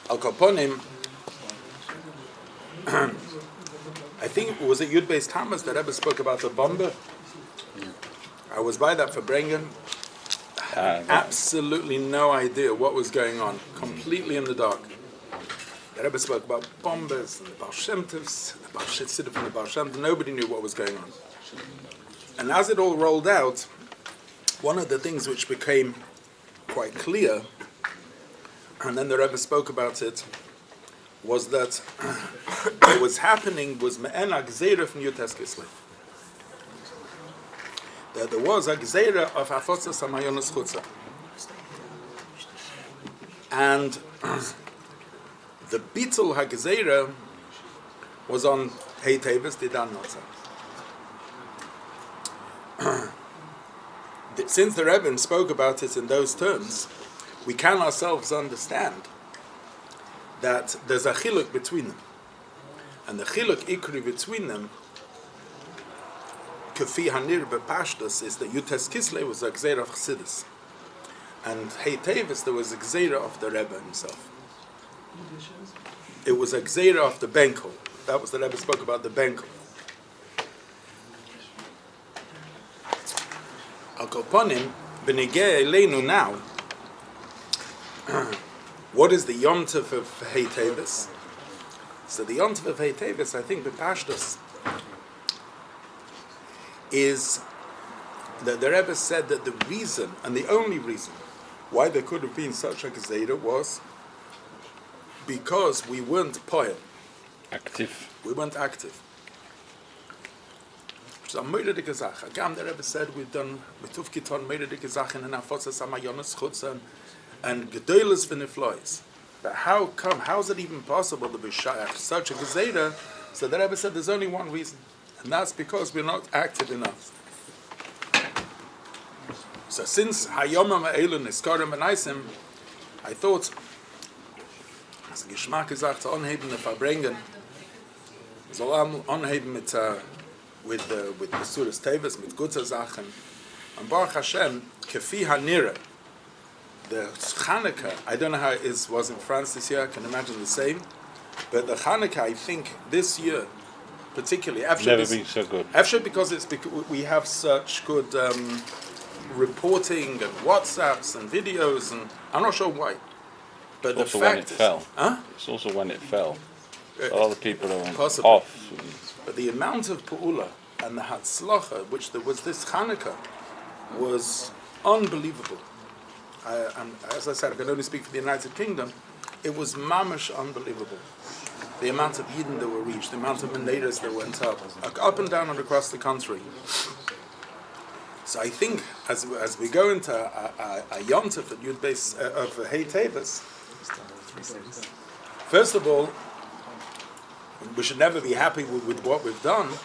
Al Kaponim, I think it was at Yud Beis Tammuz that Rebbe spoke about the bomber. I was by that Farbrengen. Absolutely no idea what was going on. Completely in the dark. The Rebbe spoke about bombers, the Baal Shem Tovs, the Baal Shem from the Baal Shem Tov. Nobody knew what was going on. And as it all rolled out, one of the things which became quite clear, and then the Rebbe spoke about it, was that what was happening was Me'ena Gzeira from Yutes Kislev. That there was a Gzeira of Hafotza Samayonos Chutza. And the Bittul HaGzeira was on Hey Teves Didan Notza. Since the Rebbe spoke about it in those terms, we can ourselves understand that there's a chiluk between them. And the chiluk ikri between them, Kefi Hanir Bepashtas, is that Yutes Kislev was a Gzeira of Chassidus. And Hey Teves, there was a Gzeira of the Rebbe himself. It was a Gzeira of the Benkel. That was the Rebbe spoke about the Benkel. Al Koponim, Benigeh Eleinu now, what is the Yom Tov of Hey Teves? So the Yom Tov of Hey Teves, I think, Bepashtas, is that the Rebbe said that the reason, and the only reason, why there could have been such a Gezerah was because we weren't poem. Active. We weren't active. Which is a moedige Sache. Again, the Rebbe said we've done Mituf Kiton moedige Sachen in Afotza Samayonos Chutza and Gedolos V'niflois. But how is it even possible to be such a Gezerah? So the Rebbe said there's only one reason, and that's because we're not active enough. So since Hayomam Ha'elun Niskarim V'naisim, I thought, as a Geschmack gesagt, zu anheben the Farbrengen, soll anheben with Besuras Teves, mit gute Sachen. And Baruch Hashem, Kefi Hanira, the Chanukah, I don't know how it was in France this year, I can imagine the same, but the Chanukah, I think, this year, particularly, never been so good. Because we have such good reporting and WhatsApps and videos, and I'm not sure why. But also the fact when it fell. Huh? It's also when it fell. A lot of people are possibly off. But the amount of Pu'ula and the Hatzlacha, which there was this Chanukah, was unbelievable. And as I said, I can only speak for the United Kingdom. It was mamash unbelievable. The amount of Yidden that were reached, the amount of Menedas that went up and down and across the country. So I think as we go into a Yom Tov at Yud Beis of Hey Teves, first of all, we should never be happy with what we've done,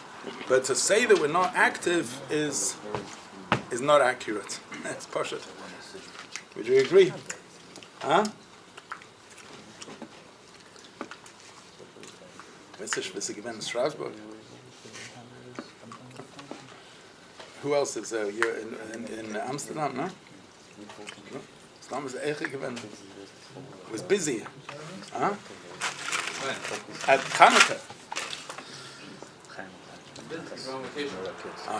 but to say that we're not active is not accurate. It's Pashut. Would you agree? Huh? Strasbourg. Who else is there? You're in Amsterdam, no? Amsterdam is echt gewend. It was busy. Huh? At Hanukkah.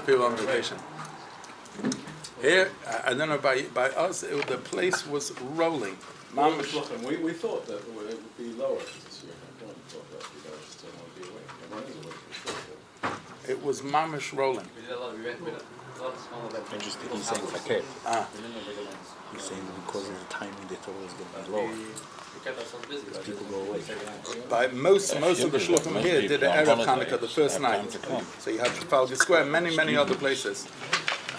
People on vacation. Here, I don't know, by us, the place was rolling. We thought that it would be lower this year. I thought that would be away. It was mamish rolling. We did a lot of small events. Interesting, he's saying fakir. He's saying that because of the timing they thought it was going to be lower. We kept ourselves busy. People go away. By most of the shluchim here did the Erev Hanukkah the first night. So you had Trafalgar Square, many other places.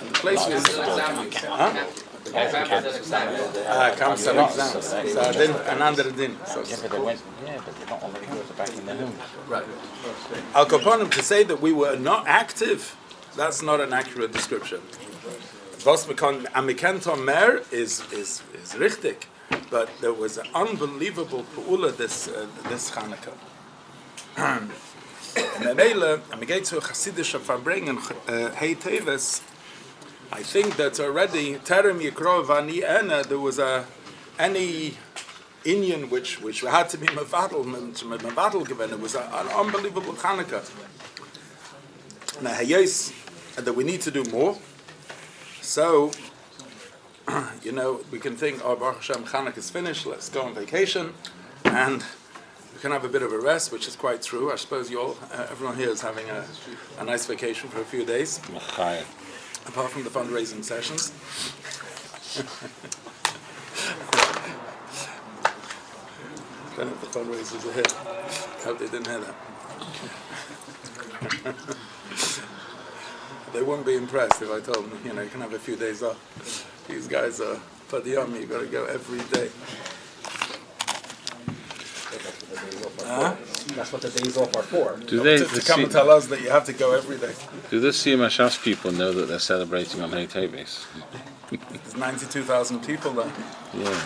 And the place was... Camp Salam exams. So then another din. Yeah, but they went. Yeah, but they're not already back in the home. Right. Al Kaponim, to say that we were not active, that's not an accurate description. Was amikenton mer is richtig, but there was an unbelievable pu'ula this Chanukah. And we get to Chassidish Farbrengen Hey Teves. I think that already Terem Yikro Vani Ena there was any Inyan which had to be Mavadal given. It was an unbelievable Hanukkah. Now, Hayes, that we need to do more. So, we can think, oh, Baruch Hashem, Hanukkah is finished, let's go on vacation, and we can have a bit of a rest, which is quite true. I suppose everyone here is having a nice vacation for a few days, apart from the fundraising sessions. I don't know if the fundraisers are here. I hope they didn't hear that. They wouldn't be impressed if I told them, you can have a few days off. These guys are padiyam, you've got to go every day. That's what the days off are for. To come and tell us that you have to go every day. Do the Siyum Hashas people know that they're celebrating on Teves? There's 92,000 people there. Yeah.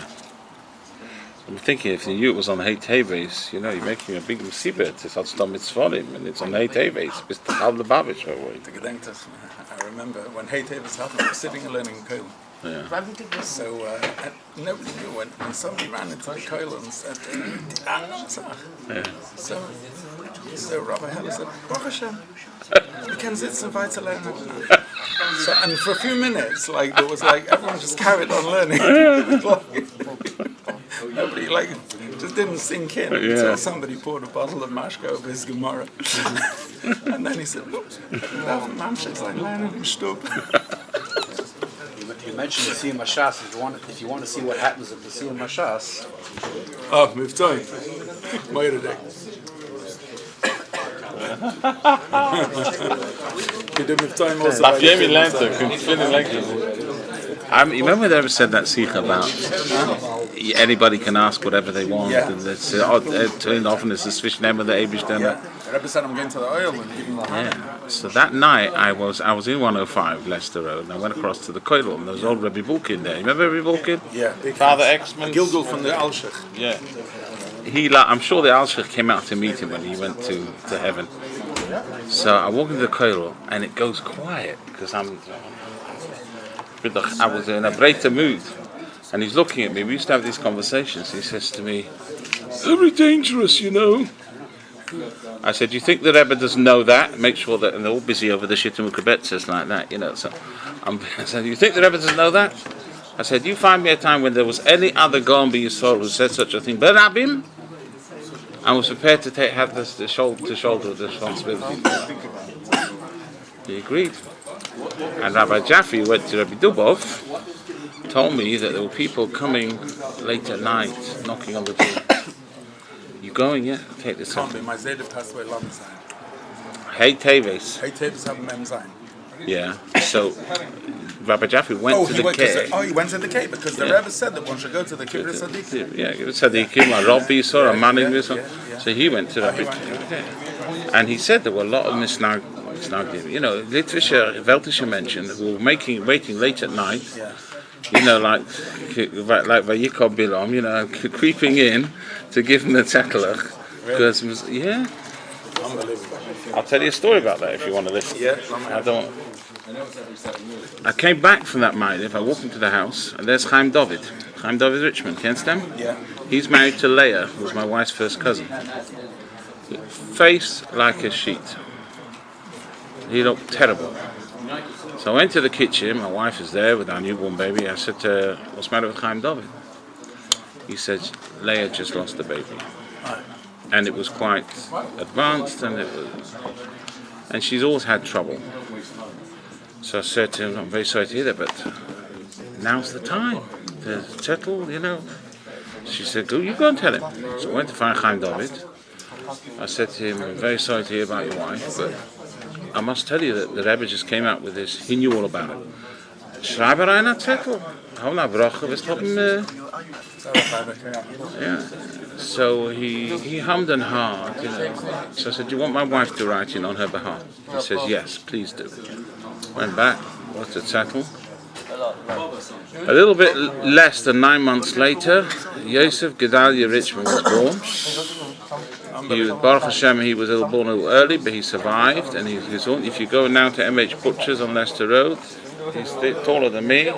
I'm thinking if you knew it was on Teves, you're making a big musibah. It's on Mitzvorim, and it's on Teves. It's the Lubavitch way. I remember when Teves happened, we were sitting and learning in Koil. Yeah. So nobody knew when somebody ran into the Koil and said, So Rabbi Heller said, Baruch Hashem, you can sitzen weiter lernen. So, and for a few minutes, there was everyone just carried on learning. Nobody just didn't sink in until somebody poured a bottle of mashka over his Gemara. And then he said, look, Mamshek's learning in Stub. You mentioned the Siyum Hashas. If you want to see what happens at the Siyum Hashas. Oh, Mivtoi. Moira Day. You do Mivtoi also. You remember they ever said that sikha about anybody can ask whatever they want, and it's turned off and it's a swish name of the Abish then. The Rebbe said I'm going to the oil and give him the hand. So that night I was in 105 Leicester Road, and I went across to the Koilel, and there was old Rebbe Bulkin there. You remember Rebbe Bulkin? Yeah, Father Exman. Gilgul from the Alshich. Yeah. I'm sure the Alshich came out to meet him when he went to heaven. So I walk into the Koilel, and it goes quiet because I was in a breiter mood, and he's looking at me. We used to have these conversations. He says to me, "Very dangerous, I said, "Do you think the Rebbe doesn't know that? Make sure that," and they're all busy over the shittim ukabetzes like that, So I said, "Do you think the Rebbe doesn't know that?" I said, "You find me a time when there was any other Gaon B'Yisrael who said such a thing, but Rabbim, I was prepared to have the shoulder the responsibility." He agreed. And Rabbi Jaffe went to Rabbi Dubov, told me that there were people coming late at night, knocking on the door. You going yet? Take this off. My Zayda passed away long time. Hey Teves. Hey Teves have Mem Zayin. Yeah. So Rabbi Jaffe went to the cave. He went to the cave because the Rebbe said that one should go to the Kibbutz Tzadikim. Yeah, Kibbutz Tzadikim, a Rabbi saw a man in this. So he went to Rabbi Jaffe, and he said there were a lot of misnag. Litvische, Weltische Menschen who were waiting late at night, like Vayikol Bilam, creeping in to give him the tekelach. Because, Unbelievable. I'll tell you a story about that if you want to listen. Yeah, I came back from that Ma'ariv, I walked into the house, and there's Chaim David Richmond, kennst du him? Yeah. He's married to Leah, who was my wife's first cousin. Face like a sheet. He looked terrible. So I went to the kitchen, my wife is there with our newborn baby. I said to her, "What's the matter with Chaim David?" He said, "Leah just lost the baby." And it was quite advanced, and she's always had trouble. So I said to him, "I'm very sorry to hear that, but now's the time to settle, She said, "You go and tell him." So I went to find Chaim David. I said to him, "I'm very sorry to hear about your wife, but I must tell you that the Rebbe just came out with this. He knew all about it. Schreiber einer Zettel. Hau na Brache, was haben Yeah. So he hummed and hawed, So I said, "Do you want my wife to write in on her behalf?" He says, "Yes, please do." Went back, got the zettel. A little bit less than 9 months later, Yosef Gedalia Richmond was born. Baruch Hashem, he was born a little early, but he survived, and if you go now to MH Butcher's on Leicester Road, he's taller than me,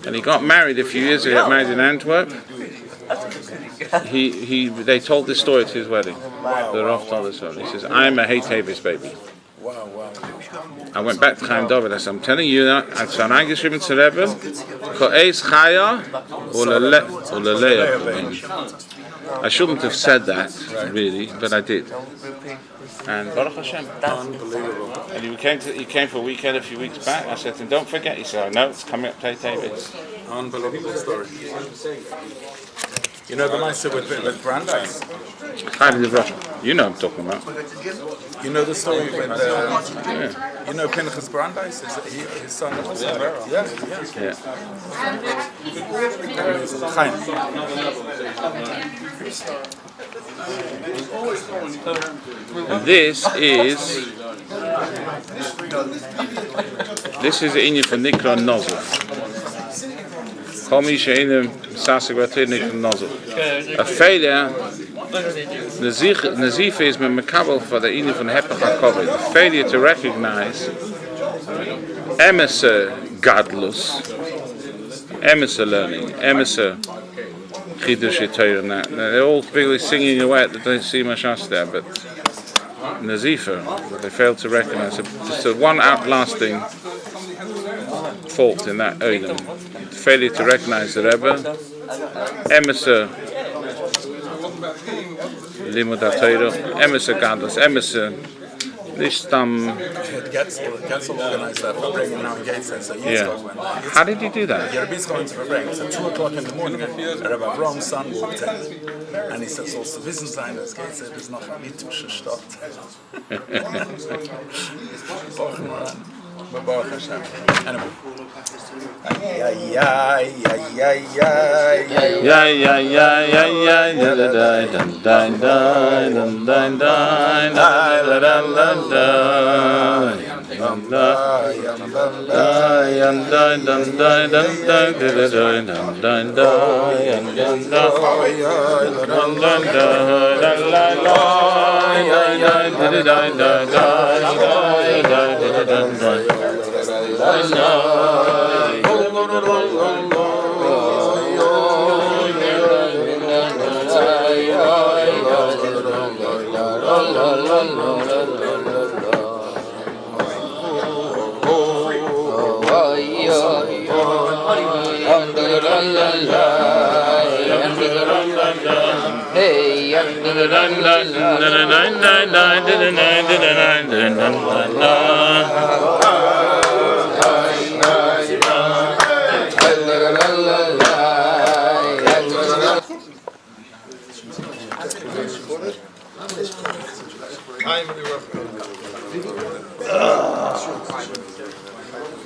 and he got married a few years ago, got married in Antwerp, They told this story at his wedding. The Rav told this story. He says, "I'm a Hey Teves baby." Wow, wow. I went back to Chaim David. I said, "I'm telling you that I schon eingeschrieben zu Rebbe, Ko'ez Chaya Uleleya." I shouldn't have said that, really, but I did. And Baruch Hashem. Unbelievable. And he came for a weekend a few weeks back. I said to him, "Don't forget." He said, "I know it's coming up to Teves." Unbelievable story. You know the Maisa with Brandeis? You know what I'm talking about. You know the story with, you know Pinchas Brandeis? His son also? Yeah. Chaim. And this is the Inyan for Nikra Nozel. Call me Sheinem Sasik Vatir Nikra Nozel. A failure, Nazif is with Makabel for the Inyan for Hepech HaKovid. The failure to recognize Emeser Gadlus, Emeser learning, Emeser Chidush Torah. They're all really singing away at the see Mashas there, but Nazifa, they failed to recognize it. Just one outlasting fault in that Oidem. Failure to recognize the Rebbe, Emeser Limud HaTorah, Emeser Gadlus, Emeser Nishtam. Gets organized that Farbrengen now in Gateshead, so How did you do that? Yerbi's going to Farbrengen, so 2 o'clock in the morning, Rabbi Avrahm's son walked in, and he says, "Also, wissen sein, dass Gateshead ist noch ein mythische Stadt." Baruch Hashem. Anyway.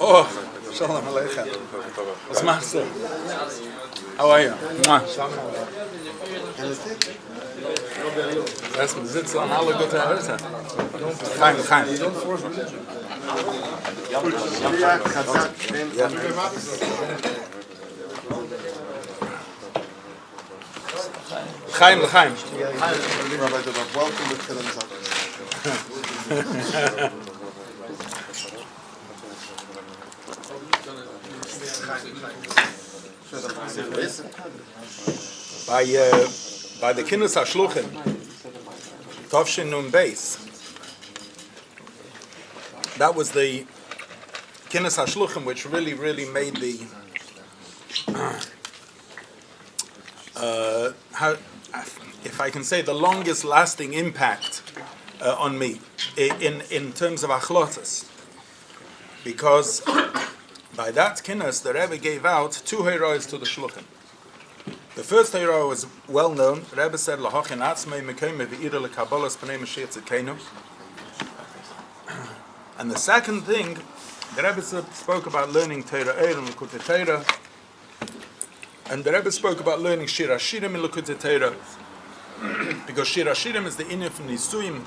Oh, Shalom Aleichem. What's master? How are you? Lass mich sitzen an alle gute Hörter. Chaim. Chaim. Welcome to Kilim's By the Kinus HaShluchim, Tovshin Nun Beis, that was the Kinus HaShluchim which really made the if I can say, the longest lasting impact on me in terms of achlotas, because by that Kinus the Rebbe gave out 2 heroes to the Shluchim. The first hero was well known. The Rebbe said, "Lahachin atzmei mekayme ve'ira lekabalas b'nei Mashiach tzedkeinu." And the second thing, the Rebbe spoke about learning Torah and Likutei Torah, and the Rebbe spoke about learning Shir Hashirim and Likutei Torah, because Shir Hashirim is the inyan von Nisuim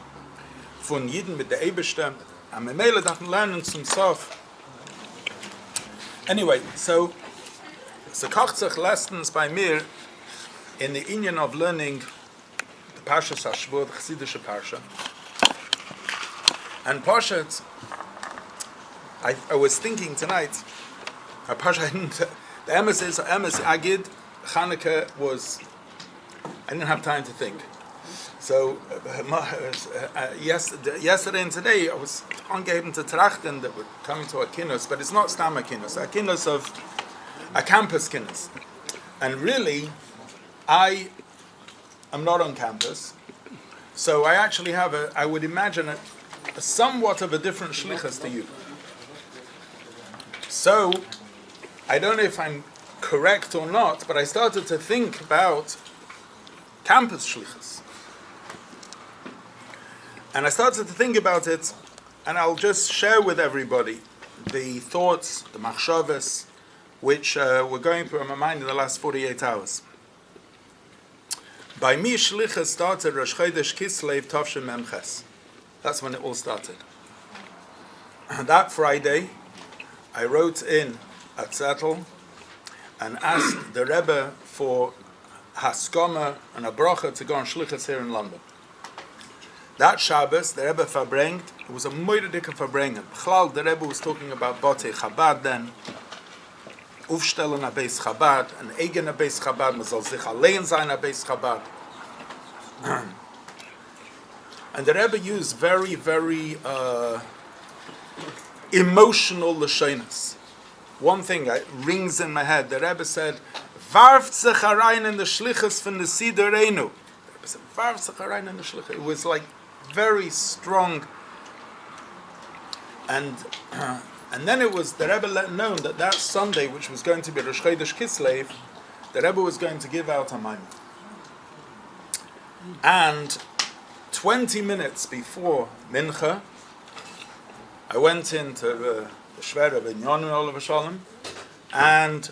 von Yidden mit der Eibeshter, and Memele dachten lernen zum Sof. Anyway, so kocht sich lessons by mir in the inyan of learning the Parshas HaShavua, the Chassidische Parsha. And Parshat, I was thinking tonight, a Parsha, the Emes Agid, Chanukah was I didn't have time to think. So yesterday and today I was angeheben to trachten that we're coming to a kinus, but it's not stam a kinus of a campus kinus. And really, I am not on campus, so I actually have I would imagine a somewhat of a different shlichus to you. So, I don't know if I'm correct or not, but I started to think about campus shlichus. And I started to think about it, and I'll just share with everybody the thoughts, the machshavas, which were going through my mind in the last 48 hours. By me, shlichus started Rosh Chodesh Kislev Tavshin Memches. That's when it all started. And that Friday, I wrote in a zettel and asked the Rebbe for haskama and a bracha to go on shlichus here in London. That Shabbos, the Rebbe Farbrengen, it was a moire dicke Farbrengen. B'chlal, the Rebbe was talking about Batei Chabad then, Aufstellen a Beis Chabad, an eigen a Beis Chabad, man soll sich allein sein a Beis Chabad. And the Rebbe used very, very emotional lashonos. One thing that rings in my head, the Rebbe said, Warft sich herein in the shlichus von the Sider Reinu. The Rebbe said, Warft sich herein in the shlichus. It was like very strong. And then it was, the Rebbe let known that Sunday, which was going to be Rosh Chodesh Kislev, the Rebbe was going to give out a maimon. And 20 minutes before Mincha, I went into the Shver of Inyanim Olav Shalom, and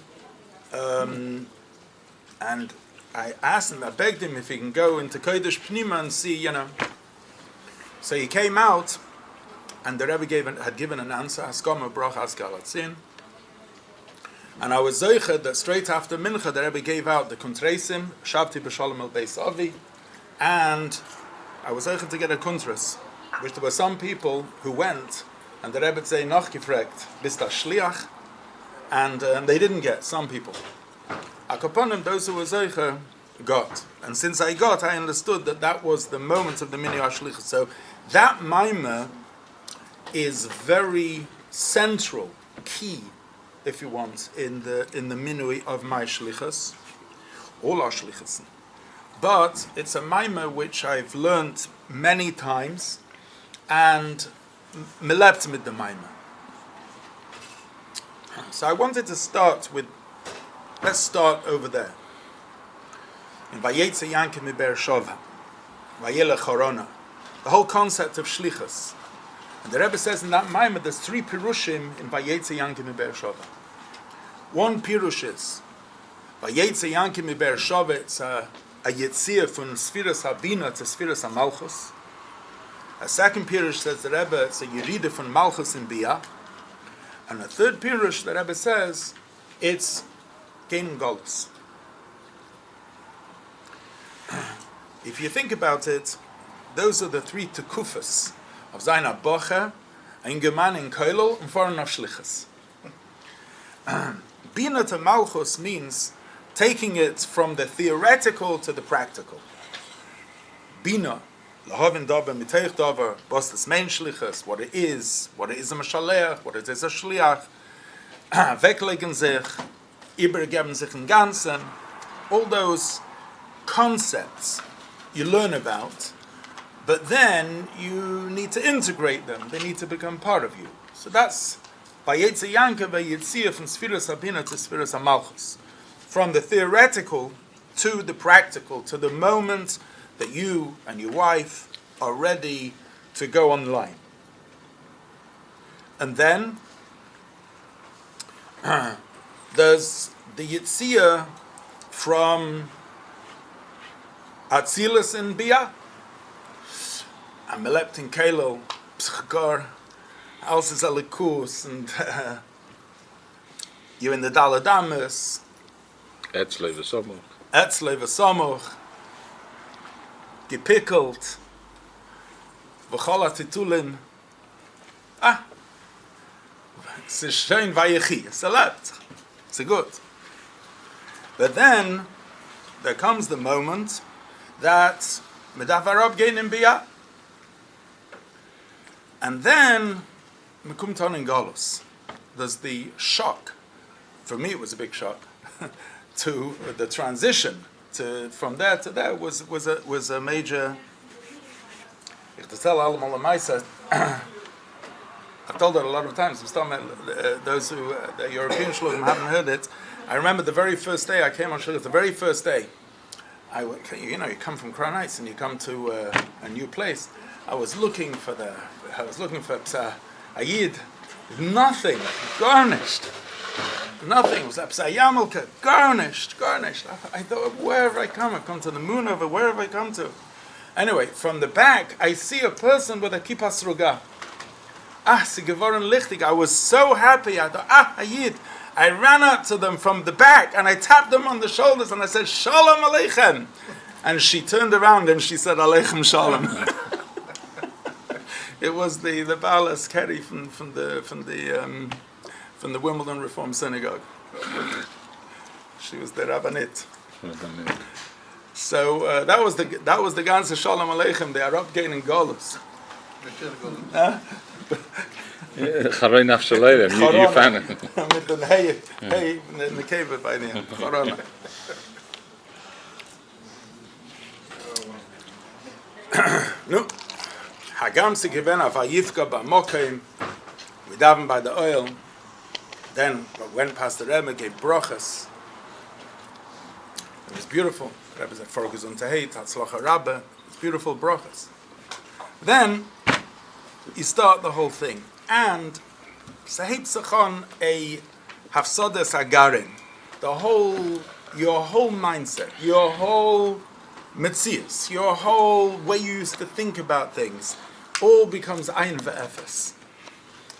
I asked him, I begged him if he can go into Kodesh Pnima and see, So he came out, and the Rebbe had given an answer, Haskama Bracha Haskalatzin. And I was zoiched that straight after Mincha, the Rebbe gave out the Kuntresim, Shavti B'Shalom El Beis Avi, and I was zoiched to get a Kuntres, which there were some people who went, and the Rebbe say, noch gefragt, bist du Shliach? And they didn't get, some people. Akaponim, those who were zoiched, got. And since I got, I understood that was the moment of the Minui HaShlichus. So that Maimah is very central, key, if you want, in the Minui of my Shlichus, all our Shlichus. But it's a Maimah which I've learned many times, and melept mit the Maimah. So I wanted to start with, let's start over there. In Vayetze Yankim mi Beersheva, Vayelech Harona, the whole concept of Shlichus. And the Rebbe says in that Maimah, there's 3 pirushim in Vayetze Yankim mi Beersheva. One pirush is Vayetze Yankim mi Beersheva. It's a yitzia from Sfiras Habina to Sfiras HaMalchus. A second pirush, says the Rebbe, it's a yerida from Malchus in Bia. And a third pirush, the Rebbe says, it's Kein Golus. If you think about it, those are the 3 tekufas of Zaina Bocher, ein Geman in Keulel, and Foreign of Shlichus. Bina to Malchus means taking it from the theoretical to the practical. Bina, lahavin daber miteich daber, was das main Shlichus, what it is a Mashalech, what it is a Shliach, weglegen sich, übergeben sich im Ganzen, all those concepts you learn about, but then you need to integrate them. They need to become part of you. So that's Vayetze Yankim Vayetzia from Sfiras Habina to Sfiras HaMalchus. From the theoretical to the practical, to the moment that you and your wife are ready to go online. And then there's the Yitzia from Atzilus in Bia, and Melept in Kelo, Pschakar, Alsis Alikus, and you're in the Daladamas, Etzle V'Somoch, Gepickled, V'Chola Titulim. Es ist schön Vayechi, es erlebt, it's good. But then, there comes the moment that medaf arab gain in biyah. And then mekumton in galus. There's the shock. For me, it was a big shock to the transition from there to there was a major. I've told that a lot of times. Those who the European shluchim haven't heard it. I remember the very first day I came on shluchim. The very first day, you come from Crown Heights and you come to a new place. I was looking for Ayid. Nothing, garnished. Nothing. It was Yamulka, garnished. I thought, where have I come? I've come to the moon over. Where have I come to? Anyway, from the back, I see a person with a kippah sruga. Sigevoren lichtig. I was so happy. I thought, Ayid. I ran up to them from the back and I tapped them on the shoulders and I said, Shalom Aleichem. And she turned around and she said, Aleichem Shalom. It was the Baal Kerry from the Wimbledon Reform Synagogue. She was the Rabbanit. So that was the ganze Shalom Aleichem, the Arab gain in Golus. Charoy nafshalayim, you found it. Mit den Hey, in the cave by the end. Corona. No. Hagam se given auf Yifka ba Mokim, we daven by the oil. Then went past the Rebbe, gave brachas. It was beautiful. The Rebbe said, "For gesundheit, hatzlacha Rabbe." It's beautiful brachas. Then you start the whole thing, and sahib sachon a hafsodes agarim. Your whole mindset, your whole metzius, your whole way you used to think about things, all becomes ayin ve'efes.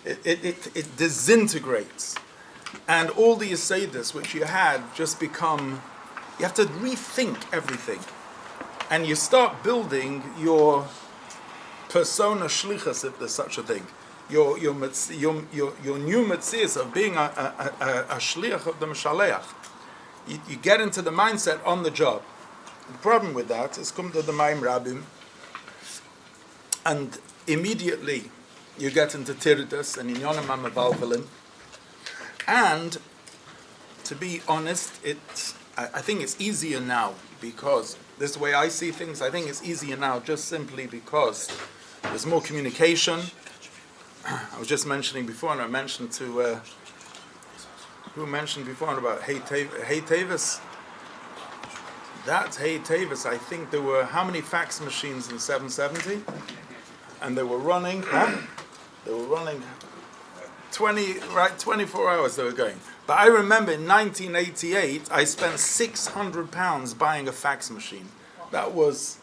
It disintegrates, and all the yeseidas which you had just become. You have to rethink everything, and you start building your persona shlichus, if there's such a thing. Your new metzius of being a shliach of the Mishaleach. You get into the mindset on the job. The problem with that is come to the Maim Rabbim, and immediately you get into Tirdas and Inyonim HaMevalvelin. And to be honest, I think it's easier now because this is the way I see things. I think it's easier now just simply because there's more communication. I was just mentioning before, and I mentioned to who mentioned before about Hey Teves. That Hey Teves, I think there were how many fax machines in 770, and they were running. They were running 24 hours. They were going. But I remember in 1988, I spent £600 buying a fax machine. That was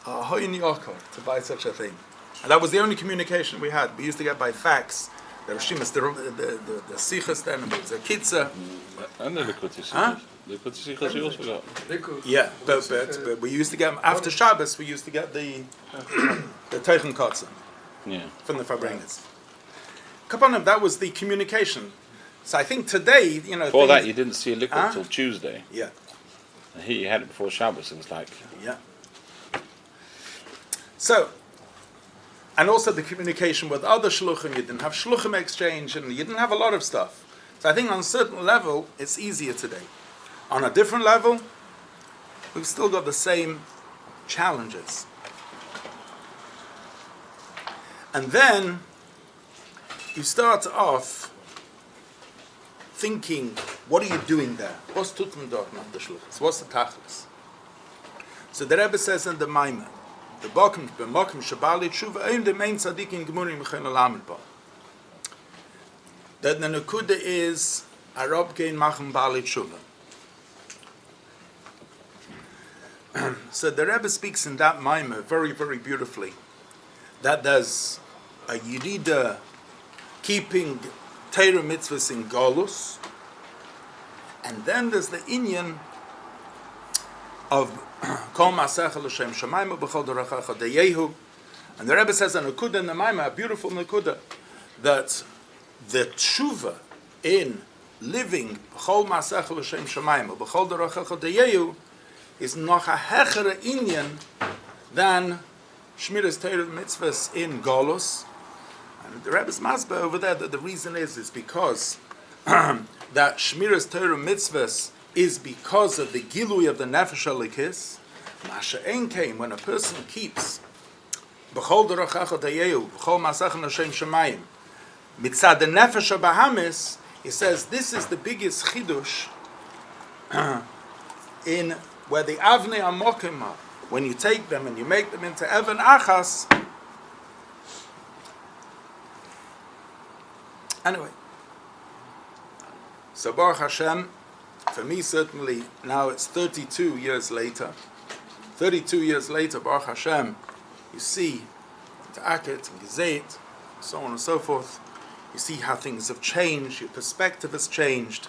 a hoyin yoko to buy such a thing. And that was the only communication we had. We used to get by fax. The Rishimas, the Sichas then, the Kitza. And the Likuti Sichas. The Likuti Sichas you also got. Yeah, but we used to get, after Shabbos, we used to get the Teichen Kotze from the Farbrengen. Kapanim, that was the communication. So I think today, Before that, you didn't see a liquid till Tuesday. Yeah. And here you had it before Shabbos. It was like. Yeah. So, and also the communication with other shluchim. You didn't have shluchim exchange, and you didn't have a lot of stuff. So I think on a certain level, it's easier today. On a different level, we've still got the same challenges. And then you start off thinking, what are you doing there? What's tut man dort nach der Schluchs? What's the tachlis? So the Rebbe says in the Maimah, the Bokim b'mokim shabali tshuva ein the main tzaddikim gemurim m'chen alamed ba. That the nekuda is arab gein machen bali tshuva. So the Rebbe speaks in that Maimah very, very beautifully that there's a yirida keeping Torah mitzvahs in Golus, and then there's the inyan of Kol Masecha L'Shem Shamayim B'Chol Dorachacha Deyehu, and the Rebbe says a nekuda in the Maimah, a beautiful nekuda, that the tshuva in living B'Chol Masecha L'Shem Shamayim B'Chol Dorachacha Deyehu is noch a hechere inyan than Shmiras Torah mitzvahs in Golus. And the Rebbe's masbeh over there, that the reason is because that Shmiras Torah mitzvahs is because of the Gilui of the Nefesh HaLikis. Masha Ein came when a person keeps B'chol Dorochacha Dayehu, B'chol Masach Hashem Shemayim, Mitzad the Nefesh HaBahamis, he says this is the biggest chidush in where the Avnei Amokim are. When you take them and you make them into Evan Achas. Anyway, so Baruch Hashem, for me certainly, now it's 32 years later. 32 years later, Baruch Hashem, you see, Ta'akit and Gezeit, so on and so forth. You see how things have changed, your perspective has changed.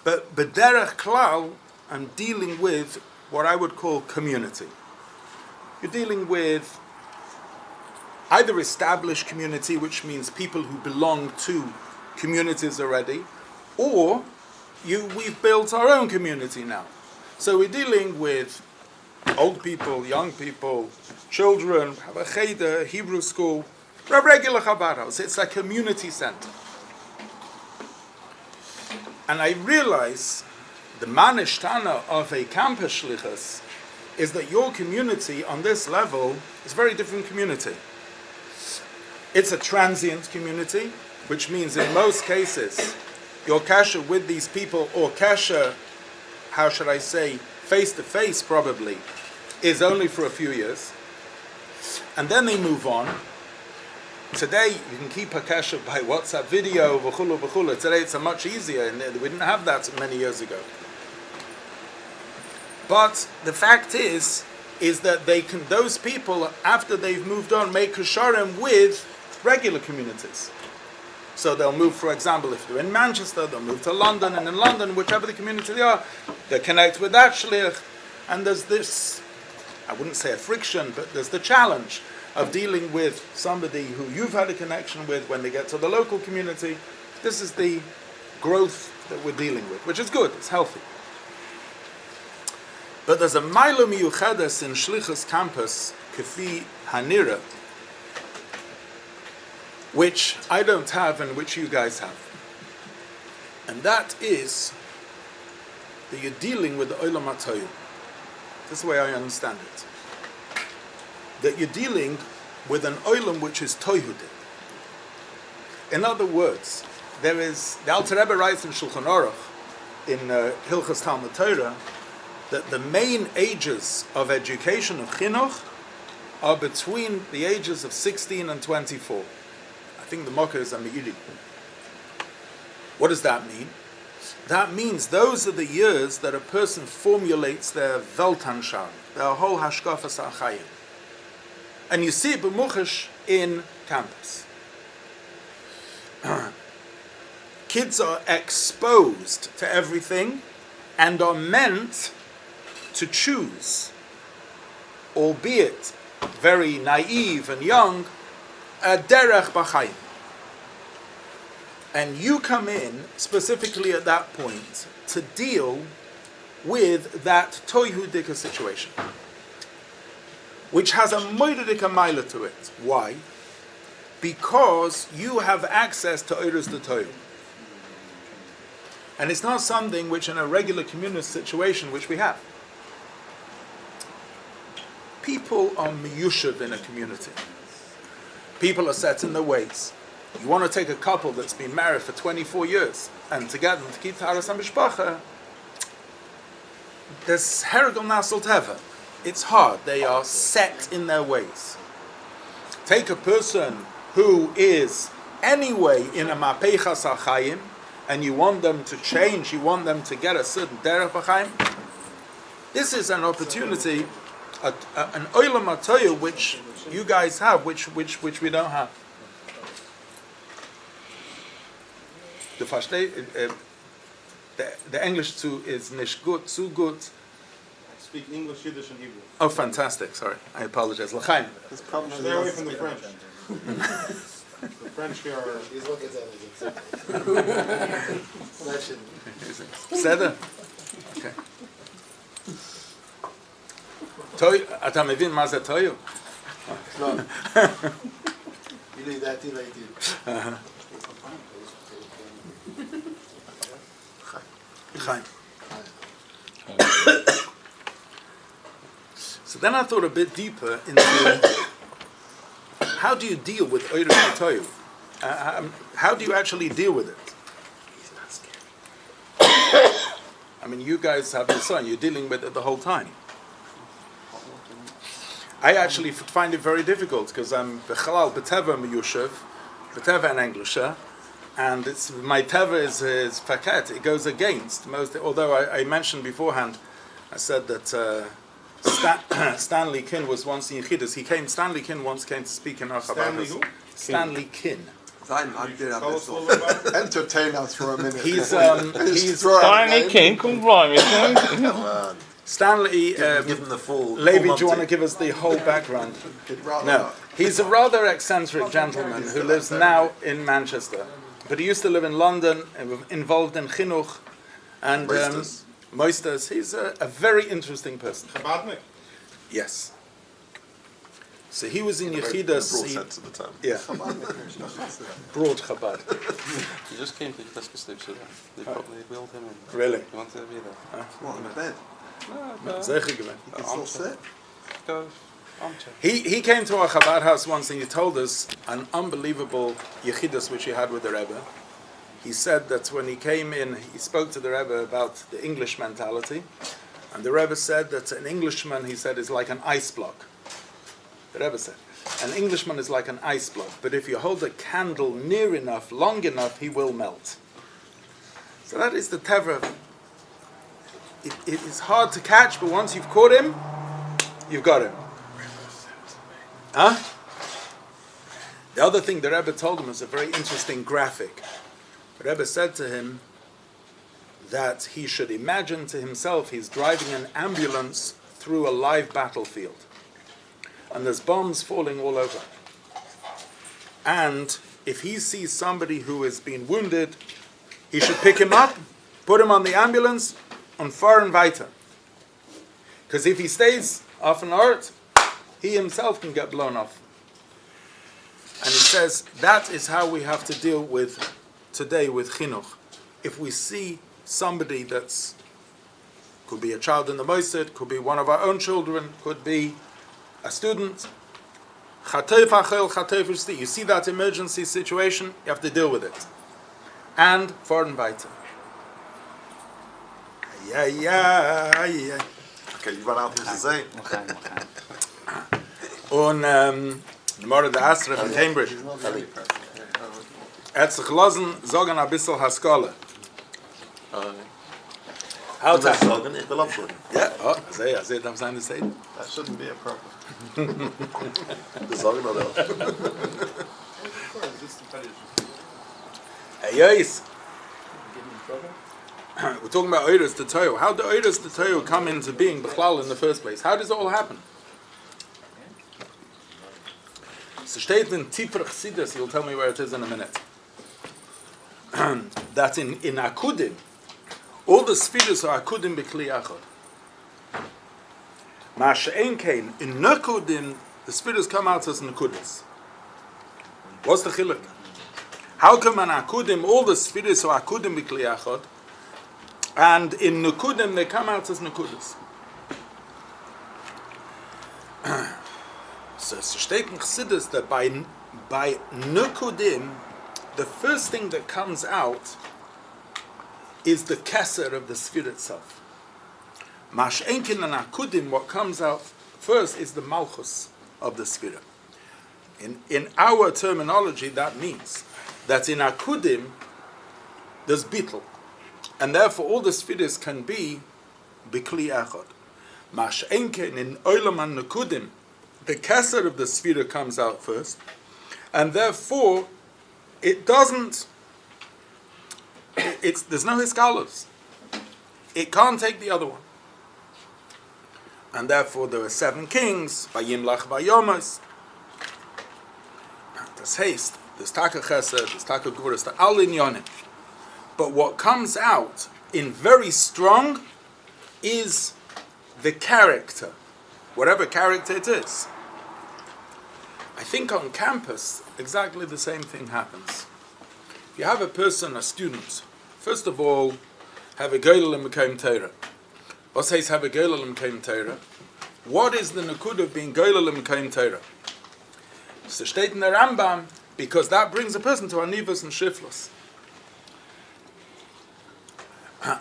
But B'derech Klal, I'm dealing with what I would call community. You're dealing with either established community, which means people who belong to communities already, or we've built our own community now. So we're dealing with old people, young people, children, have a cheder, Hebrew school, a regular Chabad house. It's a community center. And I realize the manishtana of a campus shlichus is that your community on this level is a very different community. It's a transient community, which means in most cases, your kasha with these people, or kasha, how should I say, face to face probably, is only for a few years. And then they move on. Today, you can keep a kasha by WhatsApp video, v'chulu, v'chulu. Today it's much easier, and we didn't have that many years ago. But the fact is that those people, after they've moved on, make kasharim with regular communities. So they'll move, for example, if they're in Manchester, they'll move to London, and in London, whichever the community they are, they connect with that shliach. And there's this, I wouldn't say a friction, but there's the challenge of dealing with somebody who you've had a connection with when they get to the local community. This is the growth that we're dealing with, which is good, it's healthy. But there's a Maila Miyuchedes in Shlichus Campus, Kefi Hanira, which I don't have and which you guys have. And that is that you're dealing with the Olam HaToyu. This is the way I understand it. That you're dealing with an Olam which is Toyhudik. In other words, there is, the Alter Rebbe writes in Shulchan Aruch, in Hilchas Talmud Torah, that the main ages of education of Chinuch are between the ages of 16 and 24. I think the Mokkah is a Meiri. What does that mean? That means those are the years that a person formulates their Weltanschauung, their whole Hashkafas HaChayim. And you see it b'muchash in campus. Kids are exposed to everything and are meant to choose, albeit very naive and young, a derech b'chayim. And you come in specifically at that point to deal with that toyhudika situation, which has a moedidika maila to it. Why? Because you have access to Oiros the Toyu. And it's not something which in a regular community situation which we have. People are miyushav in a community. People are set in their ways. You want to take a couple that's been married for 24 years and to get them to keep Taharas HaMishpacha, there's Herigel Nasal Teva. It's hard. They are set in their ways. Take a person who is anyway in a Mapeichas HaChayim and you want them to change, you want them to get a certain Derech B'Chaim. This is an opportunity, an Olam HaToyu which you guys have, which we don't have. The English too is nicht gut, zu gut. I speak English, Yiddish, and Hebrew. Oh, fantastic. Sorry. I apologize. L'chaim. Stay away from the French. The French here are... Beseder? Okay. Toy, אתה מבין מה זה טויו? לא. הנה ידעתי להייתי. Chaim. So then I thought a bit deeper into how do you deal with Oiris Toyu? How do you actually deal with it? I mean, you guys have your son, you're dealing with it the whole time. I actually find it very difficult because I'm Bechalal B'Teva Meyushev, B'Teva and Englisher, and it's my Teva is Faket, it goes against most, although I mentioned beforehand, I said that Stanley Kin was once in Yechidus. Stanley Kin once came to speak in our Stanley Chabad. who? Stanley Kin. Entertain us for a minute. He's Tiny King, come blind. Stanley, Give them the full. Levi, do you want to give us the whole background? No. He's a rather eccentric gentleman who lives now in Manchester. But he used to live in London, involved in chinuch and moisters. He's a very interesting person. Chabadnik. Yes. So he was in Yechidus. Broad sense of the term. Yeah. Broad Chabad. He just came to Yechidus sleep, so they probably wheeled him in. Really? He wanted to be there. What, in bed? Zecher gewesen. You can still sit? Go armchair. He came to our Chabad house once and he told us an unbelievable Yechidus which he had with the Rebbe. He said that when he came in, he spoke to the Rebbe about the English mentality, and the Rebbe said that an Englishman, he said, is like an ice block. The Rebbe said, an Englishman is like an ice block, but if you hold a candle near enough, long enough, he will melt. So that is the Tevra. It is hard to catch, but once you've caught him, you've got him. Huh? The other thing the Rebbe told him was a very interesting graphic. The Rebbe said to him that he should imagine to himself he's driving an ambulance through a live battlefield. And there's bombs falling all over. And if he sees somebody who has been wounded, he should pick him up, put him on the ambulance, and fahren weiter. Because if he stays off an earth, he himself can get blown off. And he says that is how we have to deal with today with chinuch. If we see somebody that's, could be a child in the Mossad, could be one of our own children, could be a student, you see that emergency situation, you have to deal with it. And fahren weiter. Yeah. Okay, you run out of things to say. Und die Morde der Astra von Cambridge. Hat sich gelassen, sagen ein bisschen Haskalle. How to? Ich will abschreiben. Yeah, oh, I say it, I'm saying to say. That shouldn't be a problem. Das sagen wir doch. Hey, yes. We're talking about Oiris the Toyo. How did Oiris the Toyo come into being Bechlal in the first place? How does it all happen? So steht in Tifra Chassidus, you'll tell me where it is in a minute. That in Akudim, all the spheres are Akudim B'Kli Achad. Ma'ashe'en kein, in Nakudim, the spheres come out as Nakudas. What's the chiluk? How come in Akudim, all the spheres are Akudim B'Kli Achad, and in Nakudim they come out as Nakudas? So steht in Chassidus that by Nukudim, the first thing that comes out is the keser of the sphere itself. Mash'enkin and Akudim, what comes out first is the malchus of the sphere. In our terminology, that means that in Akudim, there's bittul, and therefore all the spheres can be bikli echad. Mash'enkin in olam and Nukudim, the keser of the sphere comes out first, and therefore it doesn't. There's no hiskalos. It can't take the other one, and therefore there are 7 kings. Vayimlach vayomas. There's haste. There's taka chesed. There's taka gvura. There's al inyonim. But what comes out in very strong is the character whatever character it is. I think on campus, exactly the same thing happens. If you have a person, a student, first of all, have a geilel in Mekayim Torah. What says have a geilel in Mekayim Torah? What is the nakud of being geilel in Mekayim Torah? So it steht in the Rambam, because that brings a person to anivus and shiflus.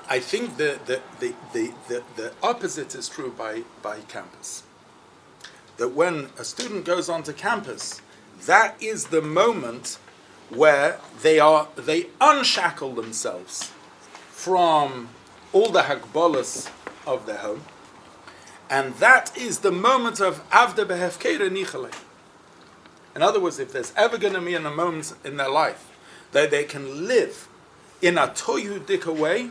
I think the opposite is true by campus. That when a student goes onto campus, that is the moment where they unshackle themselves from all the hagbolas of their home, and that is the moment of avda behefkera nichale. In other words, if there's ever going to be a moment in their life that they can live in a toyudika way,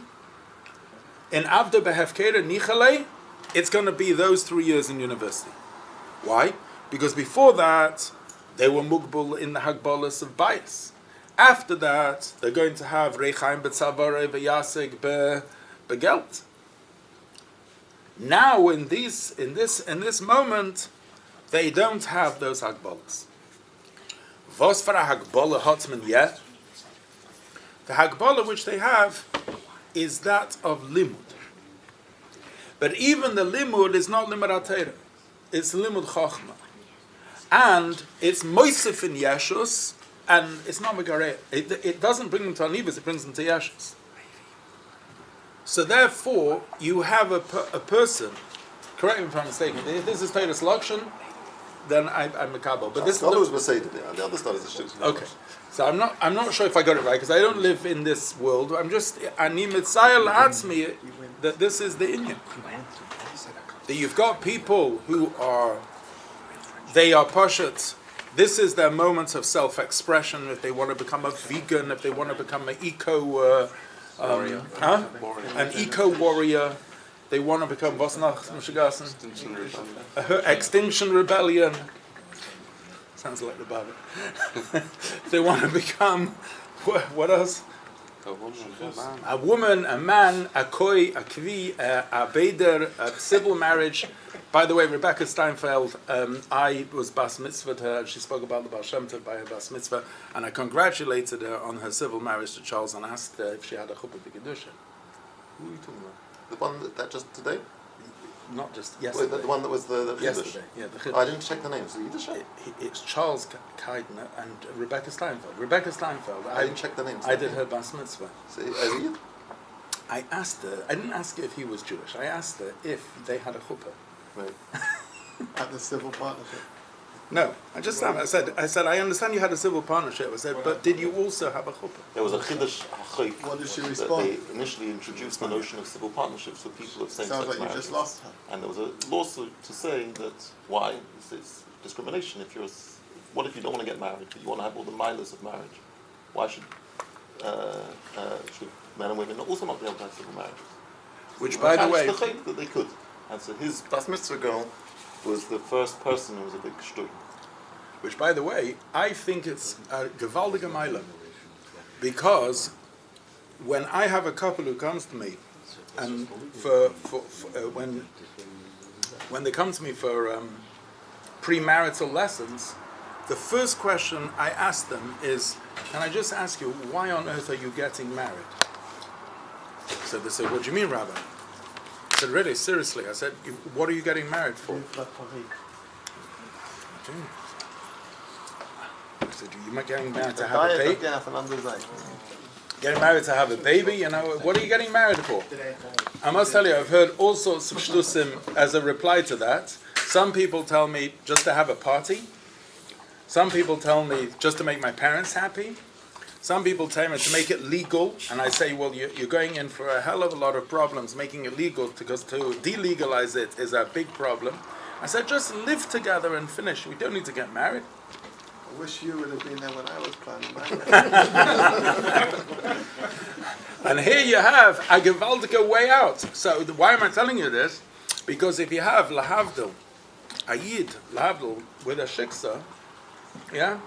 in avda behefkera nichale, it's going to be those 3 years in university. Why? Because before that, they were mugbul in the hagbolas of bias. After that, they're going to have rechaim betzavare v'yaseg begelt. Now, in this moment, they don't have those hagbolas. Vos for a hagbola hotzman yet? The hagbola which they have is that of limud. But even the limud is not limud atera. It's limud chochma. And it's moisef in yeshus, and it's not megareh. It doesn't bring them to anivus, it brings them to yeshus. So therefore, you have a person, correct me if I'm mistaken, if this is Teves Lakshan, then I'm Makabel. But this was Mercedes, the other stuff is the Shuk. okay. So I'm not sure if I got it right, because I don't live in this world. I'm just ani mitzayel atzmi that this is the Inyan. That you've got people who are pashat. This is their moment of self-expression. If they want to become a vegan, if they want to become an an eco warrior, they want to become Extinction Rebellion. Sounds like the Bible. They want to become what else? A woman, a man, a koi, a kvi, a beder, a civil marriage. By the way, Rebecca Steinfeld, I was bas mitzvah to her, and she spoke about the Baal Shem Tov by her bas mitzvah, and I congratulated her on her civil marriage to Charles and asked her if she had a chuppah b'kedusha. Who are you talking about? The one that just today? Not just yesterday. Wait, the one that was the yesterday, yeah, the chiddush. I didn't check the names. It's Charles Kaidner and Rebecca Steinfeld. Rebecca Steinfeld. I didn't check the names. I did her bas mitzvah. So, are you? I asked her. I didn't ask her if he was Jewish. I asked her if they had a chuppah. Right. At the civil partnership. No, I just I said I understand you had a civil partnership. I said, but did you also have a chuppah? There was a chiddush hachik. What did she that respond? they initially introduced the notion of civil partnerships for people of same-sex Sounds like you marriages. just lost her. And there was a lawsuit to say that why it's discrimination. What if you don't want to get married, but you want to have all the milas of marriage? Why should men and women also not be able to have civil marriages? Which, by the way, that they could. And so his bas mitzvah girl was the first person who was a big shtuk. which, by the way, I think it's a gewaldige meile, because when I have a couple who comes to me, and when they come to me for premarital lessons, the first question I ask them is, can I just ask you, why on earth are you getting married? So they say, what do you mean, Rabbi? I said, really, seriously. I said, what are you getting married for? I said, you might getting married to have a baby? Getting married to have a baby, you know, what are you getting married for? I must tell you, I've heard all sorts of shtusim as a reply to that. Some people tell me just to have a party. Some people tell me just to make my parents happy. Some people tell me to make it legal, and I say, well, you're going in for a hell of a lot of problems making it legal, because to delegalize it is a big problem. I said, just live together and finish. We don't need to get married. I wish you would have been there when I was planning that. And here you have a gewaldige way out. So why am I telling you this? Because if you have lahavdil, a yid, lahavdil, with a shiksa, yeah,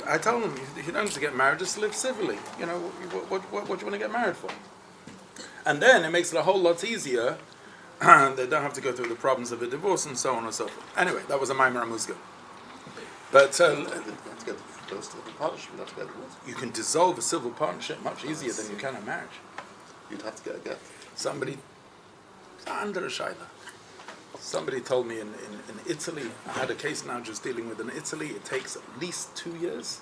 I tell them, you don't need to get married, just live civilly. You know, what do you want to get married for? And then it makes it a whole lot easier They don't have to go through the problems of a divorce and so on and so forth. Anyway, that was a Maimar Amuzga. But You have to get close to the partnership, you have to get divorced. you can dissolve a civil partnership much easier than you can a marriage. You'd have to get a get. Somebody, under a shaila. Somebody told me in Italy, I had a case now just dealing with in Italy, it takes at least 2 years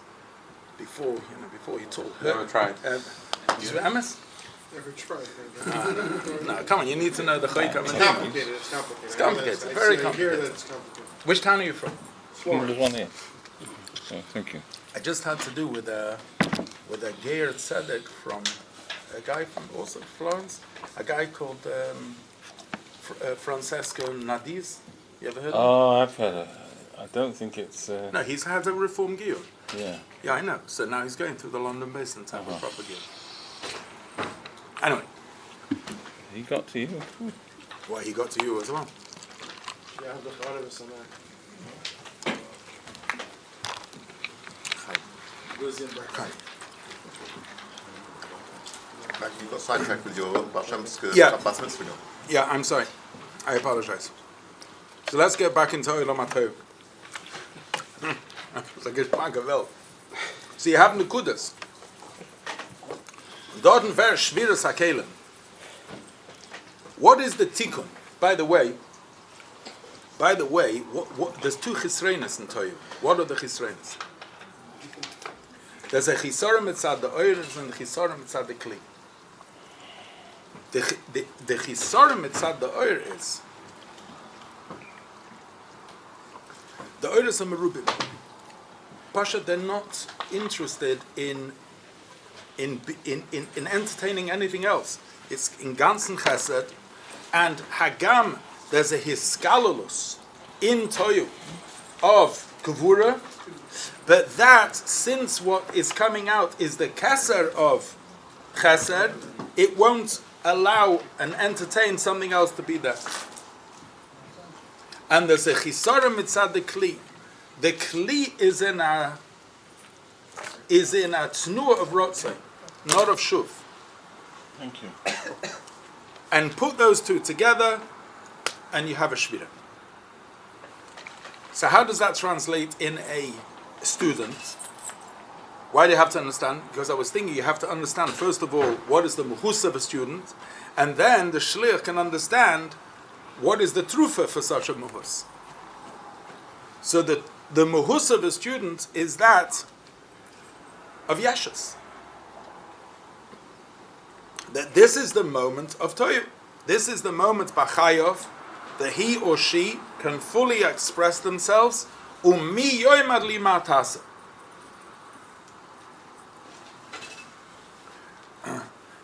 before you told her. Never tried. Is it Amos? Never tried. No, come on, you need to know the Chayka. It's complicated. It's complicated. It's complicated, I very hear complicated. that it's complicated. Which town are you from? There's one here. Oh, thank you. I just had to do with a Geir Tzedek from a guy from also Florence, a guy called Francesco Nadiz. You ever heard of him? Oh, I've heard of it. I don't think it's. No, he's had a reform gear. Yeah. Yeah, I know. So now he's going through the London Basin to have a proper gear. Anyway, He got to you. well, he got to you as well. Yeah, I have the thought of it on that. Like you got sidetracked with your Bar Shem's Yeah. Bas Mitzvah. Yeah, I'm sorry. I apologize. So let's get back into Olam HaTov. It's like a Geschmack. So you have Nekudas. Dort ver Schwieres HaKelim. What is the tikkun? By the way, what, there's two chisreines in Toyu. What are the chisreines? There's a chisarim mitzad the oiris and a chisarim mitzad the kli. The chisarim mitzad the oir is the oiris are merubim. Pasha, they're not interested in entertaining anything else. It's in ganzen chesed, and hagam, there's a hiskalulus in Toyu of kavura, but that, since what is coming out is the keser of chesed, it won't allow and entertain something else to be there. And there's a chisarim mitzad the kli. The kli is in a tnua of rotzei, not of shuv. Thank you. And put those two together, and you have a shvira. So how does that translate in a student? Why do you have to understand? Because I was thinking you have to understand, first of all, what is the muhus of a student, and then the shliach can understand what is the trufa for such a muhus. So the muhus of a student is that of yashas. That this is the moment of Toyu. This is the moment b'chayov that he or she can fully express themselves. Umi yoymad li matasa.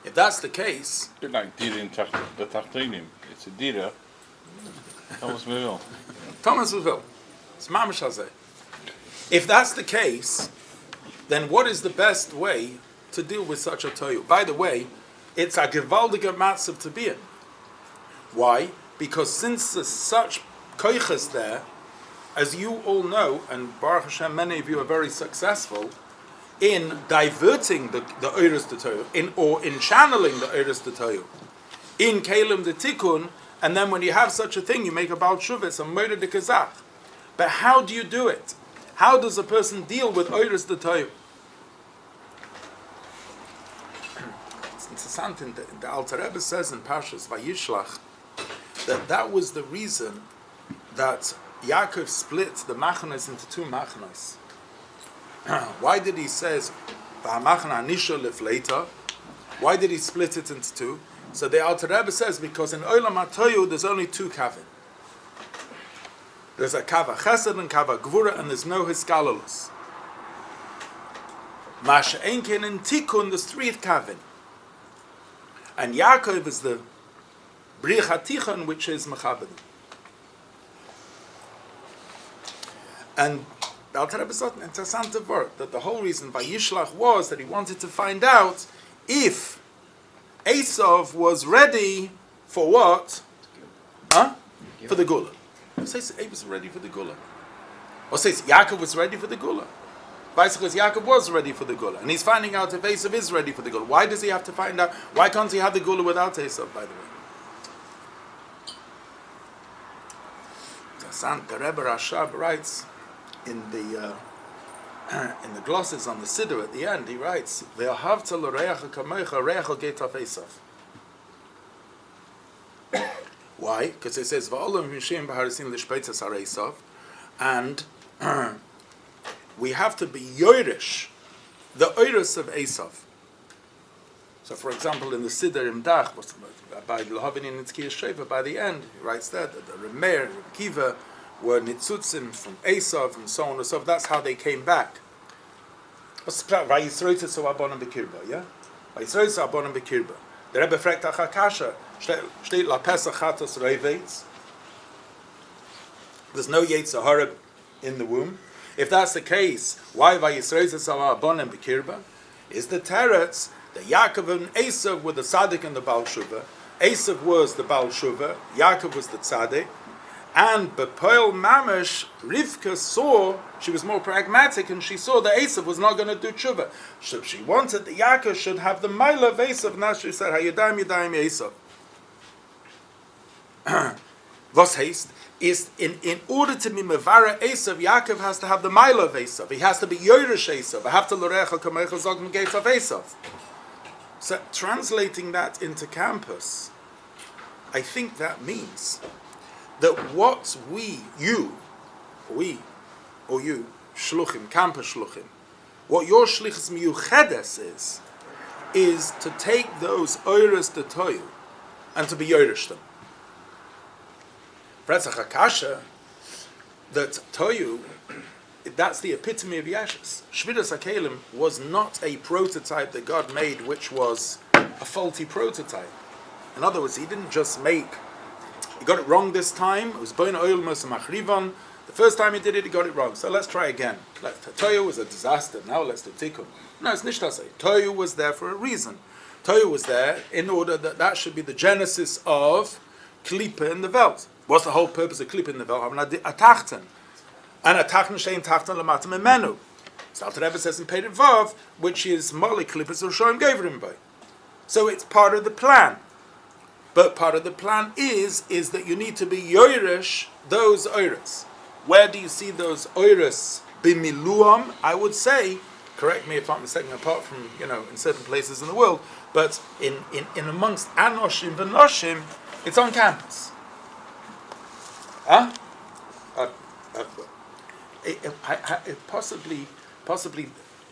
If that's the case, A bit like Dira in the Tachtinim. It's a Dira. Thomas Muriel. Thomas Will. It's mamash hazeh. If that's the case, then what is the best way to deal with such a Toyu? By the way, it's a gewaldige matzav to be in. Why? Because since there's such koiches there, as you all know, and Baruch Hashem, many of you are very successful in diverting the Oiris to Toyu, or in channeling the Oiris to Toyu, in Kalim the Tikkun, and then when you have such a thing, you make a Baal Shuvah, a murder de Kazach. But how do you do it? How does a person deal with Oiris to Toyu? It's interesting, the Alter Rebbe says in Parshas Vayishlach that was the reason that Yaakov split the machnos into two machnos. Why did he says V'hamachna Anisha Lefleita? Why did he split it into two? So the Alter Rebbe says because in Olam HaToyu there's only two kavim. There's a kava chesed and kava gvura, and there's no hiskalolus. Masha Enkin in Tikkun there's three kavim. And Yaakov is the Brich HaTichon, which is Mechabedim. And the Alter Rebbe said an interessante word, that the whole reason by Yishlach was that he wanted to find out if Esav was ready for what? Huh? For the Gula. Who says Esav was ready for the Gula? Or says Yaakov was ready for the Gula? Because Yaakov was ready for the Gula, and he's finding out if Esav is ready for the Gula. Why does he have to find out? Why can't he have the Gula without Esav, by the way? The Rebbe Rashab writes in the glosses on the Siddur at the end, he writes, Ve'ahavta l'reacha kamecha reachel getav Esav. Why? Because it says, Va'olam mishim b'harisin l'shpeitzas har Esav, and we have to be yoirish, the oiris of Esav. So, for example, in the Siddur Imdach, by L'havin in Nitzkiyah Sheva, by the end, he writes that the Remeir and Kiva were nitzutzim from Esav and so on and so forth. That's how they came back. Vayisroitzet so abonim bekirba, yeah? Vayisroitzet so abonim bekirba. The Rebbe fragt Achakasha, steht la Pesach chatos reivetz. There's no Yetzer Hara in the womb. If that's the case, why Vayisroitzet so abonim bekirba? Is the teretz that Yaakov and Esav were the tzaddik and the Baal Shuvah. Esav was the Baal Shuvah, Yaakov was the tzaddik. And Bepoel Mamish, Rivka saw, she was more pragmatic, and she saw that Esav was not going to do tshuva. So she wanted that Yaakov should have the Maila of Esav. Now she said, Hayadayim Yadayim Esav. Was heißt, is in order to be Mevara Esav, Yaakov has to have the Maila of Esav. He has to be Yoirish Esav. I have to Lorecha Kamecha Zog Megeit of Esav. So translating that into campus, I think that means that what you, shluchim, campus shluchim, what your shlichus miyuchedes is to take those oiras de toyu and to be yoirish them. Fretzach Akasha, that toyu, that's the epitome of Yeshus. Shvidas HaKelim was not a prototype that God made which was a faulty prototype. In other words, he didn't just make, he got it wrong this time, it was Boin Oil Mos Machrivon, the first time he did it, he got it wrong. So let's try again. Toyu was a disaster, now let's do Tikkun. No, it's Nishtase. Toyu was there for a reason. Toyu was there in order that should be the genesis of Klippa in the Welt. What's the whole purpose of Klippa in the Welt? Atachten. And Atachten shein tachten lamata memenu. So Alter Rebbe says in Peirit Vav, which is Moli Klippas Roshoim Gevrim by. So it's part of the plan. But part of the plan is that you need to be yoirish those oiras. Where do you see those oiras bimiluam? I would say, correct me if I'm mistaken, apart from, in certain places in the world, but in amongst anoshim v'noshim, it's on campus. Huh? Possibly,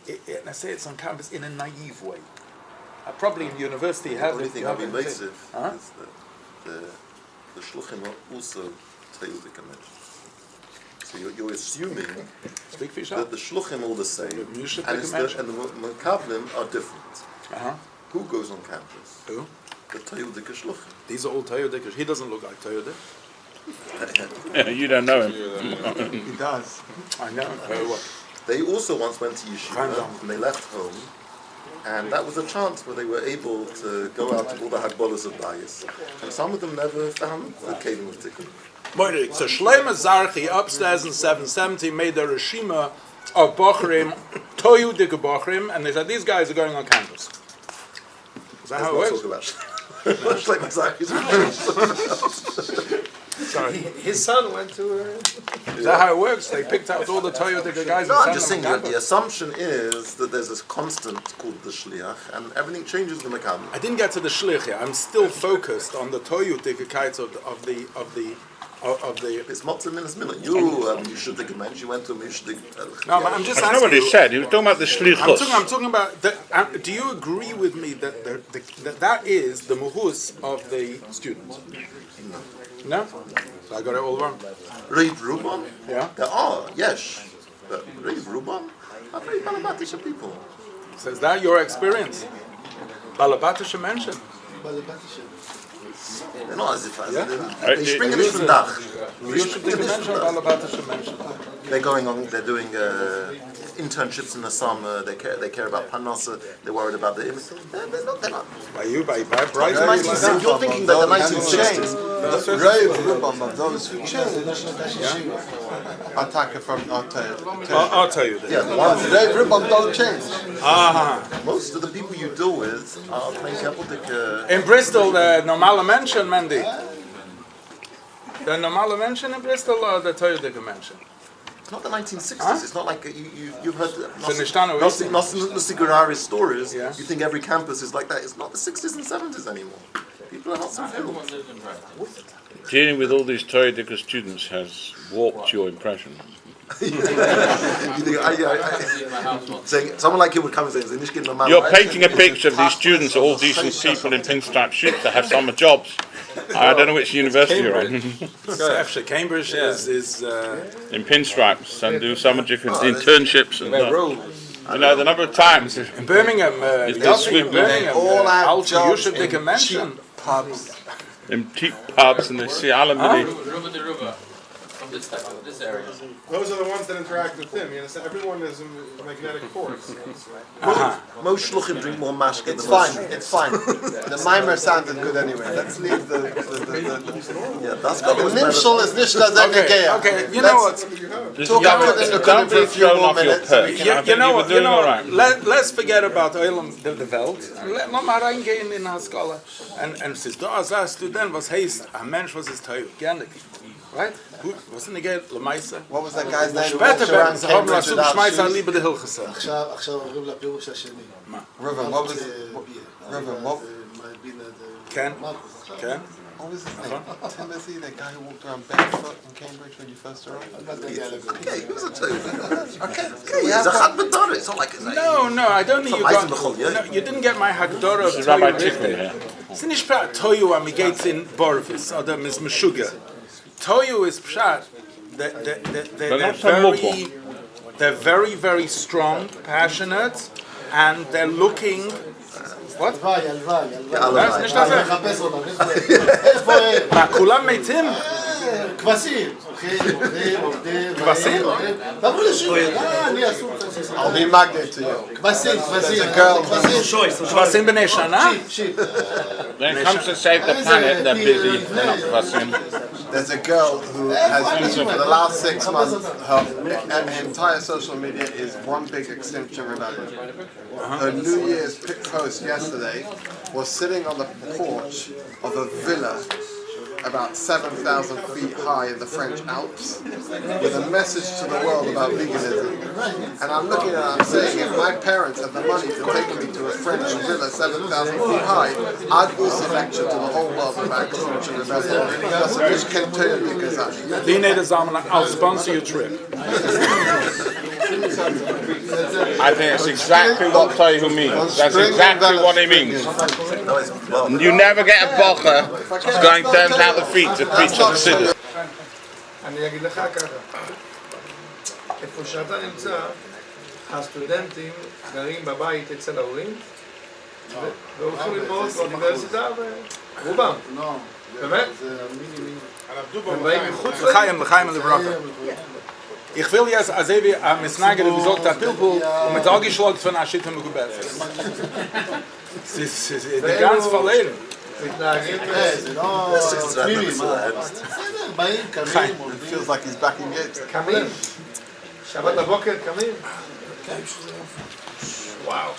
and I say it's on campus in a naive way. Probably in university, the only thing I'll be massive is that the shluchim are also Teiudik mentioned. So you're assuming that the shluchim are all the same, and the makablim are different. Who goes on campus? Who? The Teiudik shluchim. These are all Teiudik. He doesn't look like Teiudik. You don't know him. He does. I know. What? They also once went to yeshiva and they left home, and that was a chance where they were able to go out to all the hagbolas of bias, and some of them never found the Kevin of Tikkun. So Shlomo Zarchi upstairs in 770 made a reshima of Bochrim, Toyu Dik Bochrim, and they said these guys are going on campus. Is that how it works? Shlomo Zarchi's Sorry. His son went to Is that how it works? They picked out all the Toyu Dik guys No, and I'm just saying sent them that the assumption is that there's this constant called the shliach, and everything changes in the makablim. I didn't get to the shlich yet. I'm still focused on the Toyu Dikkites of the. It's matzah minas milah. You should think mensch. You went to a mishdik. No, but I'm just That's not asking what he you. said. He was talking about the shlichus. I'm talking about. Do you agree with me that that is the muhus of the student? No? So I got it all wrong. Reiv Rubon? Yeah. There are, yes. But Reiv Rubon are very Balabatisha people. So is that your experience? Balabatisha mentioned. They're not as if Yeah? they spring nicht from Dach. You should think mention Balabatisha mentioned. They're doing internships in the summer. They care about Panasa. They're worried about the image. They're not. By Bryce? You're thinking that the 1960s. those who changed. Attacker from I'll tell you this. Yeah, the ones Ray Ribbon don't change. most of the people you deal with are playing Kabbalistic. In Bristol, the normale Menschen, Mandy. The normale Menschen in Bristol or the Toyodike Menschen? It's not the 1960s. It's not like you've heard Finistano stories. Yeah. You think every campus is like that. It's not the 60s and 70s anymore. People are not so filled. Dealing with all these Toyodika students has warped your impression. Saying someone like you would come and say, You're painting a picture of these students, all decent people in pinstripe suits that have summer jobs. I don't know which university you're on. Cambridge is In pinstripes and do summer internships and you know the number of times. in Birmingham. In Birmingham. All our Also, you jobs should take a in mention. cheap pubs. In cheap pubs and they see alimony. Those are the ones that interact with them. You understand? Everyone is a magnetic force. most shluchim drink more mashke It's than fine, it's fine. The mimer sounded good anyway. Let's leave the Yeah, that's got the nimshal is nicht das Egegeya. Okay, you know what? Talk about it in the Don't for be a few thrown more off your minutes. perch. I think you were doing all right. Let's forget about Olam the Welt. Let mal reingehen in der Skala. And es ist da als ein Student, was heißt, ein Mensch, was ist teuer? Gerne. Right? Gut, was sind die Geld? Lemaise? What was that guy's name? Später werden sie haben, als du without schmeißt shoes. lieber die Hilchese. עכשיו עוברים לפירוש השני. Riven, what was Riven, what Ken? Ken? what was his name? Timothy, the guy who walked around barefoot in Cambridge when you first arrived? Yeah, he was a two. Okay. He's a Chadmadara. It's not like his name. No, I don't think you Some got... Eisenbachol, yeah. No, you didn't get my Hagdara of This is Rabbi Toyu Tickman richtig. here. Es ist nicht Pshat Toyu am Gates in Borvis oder Ms. Meshuga. Toyu is Pshat. They're very, very strong, passionate, and they're looking... What? הלוואי. nicht das. מחפש אותם. איפה הם? מה, כולם מתים? כבשים. עובדים. כבשים? תבואו לשיעור. אני עסוק. I'll be magnet to you. כבשים. There's a girl. כבשים בני שנה? שיט. When it comes to save the planet, they're busy. They're not fussing. There's a girl who has been for the last 6 months, her entire social media is one big extinction rebellion. Her New Year's post yesterday was sitting on the porch of a villa about 7,000 feet high in the French Alps with a message to the world about veganism. And I'm looking at it, I'm saying, if my parents had the money to take me to a French villa 7,000 feet high, I'd also lecture to the whole world about extinction rebellion. That's a just can't tell you because Die Nederzamen, I'll sponsor your trip. I think it's exactly what Tohu means. That's exactly what he means. You never get a bocher going down the feet to preach on the city. אני אגיד לך ככה, איפה שאתה נמצא, הסטודנטים גרים בבית אצל ההורים והולכים ללמוד באוניברסיטה ורובם, באמת? הם באים מחוץ לחיים לברכה. Ich will jetzt, als wie ein Misnager, der besorgt hat Pilpul, und mit Auge schlagt von der Schitte mit Gebet. Es ist ganz verleden. feels like he's back in Gates. קמים, שבת בבוקר קמים. וואו.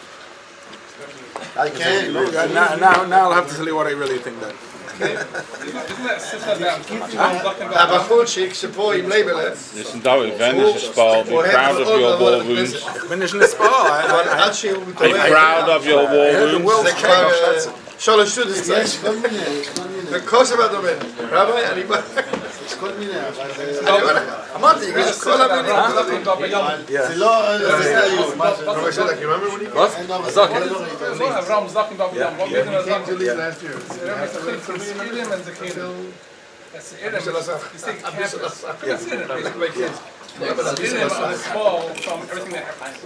Now I'll have to tell you what I really think then. הבחורצ'יק שפה עם לייבלר. Listen, David, Venice is spoiled. Be proud of your war wounds. Ich bin nicht in der Spa. עד שהוא Be מתעורר. proud of your war wounds. זה כבר שלוש שטודס. יש כל מיני. וכושר בדומן. רבי, אני בא. יש כל מיני. אמרתי, יש כל המינים. זה לא... רבי שלך, you remember when he came? Was? Sag ich. Abraham Zakin David Yam. He came to leave last year. We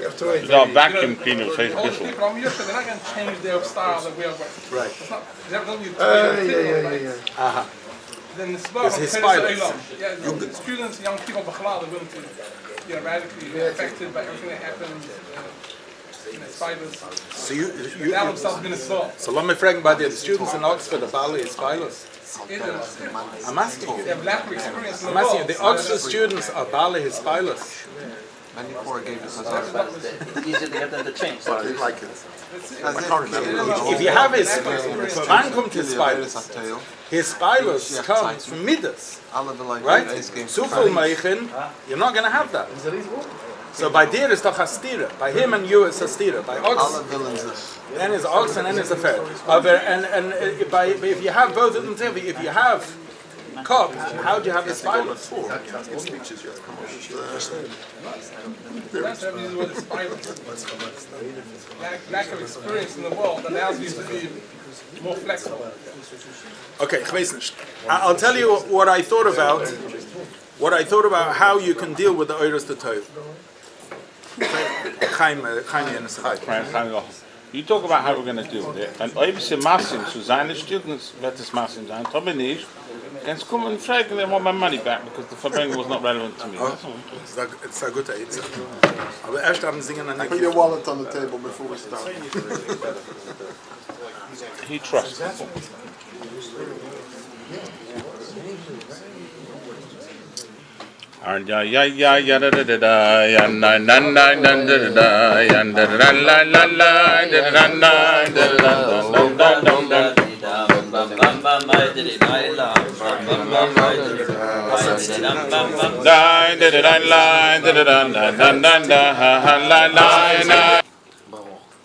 have to wait. There's our vacuum cleaner says Bishop. They're not going to change their style that we are. Right. Yeah. Then the It's his pilots. the students, young people, begeladen willing to, radically affected by everything that happened. Spiders. So you Now themselves been assaulted. so let me fragen bei dir, the students in Oxford, the Bali is pilots. I'm asking you. They have lack of experience in the I'm asking you, world. the Oxford students are Bali is pilots. 94 gave us a Easier to get them to change. But I like it. If you have his man kommt his spilers comes from Midas, right? Zufel Meichen, you're not going to have that. So by dir is doch a stira. By him and you is a stira. By ox, then is ox and then is a fair. If you have both of them together, if you have cup, how do you have the spilers for? Lack of experience in the world allows you to be more flexible. Okay, ich weiß nicht. I'll tell you what I thought about. What I thought about how you can deal with the Oiros the Tov. You talk about how we're going to deal with it. And obviously, Massim, so seine students, wird es Massim sein. Tobi nicht. Can come and fragen, they want my money back because the Farbrengen was not relevant to me. It's a good idea. Aber erst haben singen an Put your wallet on the table before we start. He trusts. Ya ya ya ya da da da da ya na na na na da da da ya da da la la la da da da da da da da.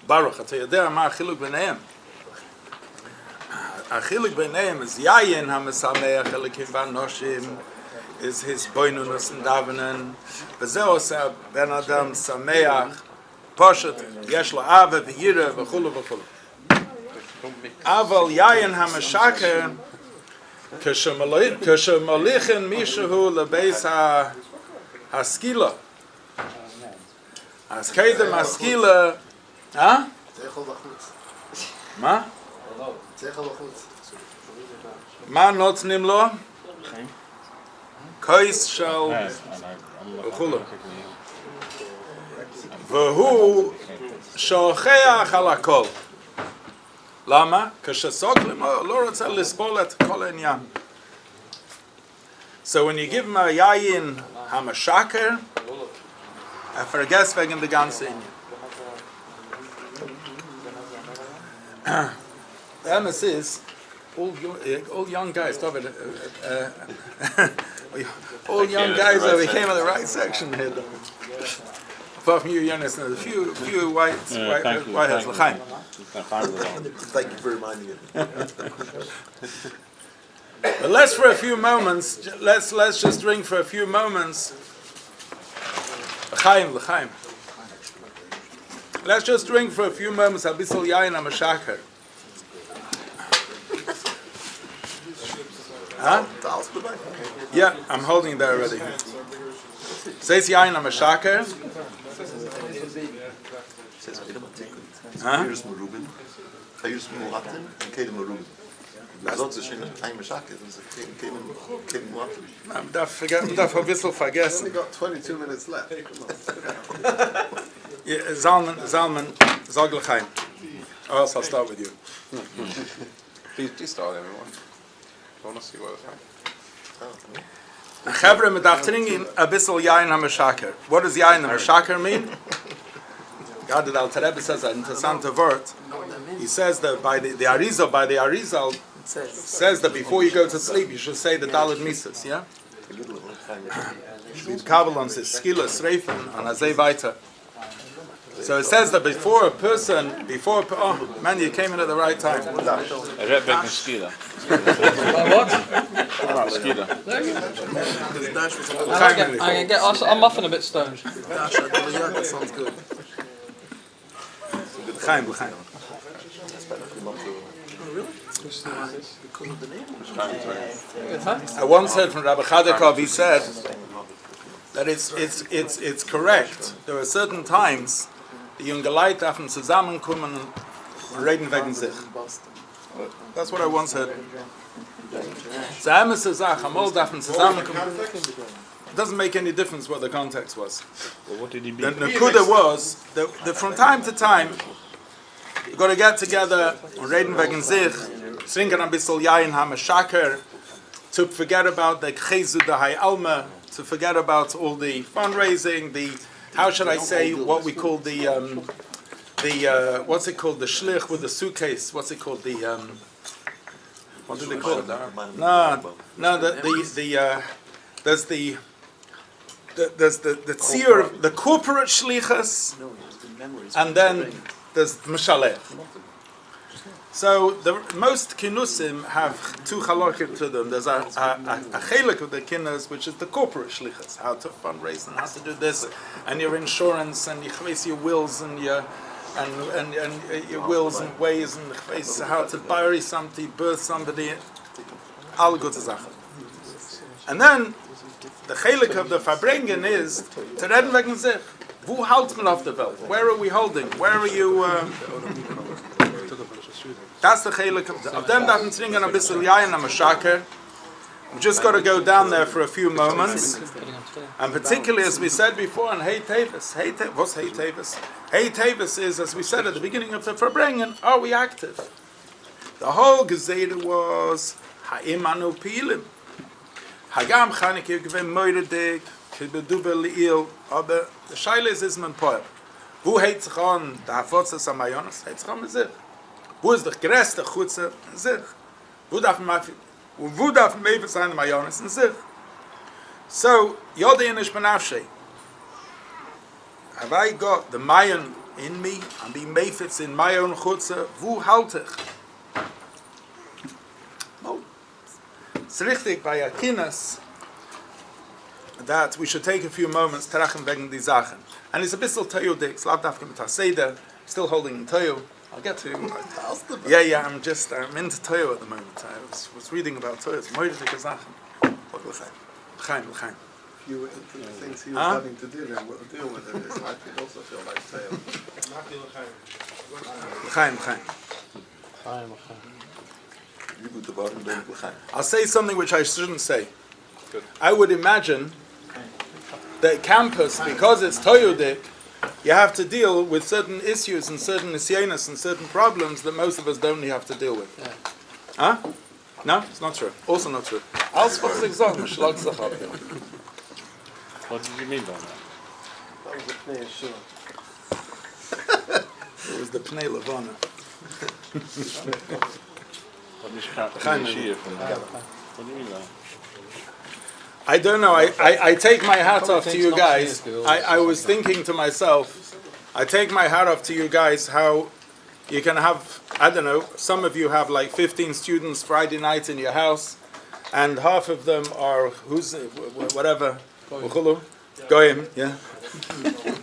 Baruch, אתה יודע מה החילוק ביניהם? החילוק ביניהם is yayin ha-mesameh helikim b'anoshim is his boinunus and davenen וזהו עושה בן אדם שמח פשוט יש לו אהבה ויראה וכולו וכולו אבל יין המשקר כשמוליכן מישהו לבייס הסקילה אז קדם הסקילה מה? מה נותנים לו? קויס של וכולו והוא שוכח על הכל למה? כשסוגלים לא רוצה לסבול את כל העניין. So when you give him a yayin hamashaker, vergesst wegen der ganze Inyan. The MS is all young guys. All young guys over came in the right section here. Apart from you, Jonas, and a few whiteheads. L'chaim. Thank you for reminding me. But let's for a few moments. Let's just drink for a few moments. L'chaim. Let's just drink for a few moments. Abisal yayin hamashaker. Huh? Yeah, I'm holding that already. Says yayin hamashaker. Huh? Here's Merubin. Here's Muatim and Kedem Merubin. That's a shame. I'm a shaker. Kedem Muatim. I'm darf ein bisschen vergessen. We've got 22 minutes left. Zalman, sag l'chaim. Or else I'll start with you. Please start, everyone. I want to see what it's Chavre mit drinking a bissel yayin hamashaker. What does yayin hamashaker mean? God, the Alter Rebbe says an interesting word. He says that by the Arizal says that before you go to sleep, you should say the Dalet Mises, yeah? Kabbalah says skila sreifen and azay weiter. So it says that before a person, oh man, you came in at the right time. I read back in skila. What? Skila. I'm muffin a bit stoned. That sounds good. L'chaim. I once heard from Rabbi Chadakov, he said that it's correct. There are certain times die junge Leute dürfen zusammenkommen und reden wegen sich. That's what I once heard. So I'm a Sache, amol dürfen zusammenkommen. It doesn't make any difference what the context was. Well, what did he The mean? Nakuda was that from time to time you got to get together und reden wegen sich, trinken ein bisschen Yain hamashaker, to forget about the Chezu, the High Alma, to forget about all the fundraising, the how should I say what we call the what's it called, the shlich with the suitcase? What's it called, the what do they call it? No, there's the tzir, the corporate shlichus, and then there's mishaleh. So the most kinusim have two halakim to them. There's a chelik of the kinnus, which is the corporate shlichus, how to fundraise and how to do this, and your insurance and your wills and your your wills and ways and how to bury something, birth somebody, all good Sachen. And then the chelik of the Farbrengen is to reden wegen sich. Wo halt man auf der Welt? Where are we holding? Where are you? That's the chelik of them. That I'm thinking a bisschen yayin and mashaker. We just got to go down there for a few moments, and particularly as we said before, and Hey Teves. What's Hey Teves? Hey Teves is, as we said at the beginning of the Farbrengen, are we active? The whole Gezeda was Ha'im anu pilim. Hagam Chanukah gevem moiredig kibeduber liil. Aber the Shaila is man poel. Wo heit sich an der Hafotzes Amayonas? Heit sich an mit sich. Wo ist der größte Chutze in sich? Wo darf man sein Amayonas in sich? So, Yodin ish benafshei. Have I got the Mayan in me and the Mefitz in my own Chutze? Wo halt ich? No. It's richtig by Akinas that we should take a few moments to rachen wegen die Sachen. And it's a bit Toyo dik, it's lav dafka mit Seder, still holding in Toyo. I'll get to Yeah, I'm into Toyo at the moment. I was reading about Toyo. It's moidige Sachen. L'chaim. You were into the things he was having to deal with it, I could also feel like Toyo. L'chaim. You go to bottom, don't l'chaim. I'll say something which I shouldn't say. Good. I would imagine that campus, because it's Toyodik, you have to deal with certain issues and certain nisyanis and certain problems that most of us don't have to deal with. Yeah. Huh? No? It's not true. Also not true. What did you mean by that? That was the Pnei Yeshua. It was the Pnei Levana. What do you mean by that? I don't know. I take my hat off to you guys. I was thinking to myself, I take my hat off to you guys how you can have, I don't know, some of you have like 15 students Friday night in your house, and half of them are, whatever, Goyim, yeah.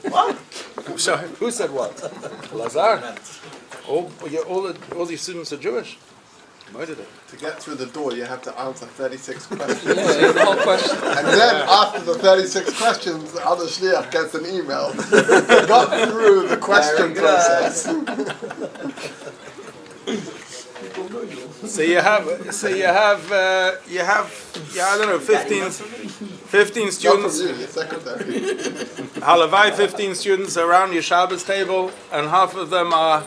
What? Sorry, who said what? Lazar. All the students are Jewish. To get through the door, you have to answer 36 questions. Yeah, the whole question. And then, after the 36 questions, the other shliach gets an email. Got through the question process. So you have I don't know 15 students. Halavai 15 students around your Shabbos table, and half of them are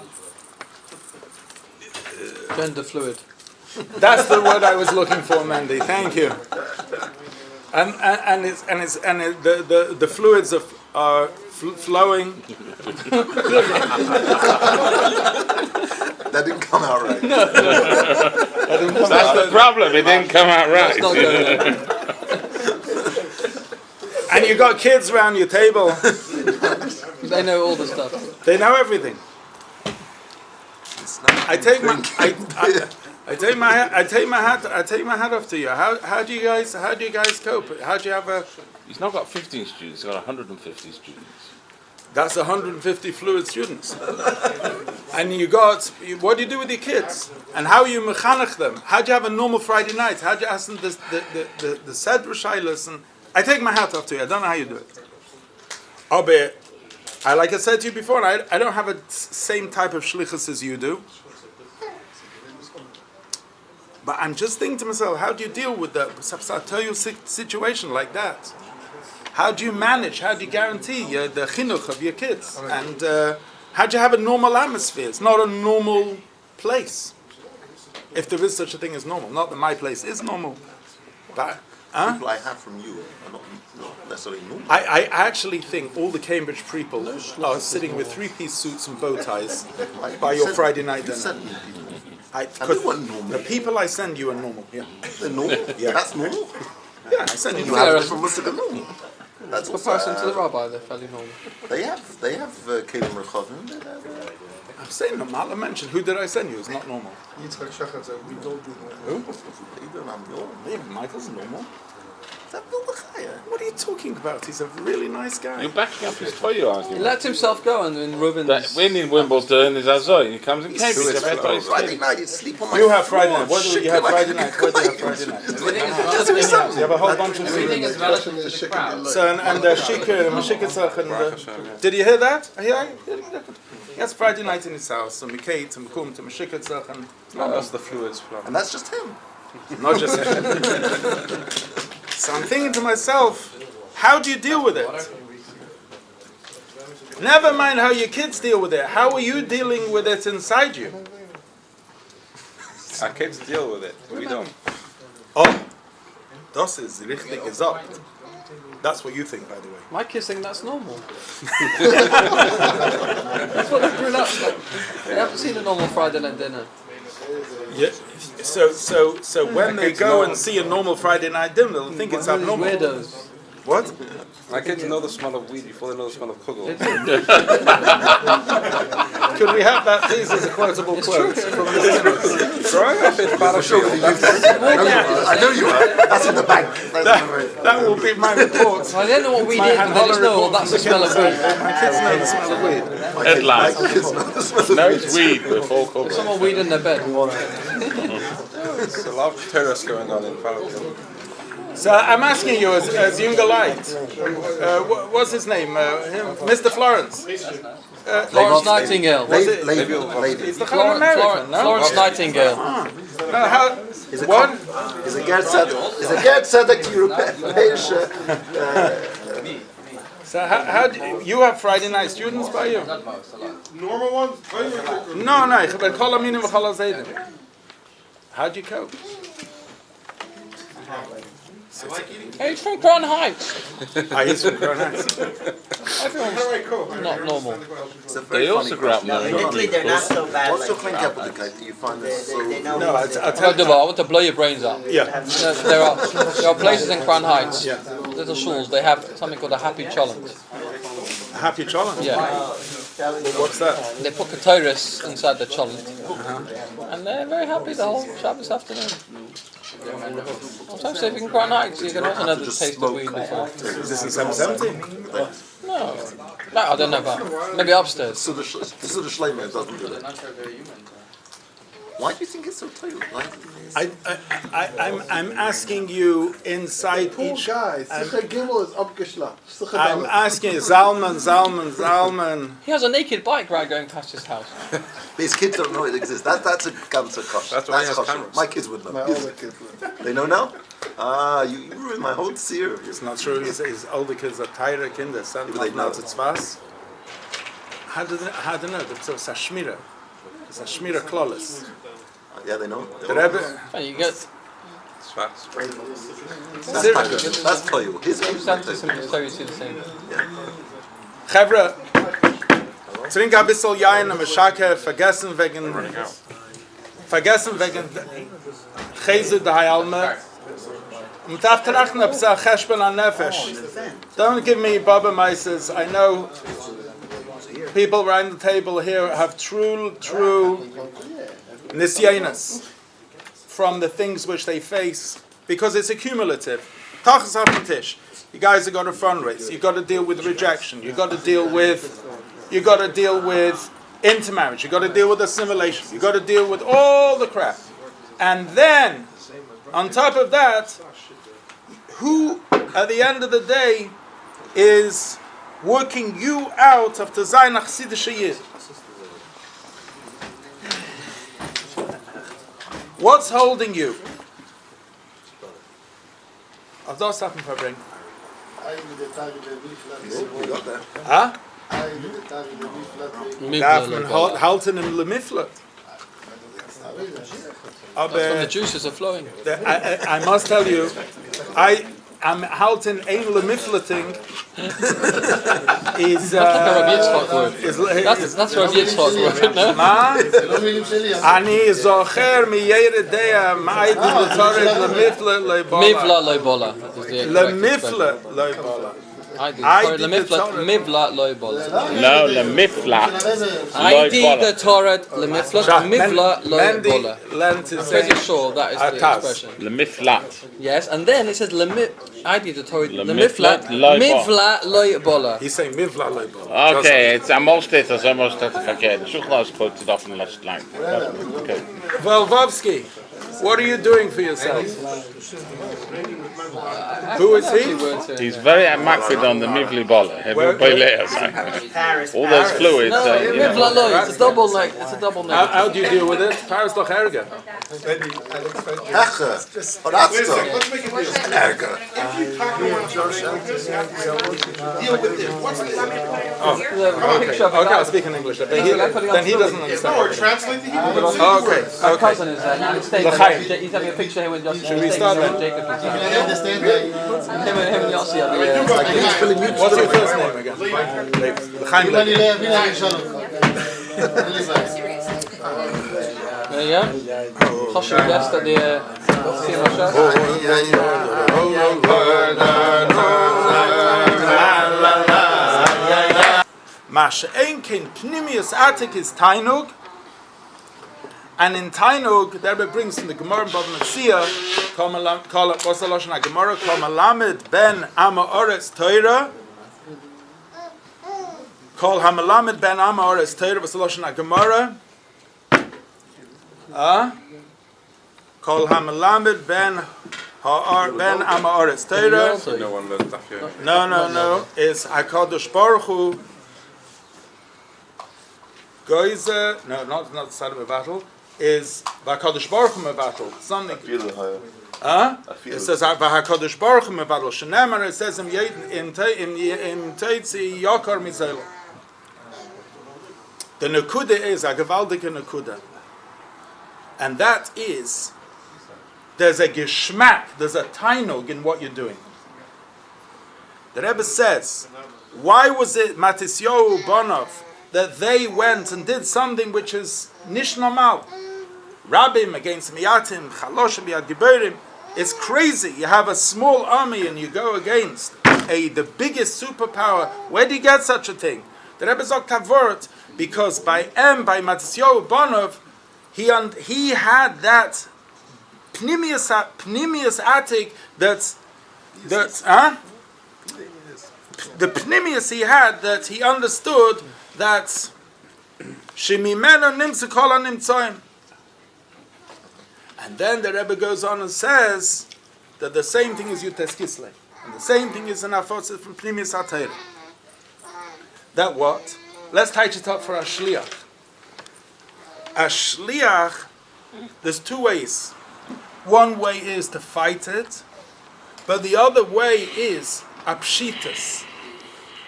gender fluid. That's the word I was looking for, Mandy. Thank you. And the fluids are flowing. That didn't come out right. That's the problem. It didn't come out right. And you got kids around your table. They know all the stuff. They know everything. I take my hat off to you. How do you guys cope? How do you have a? He's not got 15 students. He's got 150 students. That's 150 fluid students. And you got, what do you do with your kids? And how you mechanech them? How do you have a normal Friday night? How do you ask them the Sedra Shailas? And I take my hat off to you. I don't know how you do it. But like I said to you before, I don't have a same type of shlichus as you do. But I'm just thinking to myself, how do you deal with the situation like that? How do you manage? How do you guarantee the chinuch of your kids? And how do you have a normal atmosphere? It's not a normal place. If there is such a thing as normal. Not that my place is normal. But people I have from you are not necessarily normal. I actually think all the Cambridge people are sitting with three-piece suits and bow ties by your Friday night dinner. Send me people. I, And they weren't normal. the people I send you are normal. Yeah, They're normal? Yeah. That's normal? yeah. I send you. You have different Muslim than normal. That's Comparison to the rabbi, they're fairly normal. They have Kelim Rechavim. I'm saying normal. I mentioned. Who did I send you? It's not normal. Yitzchak Shachat said, we don't do normal. Who? They don't have normal. Yeah, Michael's normal. That Mordechai. What are you talking about? He's a really nice guy. You're backing up his Toyo He argument. lets himself go and in Reuben's... That winning Wimbledon is Azoy. He comes in Cambridge. Friday night, you sleep on my You have floor. Friday night. What do you have Friday night? What do you have Friday night? You have a whole bunch of Everything is relative to the crowd. So and Shikr and Meshikasach and did you hear that? Yes, Friday night in his house and Mikate and Kum to Meshikasach and That's the fluids flow. And that's just him. not just him. So I'm thinking to myself, how do you deal with it? Never mind how your kids deal with it. How are you dealing with it inside you? Our kids deal with it. We don't. Oh, das ist richtig gesagt. That's what you think, by the way. My kids think that's normal. That's what they've grown up like. They haven't seen a normal Friday night dinner. Yeah. So when they go and see a normal Friday night dinner, they'll think it's abnormal. Weirdos. What? My kids know the smell of weed before they know the smell of kugel. Could we have that, please, as a quotable quote from the listeners? Growing up in Farbrengen, I know you are. That's in the bank. That will be my report. I don't know what weed My is, but they just know report that's the from smell of weed. My kids know the smell of weed. Headline. No, it's weed before cooking. Someone weed in their bed. there's a lot of terrorists going on in Farbrengen. So I'm asking you, as younger light, what's his name? Mr. Florence. Florence Nightingale. Was it? He's the kind of American, no? Florence Nightingale. No, how? What? Is a Gerd Tzedek Europäische. So how do you have Friday night students by you? Normal ones? No, but kol aminim v'chol hazeidim. How do you cope? Hey, he's from Crown Heights. He's from Crown Heights. Everyone's not normal. They also grew up more. Admittedly, they're not so bad. What's your like claim that. capital that you find this so... No, I'll tell I want to blow your brains out. Yeah. There are places in Crown Heights, little schools, they have something called a happy challenge. Happy challenge. Yeah. What's that? They put katoris inside the challenge. And they're very happy the whole Shabbos afternoon. Sometimes if you can Crown Heights, you can also know the taste of weed before. Is this in 770? No, I don't know about. Maybe upstairs. So the Shleimer doesn't do it. Why do you think it's so tight? I'm asking you inside each. Guys, Sicher Gimel is abgeschlagen. I'm asking Zalman. He has a naked bike ride going past his house. His kids don't know it exists. That's a cancer cost. That's why he has kosher. cameras. My kids would know. My older kids would. They know now? You ruined my whole seer. It's not true. His older kids are Teire Kinder. They know. It's tzvas. How do they know? It's a shmira. It's a shmira klolis. Yeah, they know. The Rebbe. And you get It's fast. That's Toyo. His some name's senses Toyo. and so you see the same. Chevra, trink ein bisschen Jain und Meshake, vergessen wegen Chese de Hayalme. Und darf trachten, ob es ein Cheshbon an Nefesh. Don't give me Baba Mises. I know people around the table here have true nisyanas from the things which they face, because it's accumulative. Tachas hapentish. You guys have got to fundraise. You've got to deal with rejection. You've got to deal with intermarriage. You've got to deal with assimilation. You've got to deal with all the crap. And then, on top of that, who, at the end of the day, is working you out of the Zayin Achsidische Yid? What's holding you? Of those stuff in Farbrengen. Huh? Darf man halten im Lemiflet. That's when the juices are flowing. I must tell you, I'm halten ein lemifleting is That's like a Rabbi Yitzchak word. That's Rabbi Yitzchak word, no? Ma ani zocher mi yeredea ma'id l'toret lemifle leibola. Mivla leibola. That is the correct expression. Lemifle leibola. Mivla leibola. No, lemifla. ID the Torah lemifla. Mivla leibola. Lent I'm is pretty sure that is the expression. Lemiflat. Yes, and then it says ID the Torah Lemiflat mivla leibola. He's saying mivla leibola. Okay, it's almost it. It's almost that verkeerd. The Shuchla is quoted off in the last line. Okay. Velvovsky, what are you doing for yourself? Who is he? He's very makfid on the mivli bola. All those fluids. No, mivla loi. It's a double neck. It's a double neck. How do you deal with it? Paris doch erger. Heche. Oh, that's good. Let's make it this. Erger. If you talk about deal with this, what's this? Okay, I'll speak in English. Then he doesn't understand. No, or translate the Hebrew. Okay, My okay. cousin is there. United States. He's having a picture here with Yossi. Should we start then? Jacob is there. Him and Yossi are there. What's your first name again? Chaim Levi. Yeah. Choshev guest at the cinema show. Mash Einkin Pnimius Atik is Tainug. And in Tainug, the Rebbe brings from the Gemara in Bava Metzia, what's the Lashon HaGemara? Kol Malamed ben Ama Oretz Torah. Kol Hamalamed ben Ama Oretz Torah, what's the Lashon HaGemara? Kol Hamalamed ben Ama Oretz Torah. No one learned that yet. No. It's HaKadosh Baruch Hu. Goize, no, not the side of a battle. Is V'Hakadosh Baruch Hu mevatel something? It says V'Hakadosh Baruch Hu mevatel. Shenemar it says in Teitzi Yakar Mizela. The nekuda is a gewaldige nekuda, and that is there's a geschmack, there's a tainug in what you're doing. The Rebbe says, why was it Matisyahu Bonov that they went and did something which is nish normal? Rabbim against miyatim, chaloshim biyad giberim. It's crazy. You have a small army and you go against the biggest superpower. Where do you get such a thing? The Rebbe Zok Tavort, because by Matisyahu Bonov, he had that pnimius atik the pnimius he had, that he understood that shemimeno nimtzu kol hanimtzoim. And then the Rebbe goes on and says that the same thing is Yutes Kislev, and the same thing is an Afotzit from Pnimius HaTorah. That what? Let's touch it up for a shliach. A shliach, there's two ways. One way is to fight it, but the other way is a pshitas.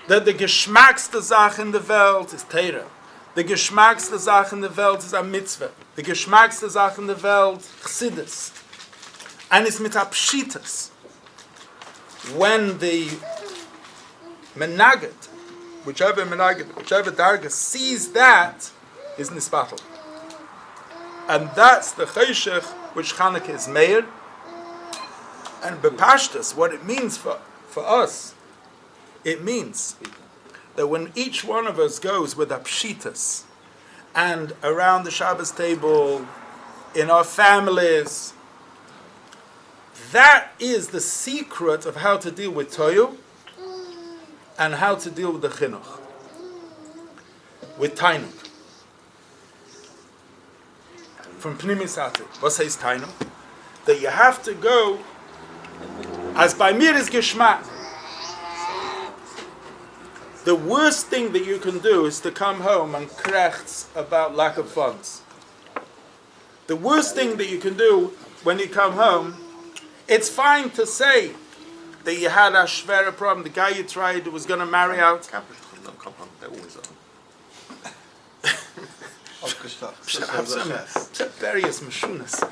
That the geschmackste Sache in der Welt ist Torah. The geschmackste Sache in der Welt ist a mitzvah. The geschmackste Sache in der Welt chsidus. And it's mit a pshitas. When the menaget, whichever darga sees that, is nisbatel. And that's the cheshech which Chanukah is meir. And bepashtas, what it means for us, it means that when each one of us goes with a pshitas, and around the Shabbos table, in our families, that is the secret of how to deal with toyu, and how to deal with the chinuch, with tainuk. From Pnimis Atik, what says tainuk? That you have to go, as by mir is geschmack. The worst thing that you can do is to come home and krechts about lack of funds. The worst thing that you can do when you come home, it's fine to say that you had a schwere problem. The guy you tried was going to marry out. Various mashunas.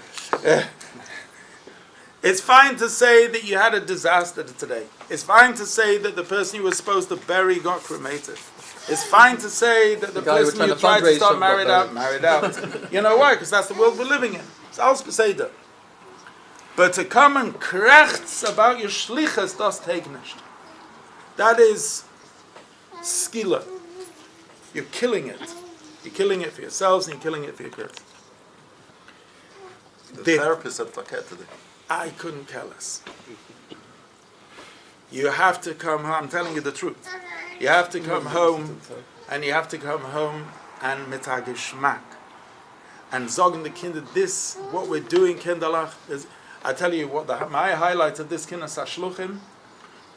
It's fine to say that you had a disaster today. It's fine to say that the person you were supposed to bury got cremated. It's fine to say that the guy you were person you trying to tried to fundraise start for got married out. You know why? Because that's the world we're living in. It's alles beseder. But to come and krechts about your shlichus, das take nicht. That is skila. You're killing it. You're killing it for yourselves and you're killing it for your kids. The therapist said Faket today. I couldn't care less. You have to come home. I'm telling you the truth. You have to come home, and you have to come home and mit a Geschmack. And sagen the Kinder, this, what we're doing, Kinderlach, is, I tell you what, my highlight of this Kinder's Ashluchim,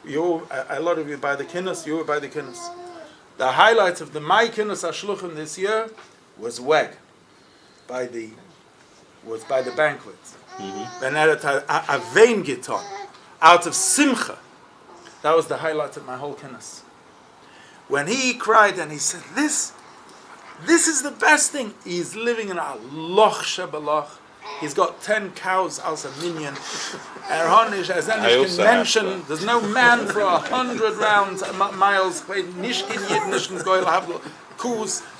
a lot of you by the Kinder's, you were by the Kinder's. The highlight of my Kinder's Ashluchim this year was WEG, by the banquet. When I had a vein guitar out of Simcha. That was the highlight of my whole Kinder's. When he cried and he said, this is the best thing. He's living in a loch shebalach. He's got 10 cows as a minion. Erhonish, as any can mention, there's no man for 100 miles.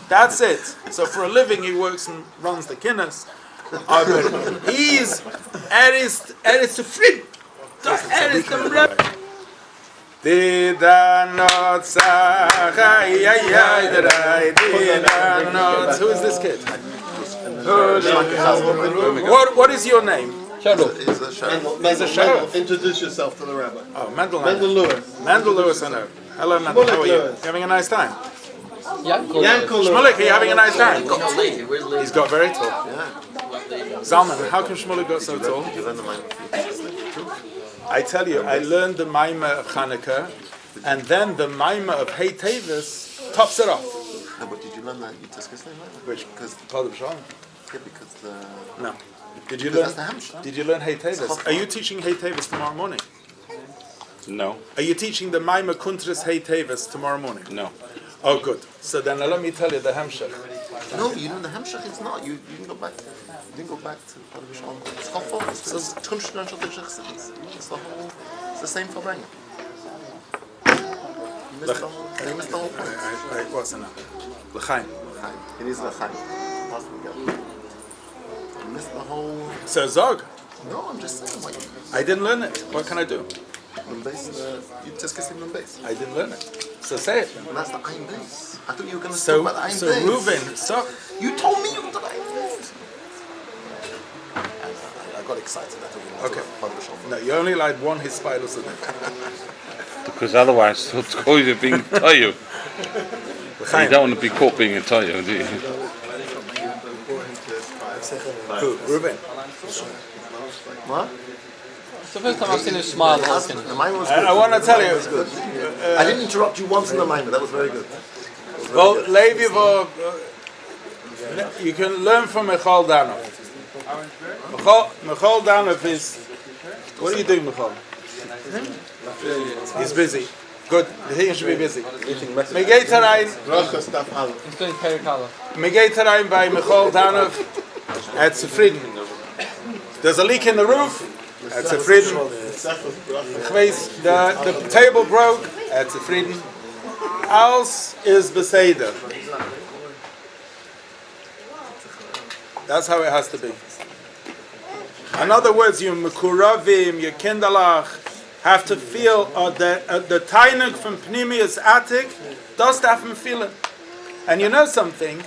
That's it. So for a living, he works and runs the Kinnis. He's to free. Did I not say, who is this kid? What is your name? He's a sheriff. Introduce yourself to the rabbi. Oh, Mendel Lewis. Mendel Lewis, I know. Hello, Mendel. How are you? You having a nice time? Shmulik, are you having a nice time? He's got very tall. Zalman, how come Shmulik got so tall? I tell you, I learned the Maimah of Hanukkah, and then the Maimah of Hey Teves tops it off. No, but did you learn that you discussed that? Which? Part of Shalom? Yeah, because the... No. Did you learn Hey Teves? Are you teaching Hey Teves tomorrow morning? No. Are you teaching the Maimah Kuntras Hey Teves tomorrow morning? No. Oh, good. So then let me tell you the Hemshech. No, you know the Hemshech is not. You can go back. You can go back to Farbrengen. It's called Focus. It's the same Farbrengen. You missed the whole point. What's the name? L'chaim. It is L'chaim. You missed the whole... So Zog? No, I'm just saying. Like, I didn't learn it. What can I do? You discussed it on base. I didn't learn it. So say it. And that's the Ein base. I thought you were going to talk about the Ein base. So Reuven, so... You told me you were the Ein base. I got excited. I thought you were going to No, you only lied one his spiders a day. Because otherwise, it's going to be being Toyu. You don't want to be caught being a Toyu, do you? Who? Reuven? What? It's the first time I've seen him smile. I want to tell you. I didn't interrupt you once in the mind, but that was very good. Well, Levi, you can learn from Michal Danov. Michal Danov is... What are you doing, Michal? He's busy. Good. He should be busy. He's doing Perikala. Megeiterein by Michal Danov at Zufrieden. There's a leak in the roof. At Zufrieden. The table broke. At Zufrieden. Alles is beseder. That's how it has to be. In other words, your mekuravim, your kinderlach, have to feel the tainuk from Pnimius Attic, does have feel it. And you know something?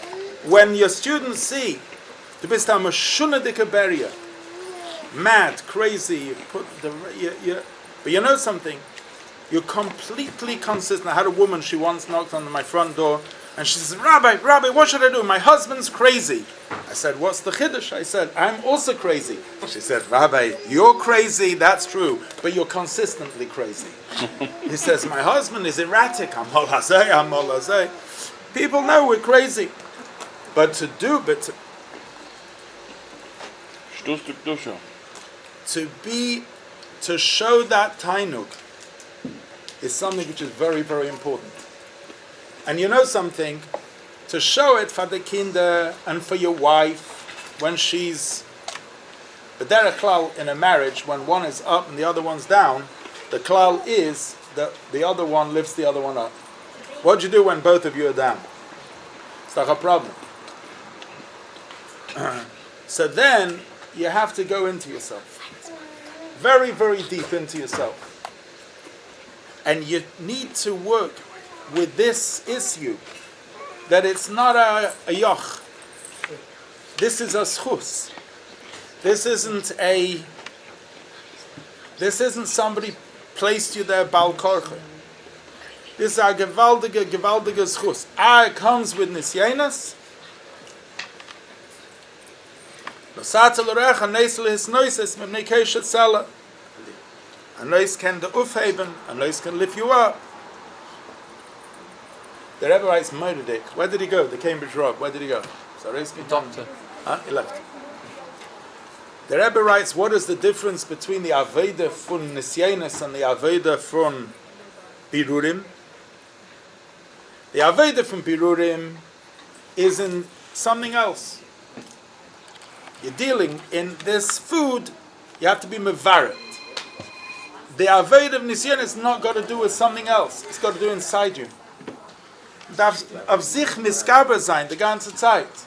When your students see, du bist am shunne dicke barrier, mad, crazy, but you know something? You're completely consistent. I had a woman, she once knocked on my front door, and she says, Rabbi, what should I do? My husband's crazy. I said, what's the chiddush? I said, I'm also crazy. She said, Rabbi, you're crazy, that's true, but you're consistently crazy. He says, my husband is erratic. I'm all hazeh. People know we're crazy. But to show that tainuk is something which is very, very important. And you know something? To show it for the kinder and for your wife when she's But derech klal in a marriage, when one is up and the other one's down, the klal is that the other one lifts the other one up. What do you do when both of you are down? It's like a problem. So then you have to go into yourself. Very, very deep into yourself. And you need to work with this issue, that it's not a yoch. This is a schus. This isn't somebody placed you there bal korche. This is a gewaltige schus. It comes with nisyenas. A noise can the aufheben, a noise can lift you up. The Rebbe writes Moededik. Where did he go? The Cambridge Rob. Where did he go? Sorry, Doctor. He left. The Rebbe writes, what is the difference between the Aveda von Nisyenes and the Aveda von Birurim? The Aveda from Birurim is in something else. You're dealing in this food, you have to be mevaret. The Aved of Nisyan is not got to do with something else. It's got to do inside you. Darf auf sich miskaber sein, the ganze Zeit.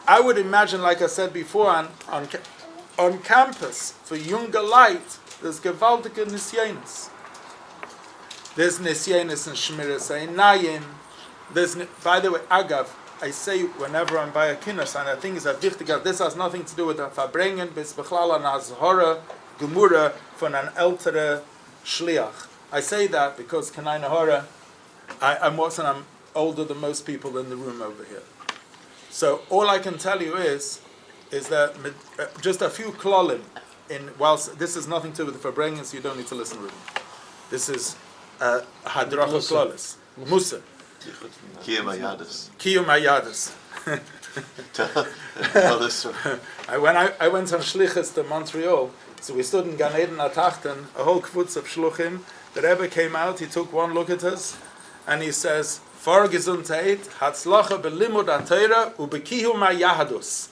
I would imagine, like I said before, on campus, for younger light, there's gewaltige Nisyanis. There's Nisyanis and Shmiras Einayim. By the way, Agav, I say whenever I'm by a kinus, and I think it's a wichtiger, this has nothing to do with the Farbrengen, bis bechlal an Azhora, Gemura, von an ältere Shliach. I say that because Kanai Nahora, I'm older than most people in the room over here. So all I can tell you is that just a few klolim, whilst this has nothing to do with the Farbrengen, so you don't need to listen to them. This is Hadracha klolis. Musa. Kiyum Ayadis. Kiyum Ayadis. When I went on Shlichus to Montreal, so we stood in Gan Eden Atachten, a whole kvutz of Shluchim. The Rebbe came out, he took one look at us, and he says, "For Gesundheit, Hatzlacha belimud atayra ubekiyum hayahadus."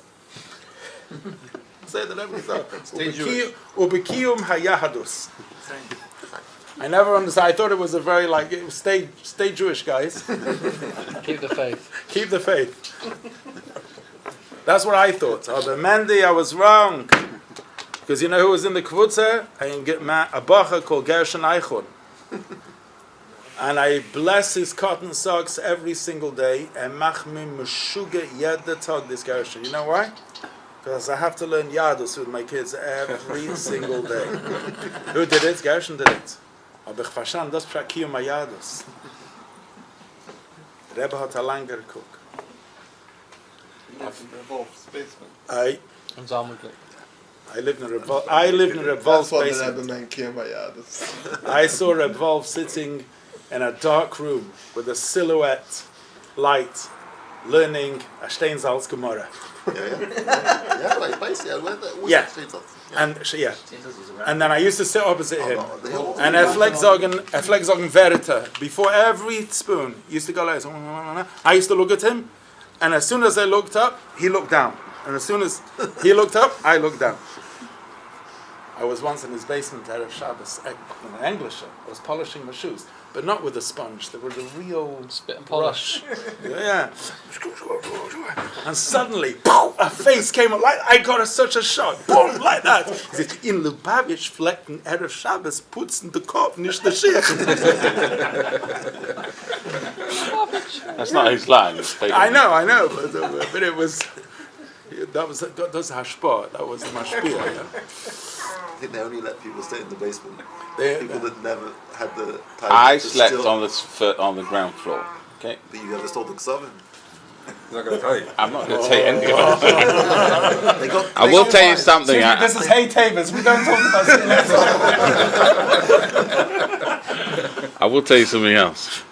Say the Rebbe ubekiyum hayahadus. I never understood. I thought it was a very stay Jewish, guys. Keep the faith. Keep the faith. That's what I thought. Oh, but Mandy, I was wrong. Because you know who was in the kvutza? A bacher called Gershon Eichhorn. And I bless his cotton socks every single day. And mach me meshuga yed tag this Gershon. You know why? Because I have to learn Yadus with my kids every single day. Who did it? Gershon did it. Aber ich verstand, das ist Kiyum Ayadus. Der Rebbe hat allein geguckt. I lived in a Revolve's basement. I saw Reb Wolf sitting in a dark room with a silhouette light, learning a Steinsalz Gemara. Yeah. And then I used to sit opposite him. And Flegzogen Verita, before every spoon, used to go like this. I used to look at him, and as soon as I looked up, he looked down. And as soon as he looked up, I looked down. I was once in his basement at Shabbos, in an English shop. I was polishing my shoes, but not with a sponge. There was a real spit and polish. Yeah. And suddenly, boom, a face came up. Like I got such a shock. Boom, like that. He said, in Lubavitch flecken Erev Shabbos putzen the Kopf, nicht the Schicht. That's not his line. I know, but it was. That was hashpah. That was mashpia. Yeah? I think they only let people stay in the basement. People that never had the time. I slept on the ground floor. Okay. But you never stole the ksavim. He's not going to tell you. I'm not going to tell you anything about it. I will tell you something. This is Hey Teves. We don't talk about I will tell you something else.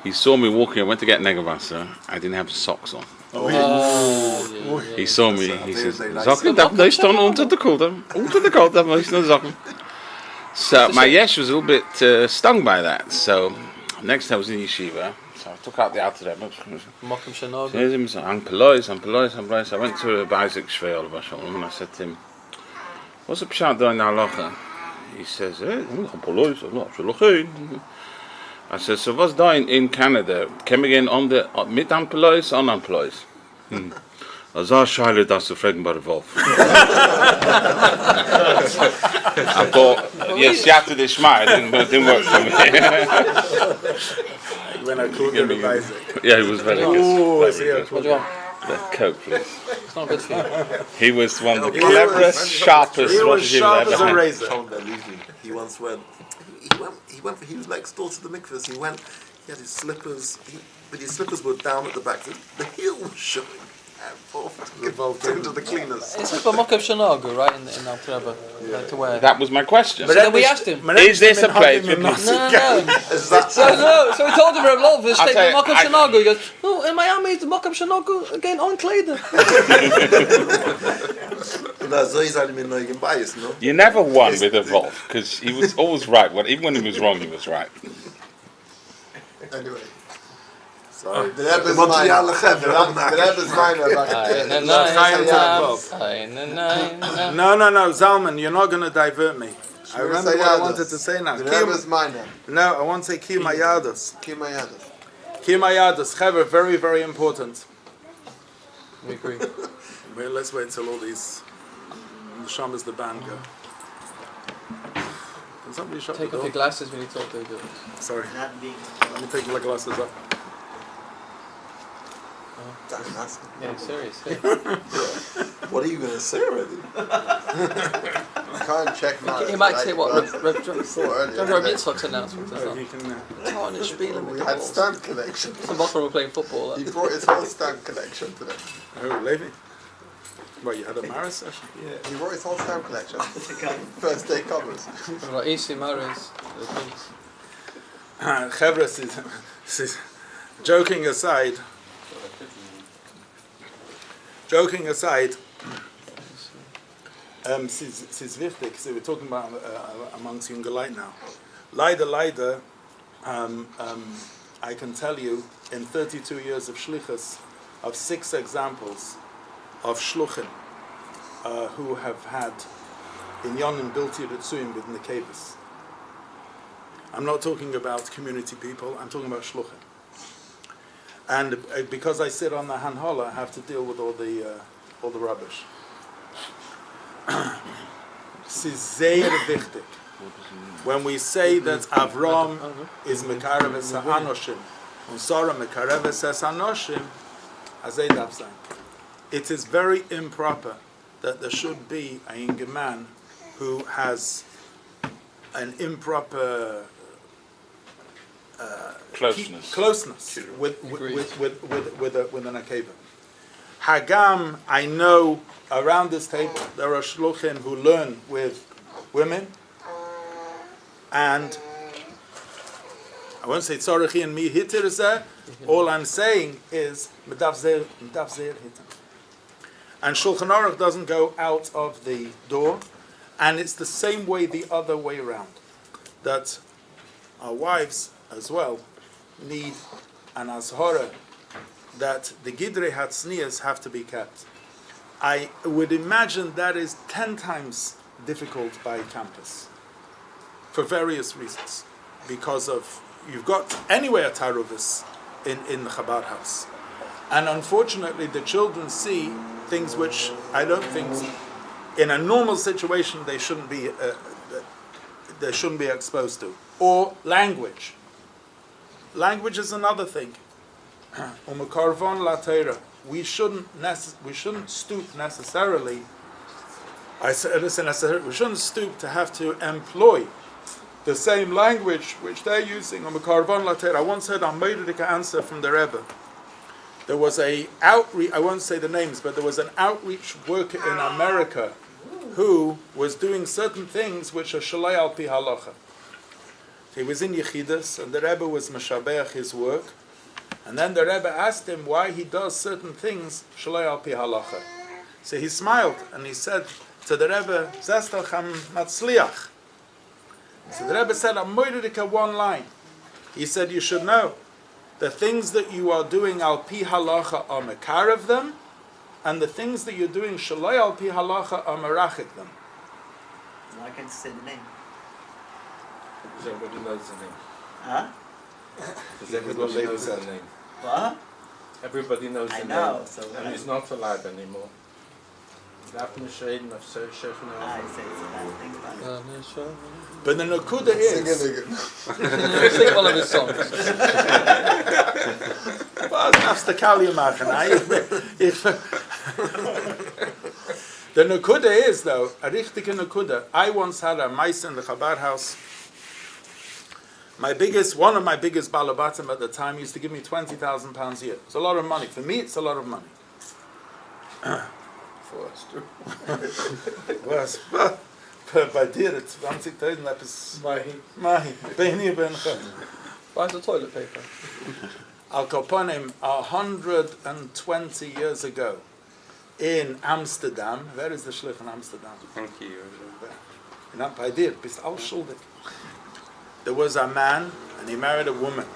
He saw me walking. I went to get Negavasa. I didn't have socks on. He saw me. He says, "Socken, darf nicht stehen unter der Kulte. Unter der Kulte darf nicht nur Socken." So my yesh was a little bit stung by that. So next time I was in yeshiva, So I took out the Alter Rebbe. Mokum Shanoga. Says him, I'm polite. I went to Isaac Shvei and I said to him, what's the pshat doing now, Halacha? He says, I'm polite, I'm not Shalochein. I said, so what's doing in Canada? Came again on the mit unemployed, unemployed. Als Scheile das zu fragen bei der Wolf. I thought, yes, you have to dismay, but it didn't work for me. When I could get Isaac. Yeah, he was very good. Oh, I see. What do you want? The Coke, please. It's not good for you. He was one of the cleverest, sharpest He was Rosh Hashanah sharp ever as a had. razor. He once went. He was next door to the mikvahs. He had his slippers, but his slippers were down at the back. The heel was showing. And took him to the cleaners. It's like Mokum Shanoga, right? In Alter Rebbe, to wear. That was my question. So then we asked him. Is this a place for No. people? So we told him Love, the I'll state tell you, Mokum Shanoga. He goes, no, in Miami it's Mokum Shanoga again on Kleder. You never won with a Wolf, because he was always right. Even when he was wrong, he was right. Anyway. Sorry. The Rebbe's mine. The Rebbe's mine. No, Zalman, you're not going to divert me. I remember what I wanted to say now. The Rebbe's mine. No, I want to say Ki Mayados. Ki Mayados. Ki Mayados. Chaver, very, very important. We agree. Well, let's wait till all these Neshamas, the band go. Can somebody shut Take the off door? your glasses when you talk to the Sorry. Let me take my glasses off. Yeah, serious. What are you going to say already? I can't check my. He might say what? Rabbi Yitzchak's announcement. You can, We had stand collection. Some Bachar were playing football. He brought his whole stand collection today. oh, Levi. What, you had a Maris session? Yeah, he brought his whole stand collection. First day covers. Ra'isi Maris. Chevra, joking aside, es ist wichtig, so we're talking about amongst younger light now. Leider, I can tell you, in 32 years of shlichus, of 6 examples of shluchim who have had inyanim bilti ritzuim with Teves. I'm not talking about community people, I'm talking about shluchim. And because I sit on the Hanhola, I have to deal with all the rubbish. This is sehr wichtig. When we say that Avram is Mekarev es Ha'anoshim, and Sarah Mekarev es Ha'anoshim, Azay darf sein. It is very improper that there should be a young man who has an improper closeness with an akeva. Hagam, I know around this table there are shluchim who learn with women, and I won't say tzorichi and mi hitir zeh. All I'm saying is medav zer hitim. And Shulchan Aruch doesn't go out of the door, and it's the same way the other way around. That our wives as well need an azhara that the gidrei hatznias have to be kept. I would imagine that is 10 times difficult by campus for various reasons, because of you've got anyway a taruvis in the Chabad house, and unfortunately the children see things which I don't think in a normal situation they shouldn't be exposed to. Or language. Language is another thing. Umekarvon la Torah. We shouldn't stoop necessarily. We shouldn't stoop to have to employ the same language which they're using. Umekarvon la Torah. I once heard a Meidrika answer from the Rebbe. There was a outreach. I won't say the names, but there was an outreach worker in America who was doing certain things which are shalai al pi halacha. He was in Yechidus, and the Rebbe was meshabeach his work. And then the Rebbe asked him why he does certain things shalai al pi halacha. So he smiled, and he said to the Rebbe, Zestel cham matzliach. So the Rebbe said, one line. He said, you should know the things that you are doing al pi halacha are mekar of them, and the things that you're doing shaloi al pi halacha are merachik them. Why can't you say the name? Because everybody knows the name. Huh? Because everybody knows the name. What? Everybody knows the I name. know, so and it's not allowed anymore. I say it's a bad thing, But the Nakuda is... Sing one of his songs. Well, that's the Kali machen. The Nakuda is, though, a richtige Nakuda. I once had a mice in the Chabad house. One of my biggest balabatim at the time used to give me £20,000 a year. It's a lot of money. For me, it's a lot of money. For us too. Was, bei dir, 20.000, das ist... Mahi. Beini ben Chem. Buy the toilet paper. Al Koponim, 120 years ago, in Amsterdam, where is the Schliff in Amsterdam? Thank you. Bei dir, bist auch schuldig. There was a man, and he married a woman.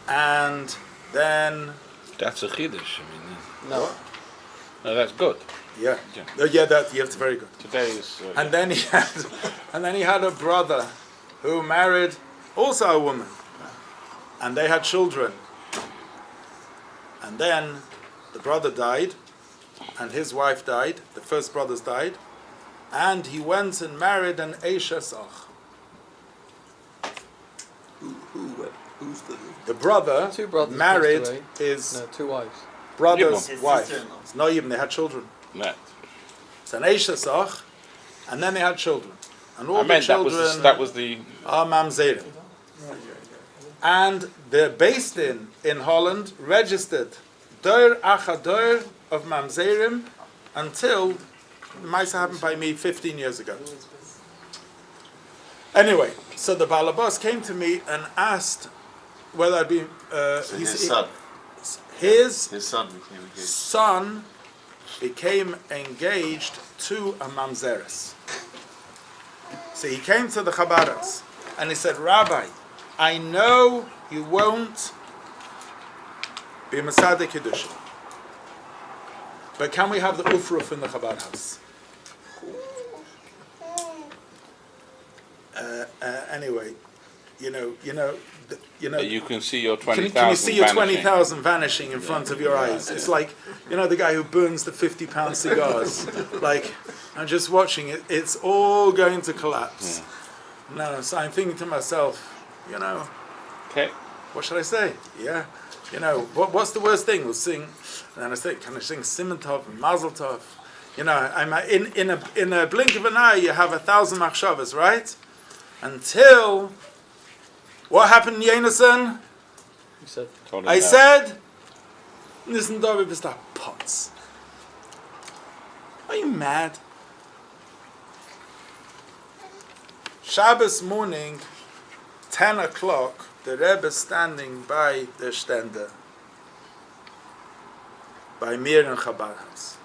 And then... That's a chiddush. I mean, No. no, that's good. Yeah. That's very good. Today is. And then he had a brother who married also a woman, and they had children. And then the brother died, and his wife died. The first brothers died, and he went and married an Eisha Sach. Who's the brother? Two brothers married his two wives. Brother's wife. It's not even. They had children. No. It's an Eisha Sach, and then they had children, and all the children that was the are mamzerim. And they're based in Holland, registered Dor Achador of mamzerim until the Maisa happened by me 15 years ago. Anyway, so the Balabas came to me and asked whether I'd be. His son became engaged to a mamzeres. So he came to the Chabadas and he said, Rabbi, I know you won't be Masada Kiddushin, but can we have the Ufruf in the Chabad house? Anyway, you know. You can see your 20,000. Can you see your 20,000 vanishing in front of your eyes? It's like the guy who burns the 50-pound cigars. Like I'm just watching it. It's all going to collapse. No, so I'm thinking to myself, Okay. What should I say? Yeah, what's the worst thing? We'll sing, and then I say, can I sing Simon Tov and Mazel Tov? I'm in a blink of an eye. You have 1,000 machshavas, right? Until what happened, Yonason? I said, listen, David, bist du Potz? Are you mad? Shabbos morning, 10 o'clock, the Rebbe is standing by the stender, by Mir and Chabad house.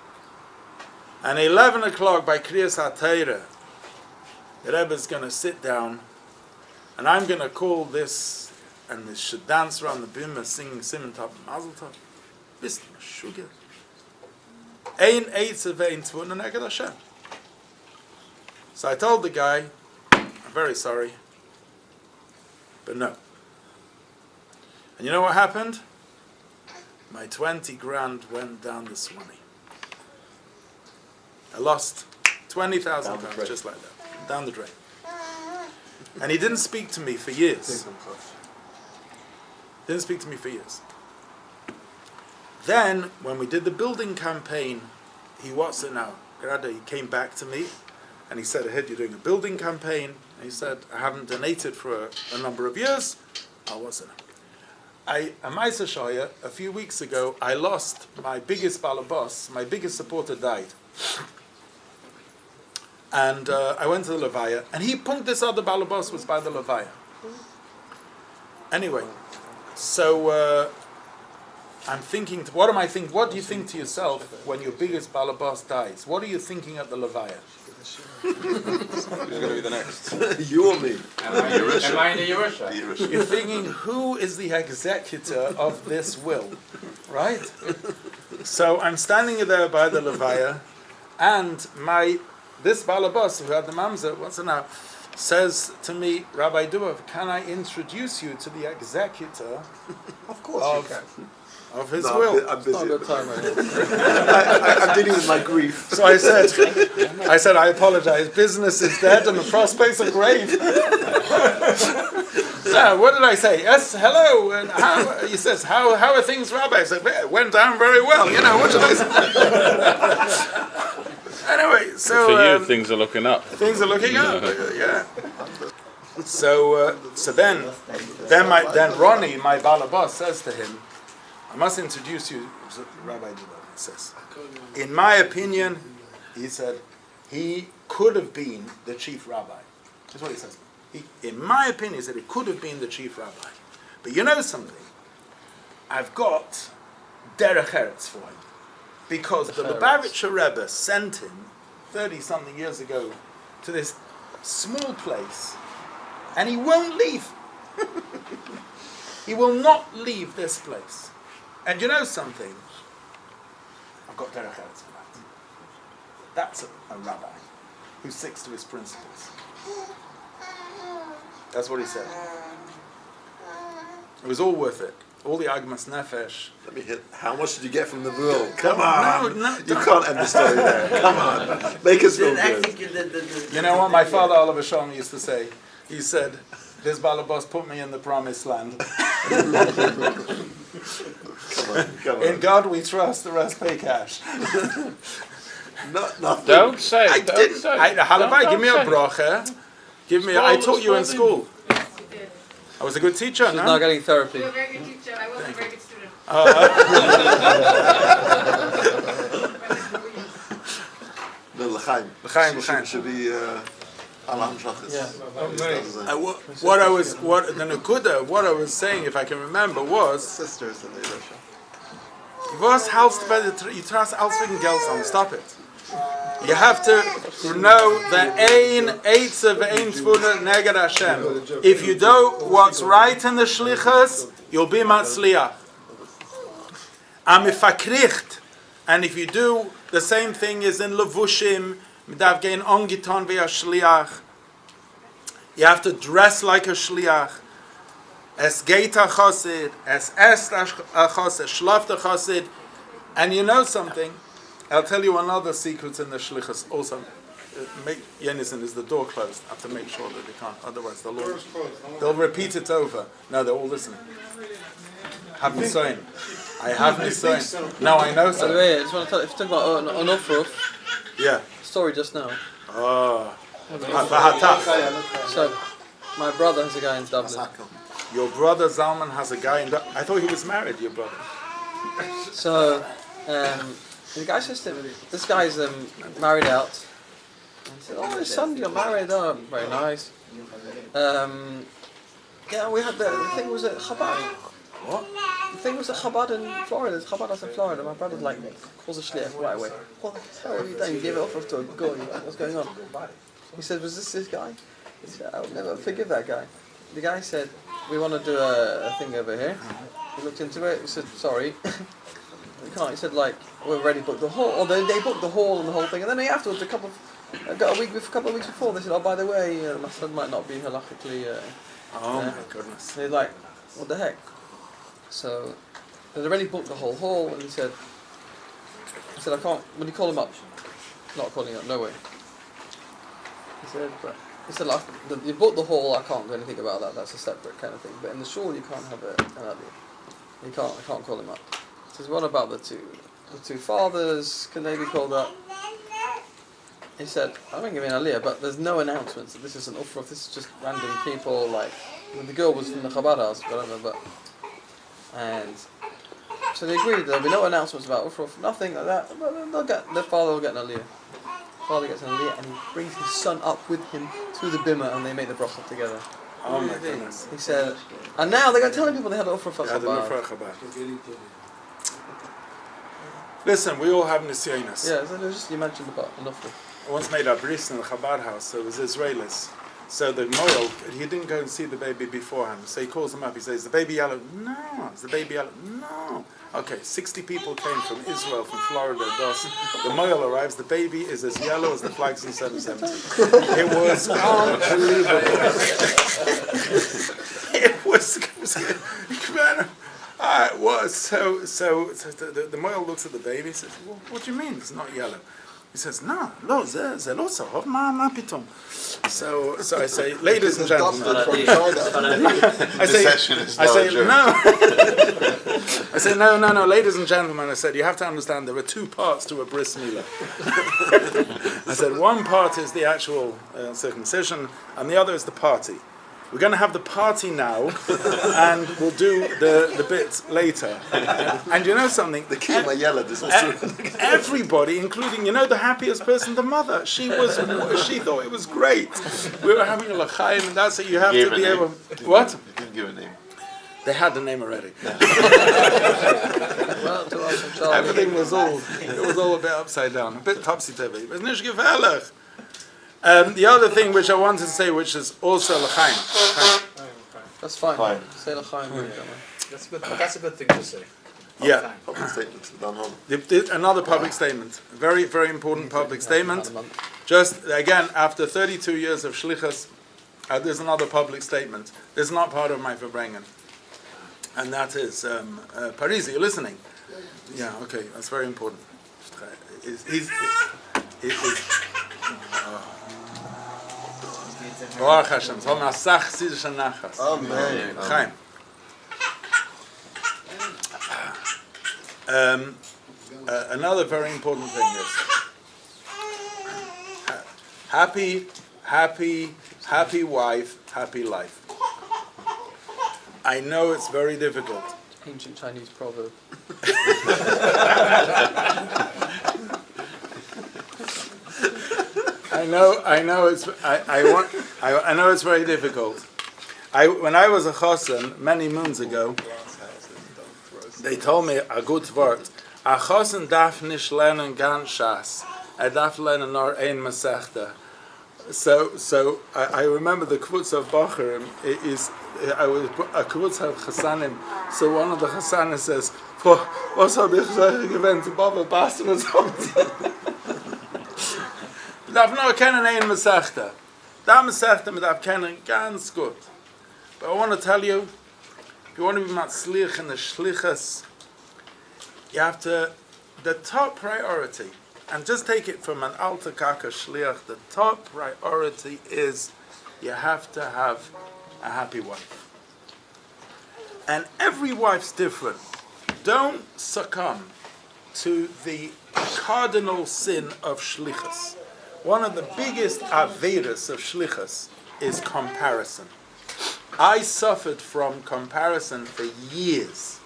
And 11 o'clock by Kriyas HaTeirah, the Rebbe is going to sit down, and I'm going to call this, and they should dance around the bimah singing Simon Tov and Mazel Tov. Bist du Sugar? Ein Eitze vein Tvun and Eged Hashem. So I told the guy, I'm very sorry, but no. And you know what happened? My 20 grand went down the Swanee. I lost 20,000 pounds just like that. Down the drain. And he didn't speak to me for years. Then, when we did the building campaign, he came back to me and he said, I heard you're doing a building campaign. And he said, I haven't donated for a number of years. I wasn't. A few weeks ago, I lost my biggest balabos, my biggest supporter died. And I went to the Levaya, and he punked this other balabos was by the Levaya. Anyway, so I'm thinking, what am I thinking? What do you think to yourself when your biggest balabas dies? What are you thinking at the Levaya? Who's going to be the next? You or me? Am I in the Yerusha? You're thinking, who is the executor of this will? Right? So I'm standing there by the Levaya, and this balabas who had the mamzer, what's it now, says to me, Rabbi Dubav, can I introduce you to the executor Of course you can. of his No, will? I'm busy. Not a good time right here. I'm dealing with my grief. So I said, I apologize. Business is dead and the prospects are grave. So what did I say? Yes, hello. And he says, how are things, Rabbi? I said, it went down very well. What should I say? Anyway, so For you, things are looking up. things are looking up. Yeah. So then Ronnie, my balabas, says to him, I must introduce you to Rabbi Dubav. He says, in my opinion, he said, he could have been the chief rabbi. That's what he says. In my opinion, he said, he could have been the chief rabbi. But you know something? I've got derech eretz for him. Because the Lubavitcher Rebbe sent him 30-something years ago to this small place, and he won't leave. He will not leave this place. And you know something? I've got derech eretz for that. That's a rabbi who sticks to his principles. That's what he said. It was all worth it. All the Agmas Nefesh. Let me hit. How much did you get from the Vril? Come on. No, you can't end the story there. Come on. Make us feel good. You know what my father Oliver Shalom used to say? He said, this balabas put me in the promised land. Come on. In God we trust, the rest pay cash. Nothing. Don't say. I don't didn't. say. Halabai, give me a Don't say. bracha. I taught you in school. I was a good teacher, She's no? not getting therapy. You're a very good teacher. I wasn't a very good student. No, L'chaim. L'chaim. Should be Alam Shachis. What I was saying, if I can remember, was Sisters in the Russia. was helst by the trust Alswing Gelson. Stop it. You have to know that ein eitze ve'ein tzvuna neged Hashem. If you do what's right in the shlichus, you'll be matzliach. Amifakricht, and if you do the same thing as in levushim, midav gein ongiton ve'a shliach. You have to dress like a shliach. Es geit a chosid, es est a chosid, shlaft a chosid, and you know something. I'll tell you another secret in the shlichus. Also, Yenison, is the door closed? I have to make sure that they can't. Otherwise, they'll repeat it over. No, they're all listening. Have nisayin. I have nisayin. No, I know By the so. way, I just want to tell you, if you talk about an Ufruf, Yeah. story just now. Oh. So, my brother has a guy in Dublin. Your brother Zalman has a guy in. I thought he was married. Your brother. So, the guy says to him, this guy's married out. And he said, oh, his son got married. Oh, very nice. Yeah, we had the thing was at Chabad. What? The thing was at Chabad in Florida. It's Chabad in Florida. My brother's like, calls a shliach right away. What the hell have you done? You gave it off to a guy. What's going on? He said, was this guy? He said, I'll never forgive that guy. The guy said, we want to do a thing over here. He looked into it. He said, sorry. We can't. He said, like, we've already booked the hall. Or they booked the hall and the whole thing. And then afterwards, a couple of weeks before, they said, oh, by the way, my son might not be halachically. Oh my goodness. They're like, what the heck? So they'd already booked the whole hall, and he said, I can't. When you call him up, not calling up, no way. He said, like, you booked the hall. I can't do anything about that. That's a separate kind of thing. But in the shul, you can't have it. I can't call him up. He says, what about the two fathers? Can they be called up? He said, I'm going to give you an aliyah, but there's no announcements that this is an ufruf. This is just random people. Like, the girl was from the Chabad house, whatever. And so they agreed there'll be no announcements about ufruf, nothing like that. But their father will get an aliyah. Father gets an aliyah, and he brings his son up with him to the bimah, and they make the bracha together. Oh my goodness. He said, and now they're going to tell people they had an ufruf at Chabad. Listen, we all have nisyonos. Yeah, so just you mentioned about enough. I once made a bris in the Chabad house, so it was Israelis. So the moral, he didn't go and see the baby beforehand. So he calls him up, he says, "Is the baby yellow?" "No." "Is the baby yellow?" "No." Okay, 60 people came from Israel, from Florida, the moral arrives, the baby is as yellow as the flags in 770. It was unbelievable. It was the moral looks at the baby and says, "Well, what do you mean it's not yellow?" He says, "No, זה לא צהוב, מה פתאום?" So I say, ladies and gentlemen, I say, no, ladies and gentlemen, I said, you have to understand there are two parts to a bris milah. I said, one part is the actual circumcision, and the other is the party. We're going to have the party now, and we'll do the bits later. And you know something? The kid yelled is everybody, including, the happiest person, the mother. She thought it was great. We were having a l'chaim, and that's it. You have to be able. What? You didn't give a name. They had the name already. Everything was all a bit upside down, a bit topsy-turvy. But it's nicht gefährlich. The other thing which I wanted to say, which is also l'chaim. That's fine. Say l'chaim. That's a good thing to say. Yeah. Public statements done home. Another public statement. Very, very important public statement. Just, again, after 32 years of shlichus, there's another public statement. This is not part of my Farbrengen. And that is, Parisi, you're listening? Yeah, okay, that's very important. Baruch Hashem. Amen. Chaim. Another very important thing is happy wife, happy life. I know it's very difficult. Ancient Chinese proverb. I know it's very difficult. When I was a chosen many moons ago, they told me a good word. A chosen darf nicht lernen ganz Shas. Darf lernen nur ein Masechta. So I remember the kvutz of Bacharim is I was a kvutz of Chasanim. So one of the Chasanim says, "Was habe ich gewöhnt zu Baba Basten und so." Darf nur kennen ein Masechta. Da Masechta mit darf kennen ganz gut. But I want to tell you, if you want to be matzlich in the shlichus, you have to, the top priority, and just take it from an alter kaka shliach, the top priority is you have to have a happy wife. And every wife's different. Don't succumb to the cardinal sin of shlichus. One of the biggest avedas of shlichus is comparison. I suffered from comparison for years.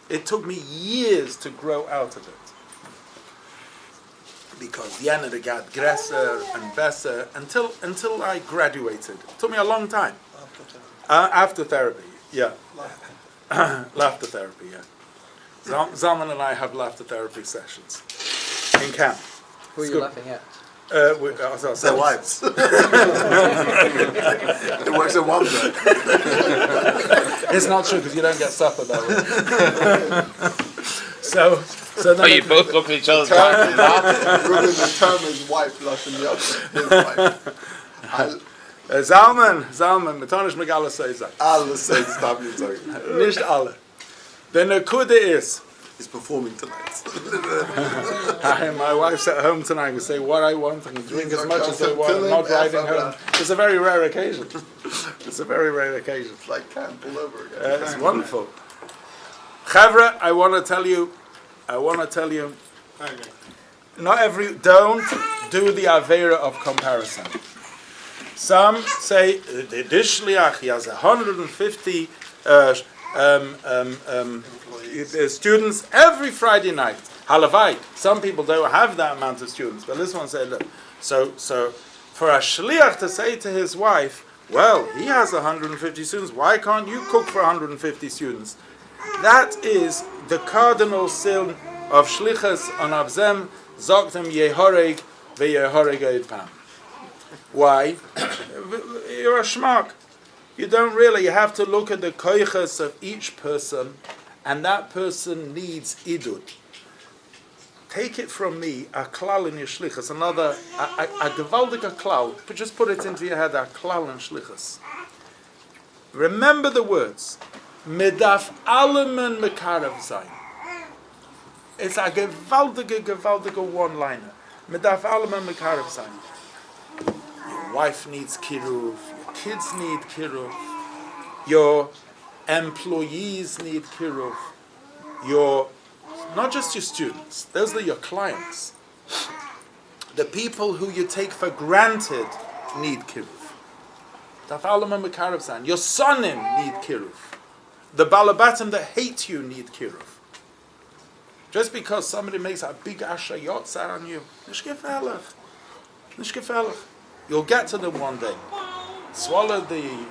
It took me years to grow out of it. Because jener got größer and besser until I graduated. It took me a long time. After therapy, yeah. Laughter therapy, yeah. Zalman and I have laughter therapy sessions in camp. Who are you laughing at? Their wives. It works in one day. It's not true because you don't get supper that way. So then you both look at each other. Ruben the term is wife, blushing the other. Zalman, metonisch megala seiza. Alle say stop you talking. Nicht alle. The nekuda is. He's performing tonight. My wife's at home tonight. We say what I want. I can drink as much as I want. I'm not driving home. It's a very rare occasion. It's like camp all over again. It's wonderful. Chavra, I want to tell you. Don't do the avera of comparison. Some say this shliach, he has 150 students every Friday night. Halavai. Some people don't have that amount of students, but this one said, look, so for a shliach to say to his wife, well, he has 150 students, why can't you cook for 150 students? That is the cardinal sin of Shlichus on Avzem, Zogtem Yehoreg veYehoreg Eid Pam. Why? You're a schmuck. You don't really. You have to look at the koiches of each person, and that person needs idud. Take it from me, a klal in your shlichus, another, a gewaldige klal, but just put it into your head, a klal in shlichus. Remember the words, medaf alemen mekarav zayin. It's a gewaldige one-liner. Medaf alemen mekarav zayin. Your wife needs kiruv, your kids need kiruv, your employees need kiruv, not just your students, those are your clients. The people who you take for granted need kiruv. Your sonim need kiruv. The balabatim that hate you need kiruv. Just because somebody makes a big ashayot on you, nish gefährlich. You'll get to them one day. Swallow the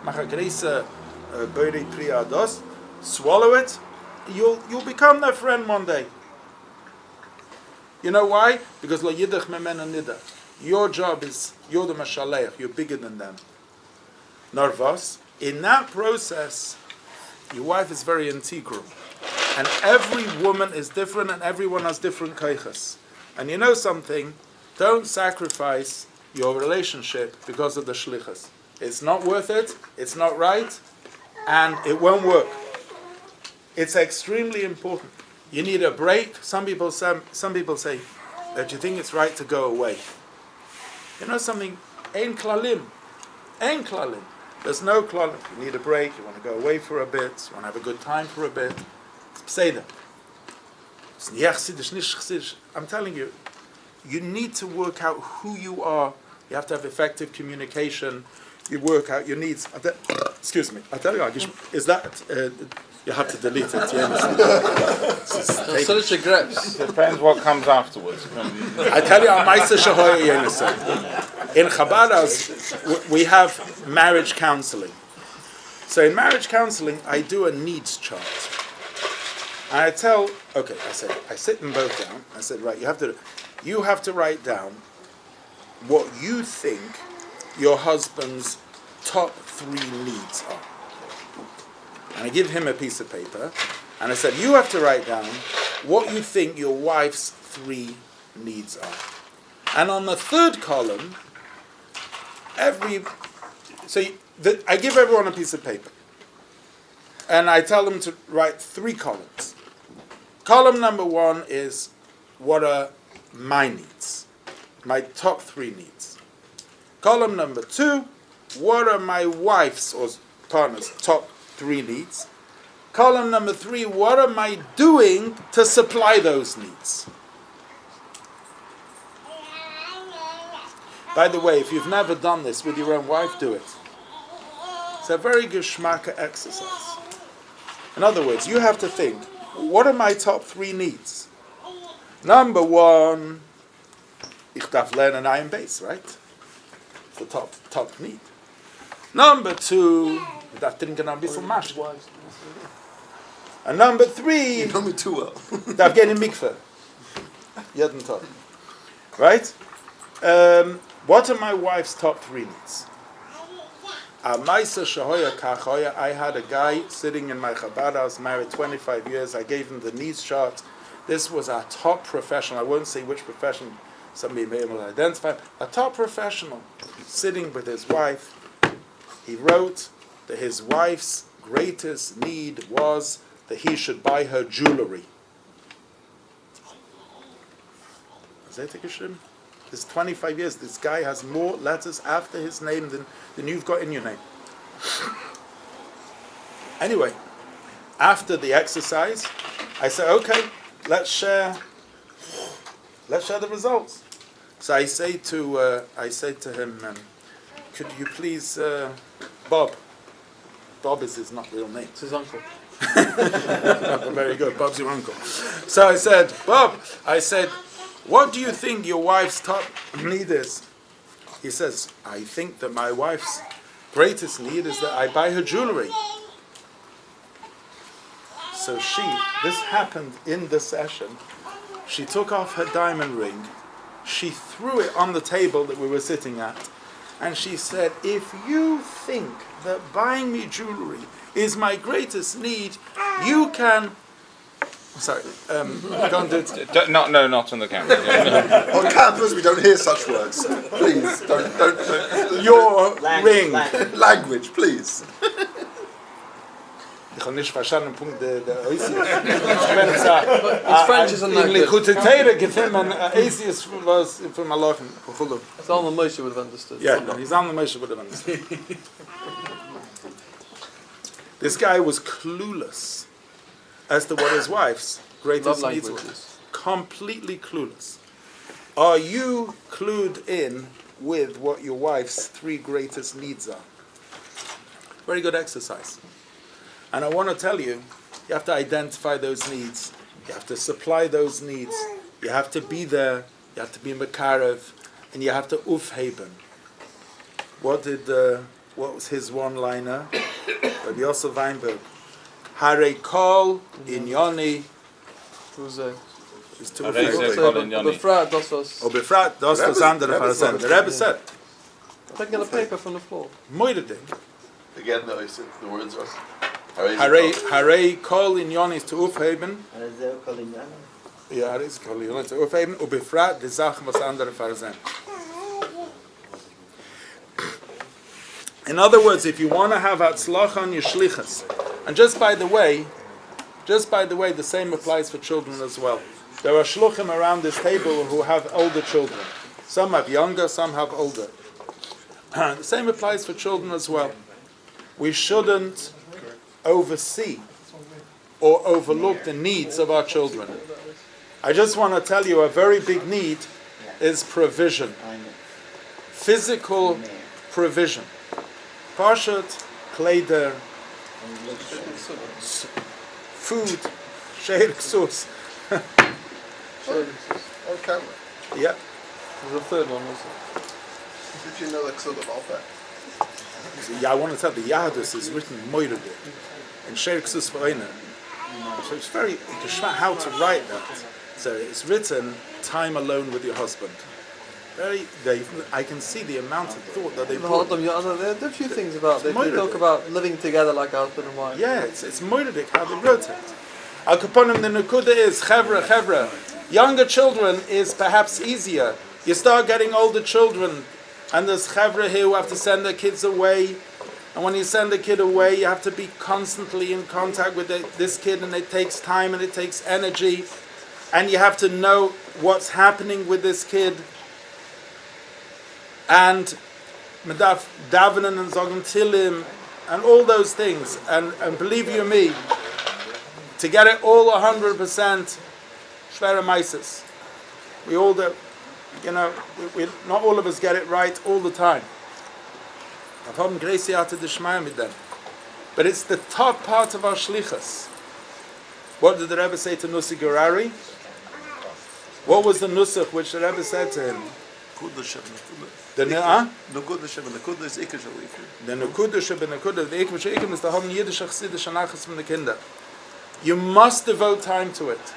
machagrisa beri priados. Swallow it. You'll become their friend one day. You know why? Because lo yidach memena nida. Your job is, you're the mashaleach, you're bigger than them. Narvas, in that process, your wife is very integral. And every woman is different and everyone has different kaichas. And you know something, don't sacrifice your relationship because of the shlichus. It's not worth it, it's not right, and it won't work. It's extremely important. You need a break. Some people say that you think it's right to go away. You know something? Ein klalim. There's no klalim. You need a break. You want to go away for a bit. You want to have a good time for a bit. Say that. I'm telling you, you need to work out who you are. You have to have effective communication. You work out your needs. Excuse me. I tell you, is that... you have to delete it. Such regrets. Depends what comes afterwards. I tell you, in Chabadas, we have marriage counseling. So in marriage counseling, I do a needs chart. And I sit them both down. I said, right, you have to write down what you think your husband's top 3 needs are. And I give him a piece of paper, and I said, you have to write down what you think your wife's 3 needs are. And on the 3rd column, I give everyone a piece of paper. And I tell them to write 3 columns. Column number 1 is, what are my needs? My top 3 needs. Column number 2, what are my wife's or partner's top 3 needs. Column number 3, what am I doing to supply those needs? By the way, if you've never done this with your own wife, do it. It's a very geschmacka exercise. In other words, you have to think, what are my top 3 needs? Number 1, ich darf lernen ein base, right? It's the top need. Number 2, ich darf trinken ein bisschen Masch. And number 3, you know me too well. darf gehen in Mikveh. Jeden Tag. Right? What are my wife's top 3 needs? I had a guy sitting in my Chabad house, married 25 years. I gave him the needs chart. This was a top professional. I won't say which profession, somebody may be able to identify. A top professional sitting with his wife. He wrote that his wife's greatest need was that he should buy her jewelry. This 25 years, this guy has more letters after his name than you've got in your name. Anyway, after the exercise, I said, okay, let's share the results. So I say to him, could you please, Bob is his not real name. It's his uncle. Very good, Bob's your uncle. So I said, Bob, what do you think your wife's top need is? He says, I think that my wife's greatest need is that I buy her jewelry. So So this happened in the session. She took off her diamond ring, she threw it on the table that we were sitting at, and she said, if you think that buying me jewelry is my greatest need, you can... Sorry, don't do it. Not on the camera. On campus, we don't hear such words. Please, don't. Your ring. Language, please. Ich habe nicht verstanden, Punkt der Oisius. His French isn't that In good. Likutei Torah, gefällt man Oisius was für Malachen. Zalman Moshe would have understood. Yeah, he's on the Moshe would have understood. This guy was clueless as to what his wife's greatest Love needs were. languages. Completely clueless. Are you clued in with what your wife's 3 greatest needs are? Very good exercise. And I want to tell you, you have to identify those needs. You have to supply those needs. You have to be there. You have to be mekarev, and you have to ufheben. What was his one-liner? Rabbi Yosef Weinberg. Hare kol inyoni. Who's there? Is to Befrat, das was... Oh, befrat, das was andere Parasen. The Rebbe said. Taking a paper from the floor. Moidedik. Again, no, the words are... Hare kol inyoni is to ufheben. Ja, Yeah, is kol inyoni to ufheben. Und befrat, die Sachen was andere Parasen. In other words, if you want to have atzlacha on your shlichus, and just by the way, the same applies for children as well. There are shluchim around this table who have older children. Some have younger, some have older. The same applies for children as well. We shouldn't oversee or overlook the needs of our children. I just want to tell you a very big need is provision. Physical provision. Parshat, kleider, food, sheir sus. Okay. Yeah. There's a third one, was Did you know the Ksud of Alpha? Yeah, I want to tell the Yahadus is written moired and sheir sus v'oiner. So it's very how to write that. So it's written time alone with your husband. I can see the amount of thought that they put. there are a few things about this. They talk about living together like husband and wife. Yeah, it's moidedik how they wrote it. Al Kaponim, the Nukuda is chevra. Younger children is perhaps easier. You start getting older children, and there's chevra here who have to send their kids away. And when you send a kid away, you have to be constantly in contact with this kid, and it takes time and it takes energy. And you have to know what's happening with this kid. And medaf davening and zogen tilim and all those things, and believe you me, to get it all 100%, shvera meises. We all do, we not all of us get it right all the time. I've had gracie out of the shmaya with them, but it's the top part of our shlichus. What did the Rebbe say to Nusi Gerari? What was the nusach which the Rebbe said to him? The Nukuda Sheb'Nukuda, the Ikva She'ikim is the Ham Yiddish Chassidische Nachas from the Kinder. You must devote time to it.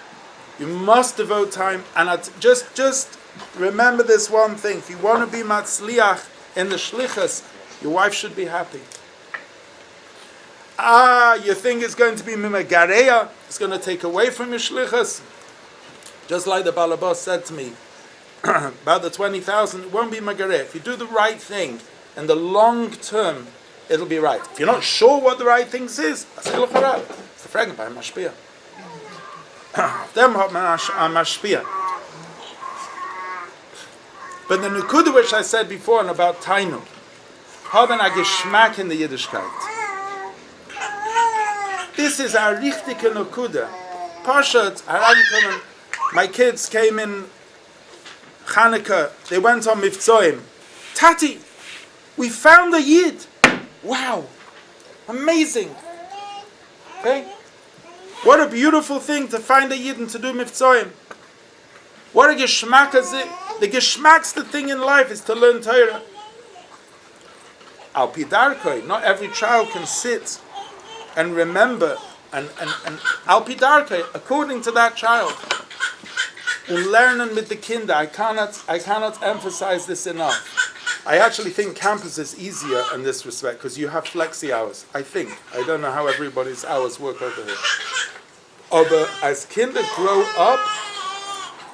You must devote time, and just remember this one thing. If you want to be matzliach in the shlichus, your wife should be happy. You think it's going to be mimegareya, it's going to take away from your shlichus? Just like the Balabas said to me, about the 20,000, it won't be magareh. If you do the right thing, in the long term, it'll be right. If you're not sure what the right thing is, it's the Farbrengen by Mashpia. Them have Mashpia. But the Nukuda which I said before and about Tainu, haben a Geschmack in the Yiddishkeit. This is a richtige Nukuda. Parshat, my kids came in Chanukah, they went on Mivtzoim. Tati, we found a Yid. Wow, amazing. Okay, what a beautiful thing to find a Yid and to do Mivtzoim. What a Geschmack is it? The Geschmack's thing in life is to learn Torah. Al Pidarkoi, not every child can sit and remember and Alpidarke, according to that child, and learning with the kinder, I cannot emphasize this enough. I actually think campus is easier in this respect because you have flexi hours. I don't know how everybody's hours work over here. But as kinder grow up,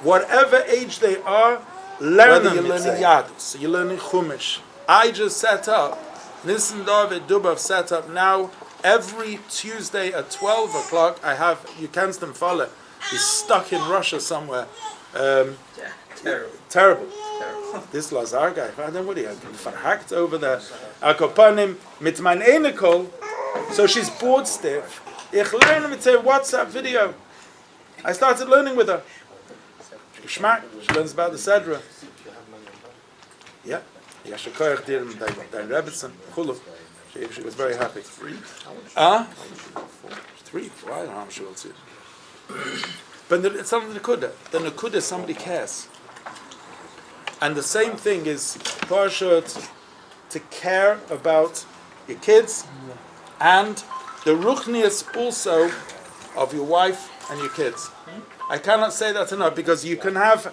whatever age they are, whether you're learning Yadus, you're learning Chumash. I just set up, Nissen David Dubov set up now, every Tuesday at 12 o'clock, I have, you can't follow. He's stuck in Russia somewhere. Terrible. This Lazar guy, I don't know what he had been verhacked over there. Akopanim mit mein Enikol, so she's bored stiff. Ich lerne mit her WhatsApp video. I started learning with her. Geschmack, she learns about the Sedra. Yeah. Yashikoyach dir dein Rebbetzin. Chulu. She was very happy. 3? 3? Well, I don't know how she will see it. But it's not the Nakuda. The Nakuda is somebody cares. And the same thing is Parshut to care about your kids and the Ruchnius also of your wife and your kids. I cannot say that enough because you can have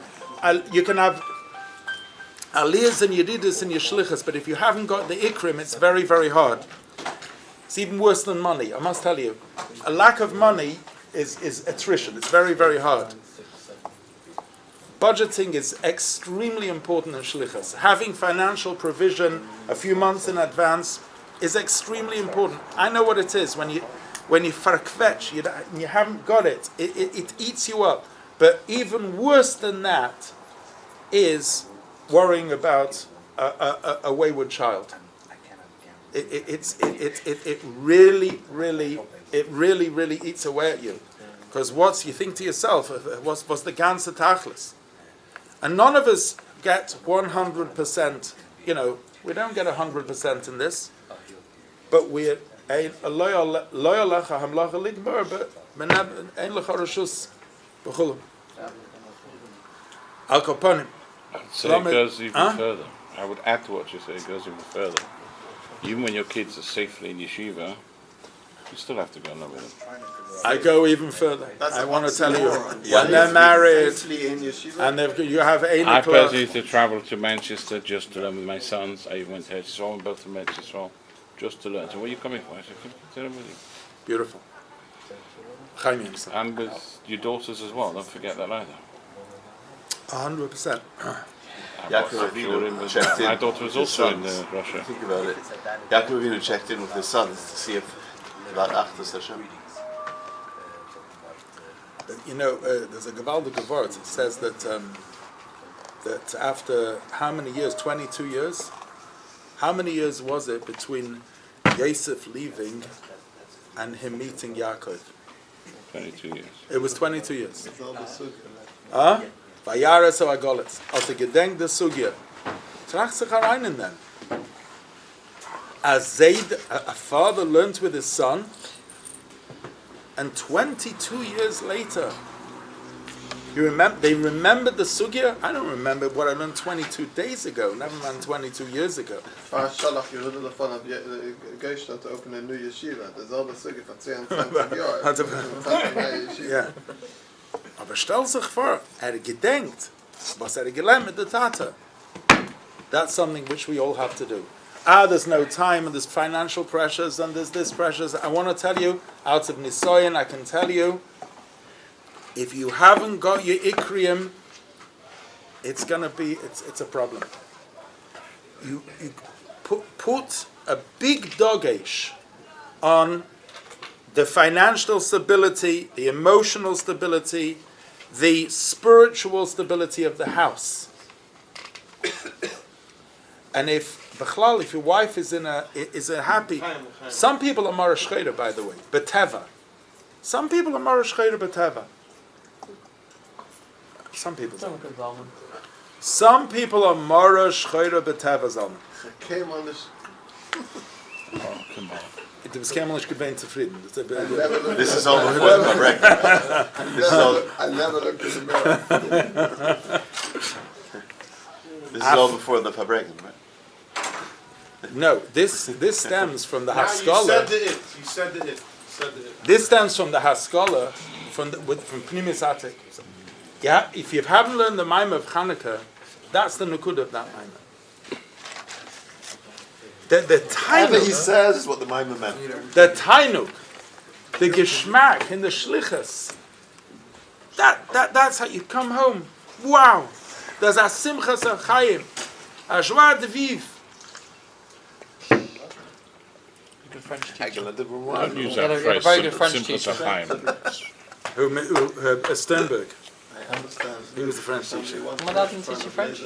aliyahs and yedidus in your shlichus, but if you haven't got the ikrim, it's very, very hard. It's even worse than money, I must tell you. A lack of money is attrition. It's very, very hard. Budgeting is extremely important in shlichus. Having financial provision a few months in advance is extremely important. I know what it is when you farkvetch, you haven't got it. It eats you up. But even worse than that is worrying about a wayward child. It really eats away at you. Because you think to yourself, what's the ganze tachlis? And none of us get 100%, we don't get 100% in this, but we're So it goes even further. I would add to what you say, it goes even further. Even when your kids are safely in yeshiva, you still have to go and live with them. I go even further. I want to tell you, when they're married, and you have I personally used to travel to Manchester just to learn with my sons. I went to Israel and both to Manchester just to learn. So where are you coming from? I said, come to learn with you. Beautiful. And with your daughters as well, don't forget that either. 100%. My daughter was also in Russia. Think about it. Yaakov Avinu checked in with his sons to see if about Achdus Hashem. There's a gewaldige word. It says that that after how many years? 22 years. How many years was it between Yosef leaving and him meeting Yaakov? 22 years. It was 22 years. Vayara so agolet. Als gedenk de sugya. Tracht sich herein in them. As a father learned with his son, and 22 years later, they remembered the sugya. I don't remember what I learned 22 days ago, never mind 22 years ago. Shalach, je hoorde ervan op Geestad te openen een nieuwe yeshiva. Dat is al de sugya van 22 jaar. Ja. Aber stell sich vor, gedenkt, was gelernt mit der Tata. That's something which we all have to do. There's no time, and there's financial pressures, and there's this pressures. I want to tell you, out of Nisoyan, I can tell you, if you haven't got your Ikriim, it's a problem. You put a big dogesh on the financial stability, the emotional stability, the spiritual stability of the house. And if your wife is a happy, some people are Marash Chayra, by the way, Beteva. Some people are Marash Chayra Beteva. Some people are Marash Chayra Beteva Zalman. Came on this. Oh, come on. It was Kamalish gewähnt zufrieden. This is all before the Farbrengen. I never looked in the mirror. This is all before the Farbrengen, right? No, this stems from the Haskalah. You said the it. This stems from the Haskalah, from Pnimis Atik. Yeah, if you haven't learned the Maimah of Hanukkah, that's the Nukud of that Maimah. The Whatever he Tainuk, says is what the Maimah meant. the Tainuk, the Geschmack in the Shlichus, that's how you come home. Wow! There's a Simchas HaChayim, a Joie de Vivre. Don't use that phrase, Simchas HaChayim. Sternberg. I understand. He was the French teacher. My dad didn't teach you French.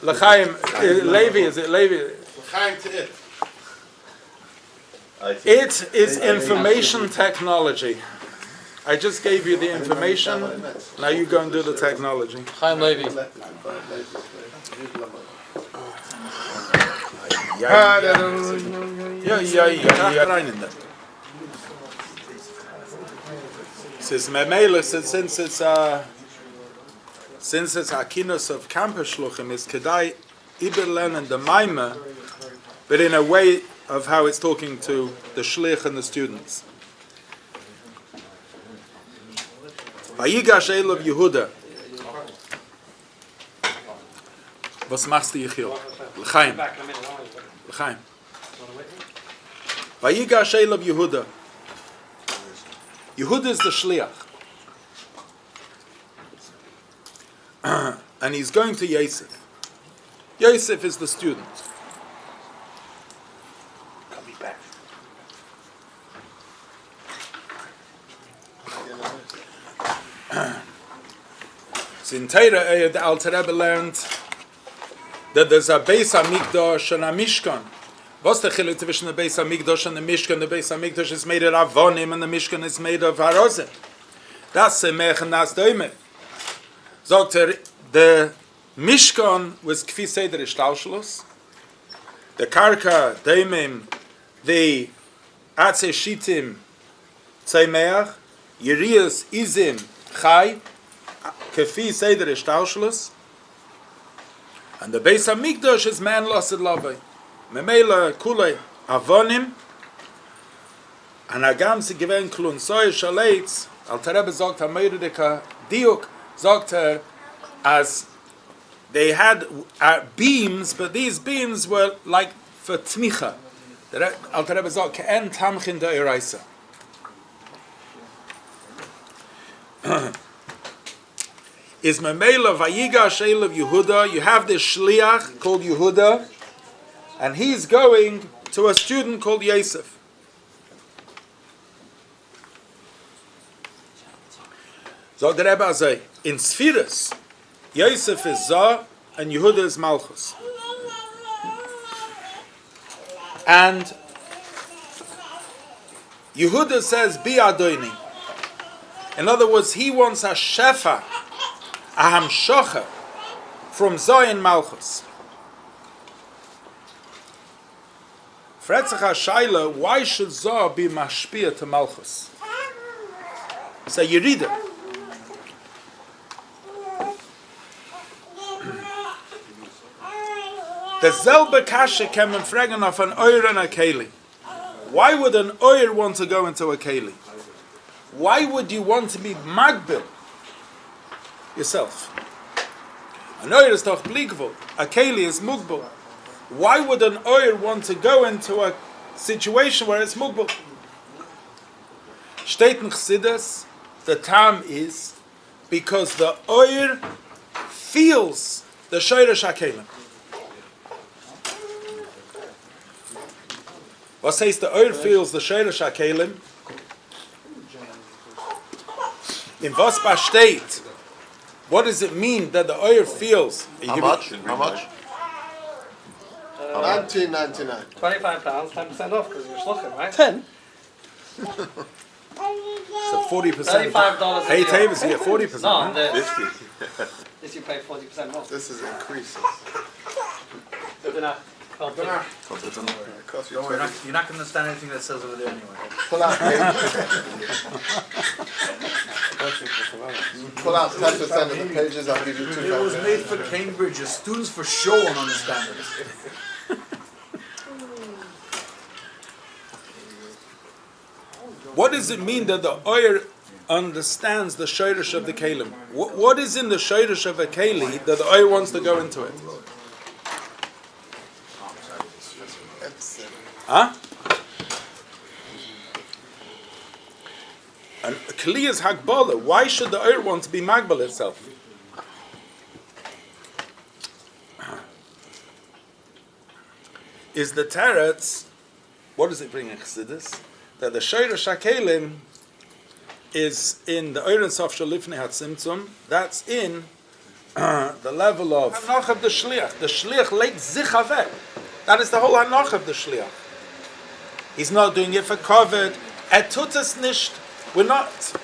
L'chaim, Levi, is it Levi? L'chaim to it. It is information technology. I just gave you the information, now you go and do the technology. Chaim Levi. Yeah. Since Memela, since it's Akinos of campus shluchim, is Kedai Iberlen and the Maimah, but in a way of how it's talking to the shlich and the students. Vayigash Elav Yehuda. Was machst du, Yechiel? L'chaim. L'chaim. Vayigash Elav Yehuda. Yehuda is the shliach. And he's going to Yosef. Yosef is the student. Coming back. So in Torah, the Alter Rebbe learned that there's a Beis HaMikdash and a Mishkan. What's the chiluk between the Beis HaMikdash and the Mishkan? The Beis HaMikdash is made of Avonim and the Mishkan is made of Harozim. That's the Mech and that's Doime. Sagt the Mishkan was Kfi Seder Ishtalshlus. The Karka, Doimim, the Atze Shitim, Tzeimeach, Yerias Izim, Chai, Kfi Seder Ishtalshlus. And the Beis HaMikdash is man lost at Lavai. Memela Kule Avonim. And Agam sie gewähnt Klun Soy Shaleitz. Alter Rebbe sagt, Amerika Diuk sagt as they had beams, but these beams were like for Tmicha. The Alter Rebbe sagt, Ke'en Tamchin da Eraisa. Is Memela Vayigash Elav Yehuda. You have this Shliach called Yehuda, and he's going to a student called Yosef. So the Rebbe say, in Sfiras, Yosef is Zah and Yehuda is Malchus. And Yehuda says, Bi Adoini. In other words, he wants a Shefa, a Hamshocha, from Zah and Malchus. Fretzach HaShaila, why should Zah be Mashpia to Malchus? It's a Yerida. The Zelbe Kasha came and fragen of an Oyer and a Keli. Why would an Oyer want to go into a Keli? Why would you want to be Magbil yourself? An Oyer is doch Bligvul. A Keli is Mugbul. Why would an Oyer want to go into a situation where it's Mugbul? Steht in Chassidus, the Tam is because the Oyer feels the Shoresh HaKelim. What says the Oyer feels the Shoresh HaKelim? In was besteht? What does it mean that the Oyer feels? How much? How much? £19.99. £25, 10% off because you're shluchim, right? 10? So 40%. $35. Hey, Teves, you get 40%. No, Huh? 50. This you pay 40% more. This is increasing. Don't worry, you're not going to understand anything that says over there anyway. Pull out Pull out 10% of the pages, I'll give you It was £2. made for Cambridge. The students for sure won't understand it. What does it mean that the oir understands the shayrish of the kelim? What is in the shayrish of a keli that the oir wants to go into it? Huh? And keli is hagbala. Why should the oir want to be magbal itself? Is the teretz? What does it bring in Chassidus? That the shayrish hakelim is in the Oren Sof Shalifnei HaTzimtzum. That's in the level of Hanach of the Shliach. The Shliach legt sich avek. That is the whole Hanach of the Shliach. He's not doing it for covered. Et tut es nicht. We're not,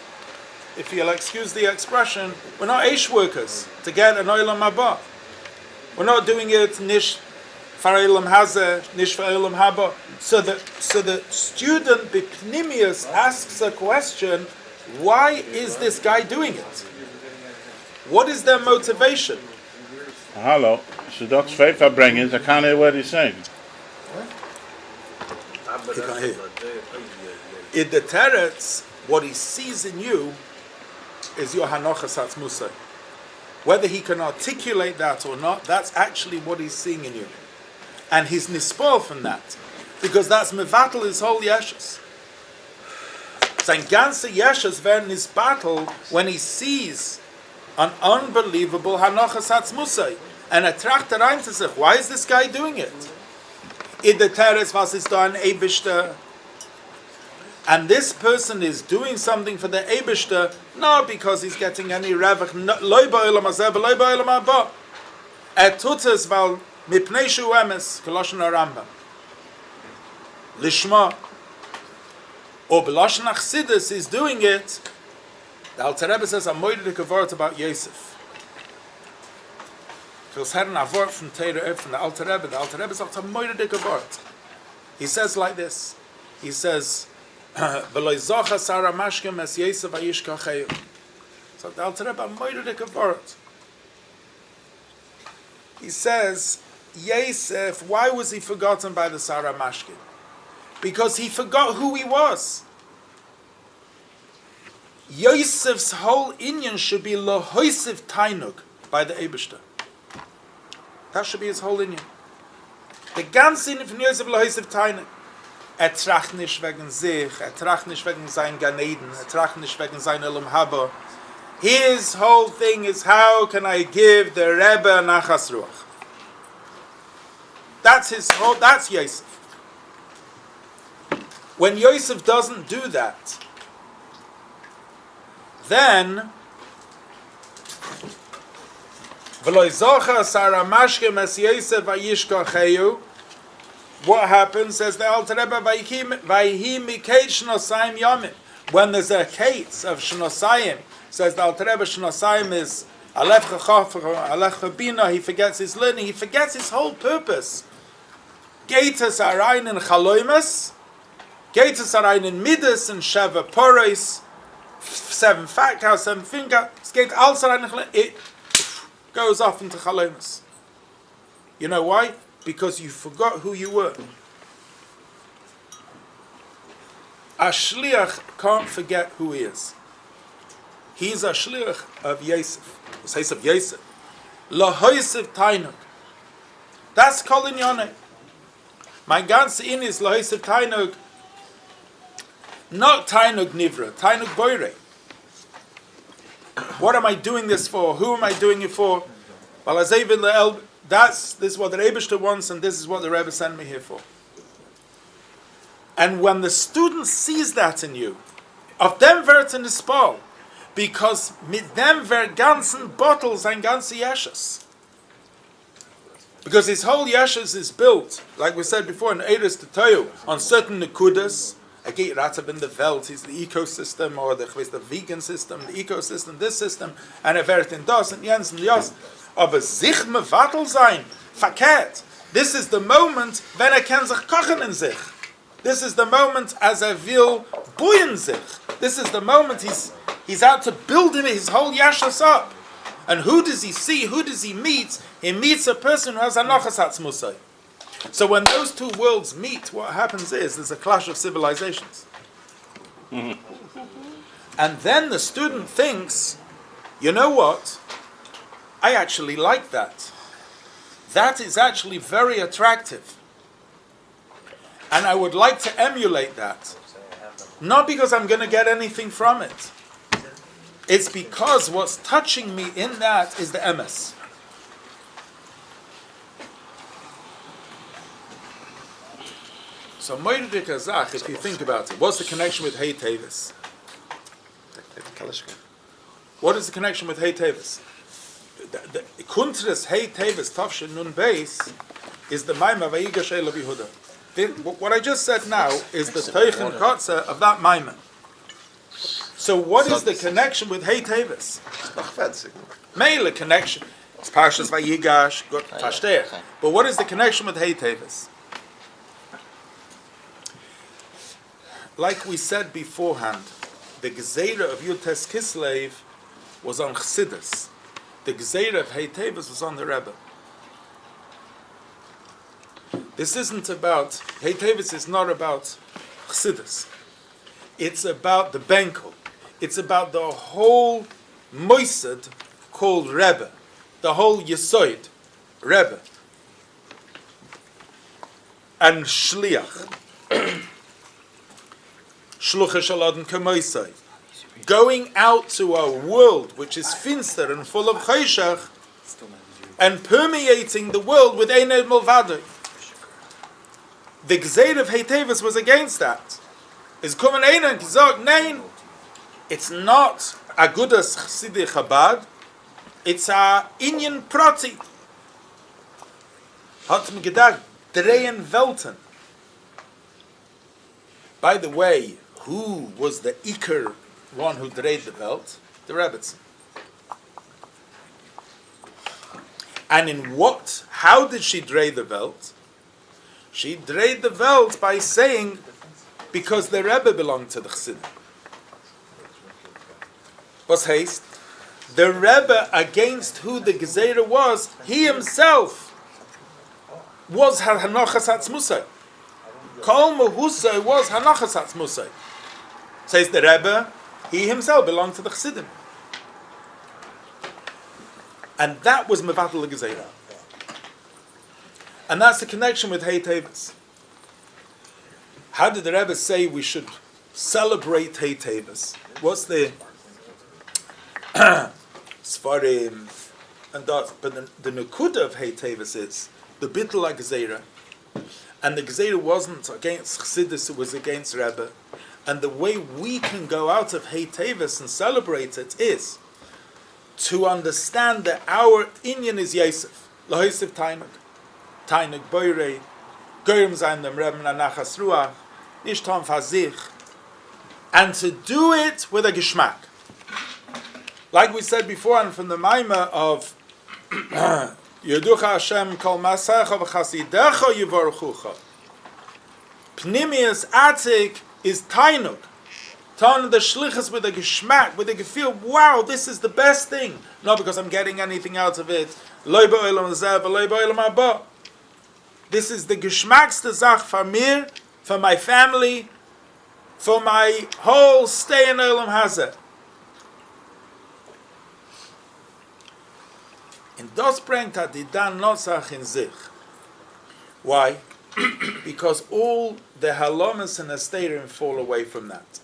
if you'll excuse the expression, we're not Eish workers to get an Olam Haba. We're not doing it nicht for Olam Hazeh, nicht for Olam Haba. So the student Bipnimius asks a question. Why is this guy doing it? What is their motivation? Hallo, als je dat twee Farbrengen, dan kan hear what he's saying. He can't hear. In the teretz, what he sees in you is your hanochas hatzmusay. Whether he can articulate that or not, that's actually what he's seeing in you. And he's nispol from that. Because that's mevatel his whole yeshus. Sein ganze Yeshus werden his battle when he sees an unbelievable Hanochas Hatzmusay. And tracht rein to sich, why is this guy doing it? In the teres was ist da ein Eibishter? And this person is doing something for the Eibishter, not because he's getting any revach, loi ba'olam hazeh, loi ba'olam haba. Tut es, weil mipnei shu emes, Colossian Rambam. Lishma. Or Belashon Achsidus is doing it. The Alter Rebbe says a moidige word about Yosef. If you'll a word from the Alter Rebbe sagt a moidige word. He says like this. He says, "V'lo zocha Sarah mashkem es Yosef vayishkacheyu." So the Alter Rebbe a moidige word. He says, Yosef, why was he forgotten by the Sarah mashkem? Because he forgot who he was. Yosef's whole inyan should be lohoisiv tainug by the Eibishter. That should be his whole inyan. The ganze inyan von Yosef lohoisiv tainug. Tracht nicht wegen sich, tracht nicht wegen sein Ganeden, tracht nicht wegen sein Olam Haba. His whole thing is, how can I give the Rebbe nachas ruach? That's his whole, that's Yosef. When Yosef doesn't do that, then what happens? Says the Alter Rebbe, when there's a case of Shnosayim, says the Alter Rebbe, Shnosayim is Alef Bina, he forgets his learning, he forgets his whole purpose. Geitas Arayin and Chaloimus, Geitas Arayin in Midas and Sheva Poros, 7 fat cows, 7 finger, it goes off into Chaloimus. You know why? Because you forgot who you were. A shliach can't forget who he is. He's a shliach of Yosef. It says of Yosef. Lahoisiv tainuk. That's kol inyoneh. My ganze in is lahoisiv tainuk. Not tainuk nivra, tainuk boire. What am I doing this for? Who am I doing it for? This is what the Rebbe wants, and this is what the Rebbe sent me here for. And when the student sees that in you, of them wird in the spall, because mit them wird ganzen bottles and ganze yeshus. Because his whole yeshus is built, like we said before, in Eiris to Toyu, on certain nekudas. I get Ratzab in the Welt, is the ecosystem, or the vegan system, the ecosystem, this system, and er wird in das, and Jens, and Jos. Aber sich mevatel sein, verkehrt. This is the moment, when kann sich kochen in sich. This is the moment, as will buoyen sich. This is the moment he's out to build him his whole yashas up. And who does he see? Who does he meet? He meets a person who has anochas hatzmusay. So when those two worlds meet, what happens is there's a clash of civilizations. And then the student thinks, you know what? I actually like that. That is actually very attractive. And I would like to emulate that. Not because I'm going to get anything from it. It's because what's touching me in that is the emes. So Moedik Azach, if you think about it, what's the connection with Hey Teves? What is the connection with Hey Teves? The Kuntres Hey Teves Tavshin Nun Beis is the Maimah Vayigash Elav Yehuda. What I just said now is the Teichen Kotze of that Maimah. So what is the connection with Hey Teves? Mele connection. It's Parshas Vayigash, good, Tashteh. But what is the connection with Hey Teves? Like we said beforehand, the Gezeira of Yutes Kislev was on Chassidus. The Gezeira of Hey Teves was on the Rebbe. This isn't about, Hey Teves is not about Chassidus. It's about the Benkel. It's about the whole Moised called Rebbe. The whole Yesoid, Rebbe. And Shliach. Shlucha Shaladin Kamoisai. Going out to a world which is finster and full of Chayshach and permeating the world with Eined Mulvadoi. The Gzeir of Hey Teves was against that. Is Kumen Einen Gizog Nein. It's not Agudas Chassidei Chabad. It's a Inyan Prati. Hat me gedacht, drehen Welten. By the way, who was the Iker one who drehte the Welt? The Rebbetzin. And in what? How did she dreh the Welt? She drehte the Welt by saying, because the Rebbe belonged to the Chassidim. Was heißt? The Rebbe against who the Gezeira was, he himself was Hanachas Hatzmusai. Kol Mahusai was Hanachas Hatzmusai. Says the Rebbe, he himself belonged to the Chassidim. And that was Mevatel Gezeira. And that's the connection with Hey Teves. How did the Rebbe say we should celebrate Hey Teves? What's the Sfarim and that? But the Nekuda of Hey Teves is the Bittul HaGezeira. And the Gezeira wasn't against Chassidus, it was against Rebbe. And the way we can go out of Hey Teves and celebrate it is to understand that our Inyan is Yosef. Lahosef Tainuk. Tainuk Boirei. Goyim Zayin Dem Rebbe Nachas Ruach. Nishtam Fazich. And to do it with a Geschmack. Like we said before, and from the Maimah of Yeducha Hashem Kol Masecha V'Chasidecha Yivaruchucha. Pnimius Atik is Tainuk. Ton the Shlichus with a Geschmack, with a Gefühl, wow, this is the best thing. Not because I'm getting anything out of it. Loi Ba'olam Zeh, Loi Ba'olam Haba. This is the Geschmackste Zach for mir, for my family, for my whole stay in Olam Hazeh. And das bringt hat die dann Notzach in sich. Why? Because all the halamas and asterim fall away from that.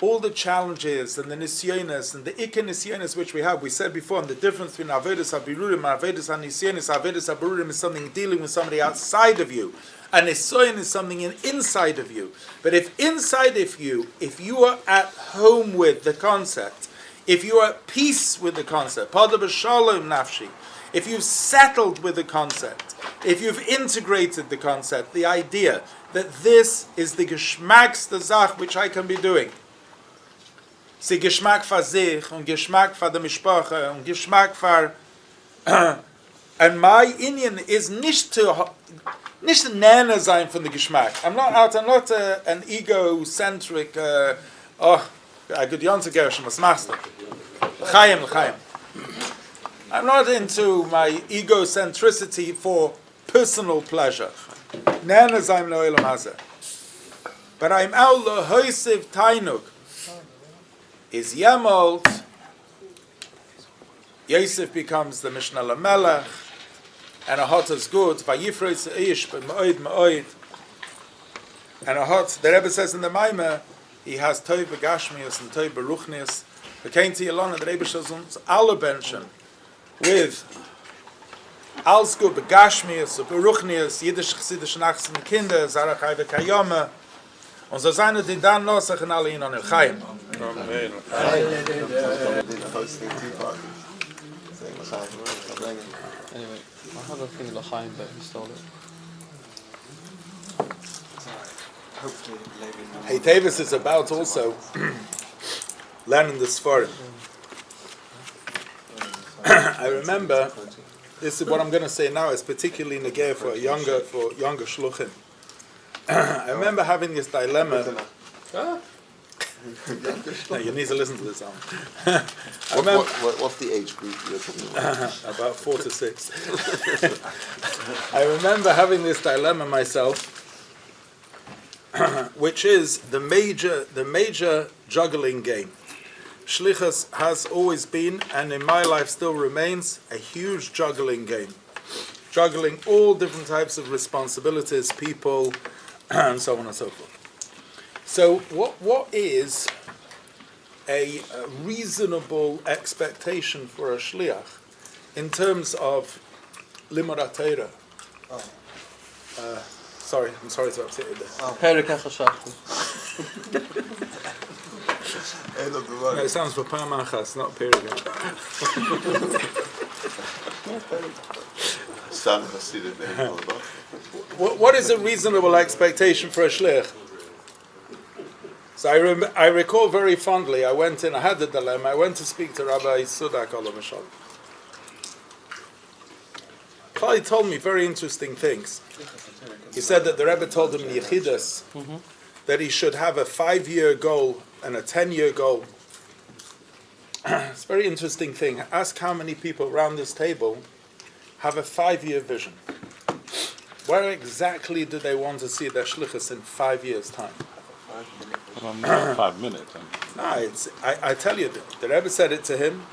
All the challenges and the nisyonis and the ikka nisyonis which we have, we said before, and the difference between avodas habirurim and avodas hanisyonis. Avodas habirurim is something dealing with somebody outside of you, and nisyon is something inside of you. But if inside of you, if you are at home with the concept, if you are at peace with the concept, pada b'shalom nafshi, if you've settled with the concept, if you've integrated the concept, the idea that this is the geschmackste Zach which I can be doing. Sie Geschmack für sich und Geschmack für die Mishpacha und Geschmack für and my Indian is nicht to näher sein von the Geschmack. I'm not an egocentric a good Yonsa Gershom, was machst du? L'chaim. I'm not into my egocentricity for personal pleasure. Näher sein lo Elam Hazeh. But I'm out l'hoisiv tainuk is Yemolt, Yosef becomes the Mishnah Lamelech, and a hot is good, Vayifroitz Eish, but Ma'oid. And a hot, the Rebbe says in the Maimah, he has Toy Begashmius and Toy Beruchnius. The came to Yelon and the Rebbe shows uns alle Menschen with Alsku Begashmius, Beruchnius, Jiddisch Chsiddisch Nachs und Kinder, Zarachai Vekayome, und so seine die dann Nosach in alle Inon El-Chaim. Amen. Hosting tea parties. Saying L'chaim. Anyway, I had a thing L'chaim, but he stole it. Hey, Teves is about also learning the Sfarim. I remember, this is what I'm going to say now, is particularly negay for younger shluchim. I remember having this dilemma. No, you need to listen to this song. What's the age group you're talking about? About 4 to 6. I remember having this dilemma myself, which is the major juggling game. Shlichus has always been, and in my life still remains, a huge juggling game. Juggling all different types of responsibilities, people, and so on and so forth. So what is a reasonable expectation for a shliach in terms of limud Torah? I'm sorry to upset you there. No, it sounds for Pamachas, not Perigam. What is a reasonable expectation for a shliach? So I recall very fondly, I had the dilemma, I went to speak to Rabbi Sudak Olam Shalom. He told me very interesting things. He said that the Rebbe told him in Yechidus that he should have a 5-year goal and a 10-year goal. It's a very interesting thing. Ask how many people around this table have a 5-year vision. Where exactly do they want to see their shlichus in 5 years' time? 5 minutes. No, I tell you, the Rebbe said it to him,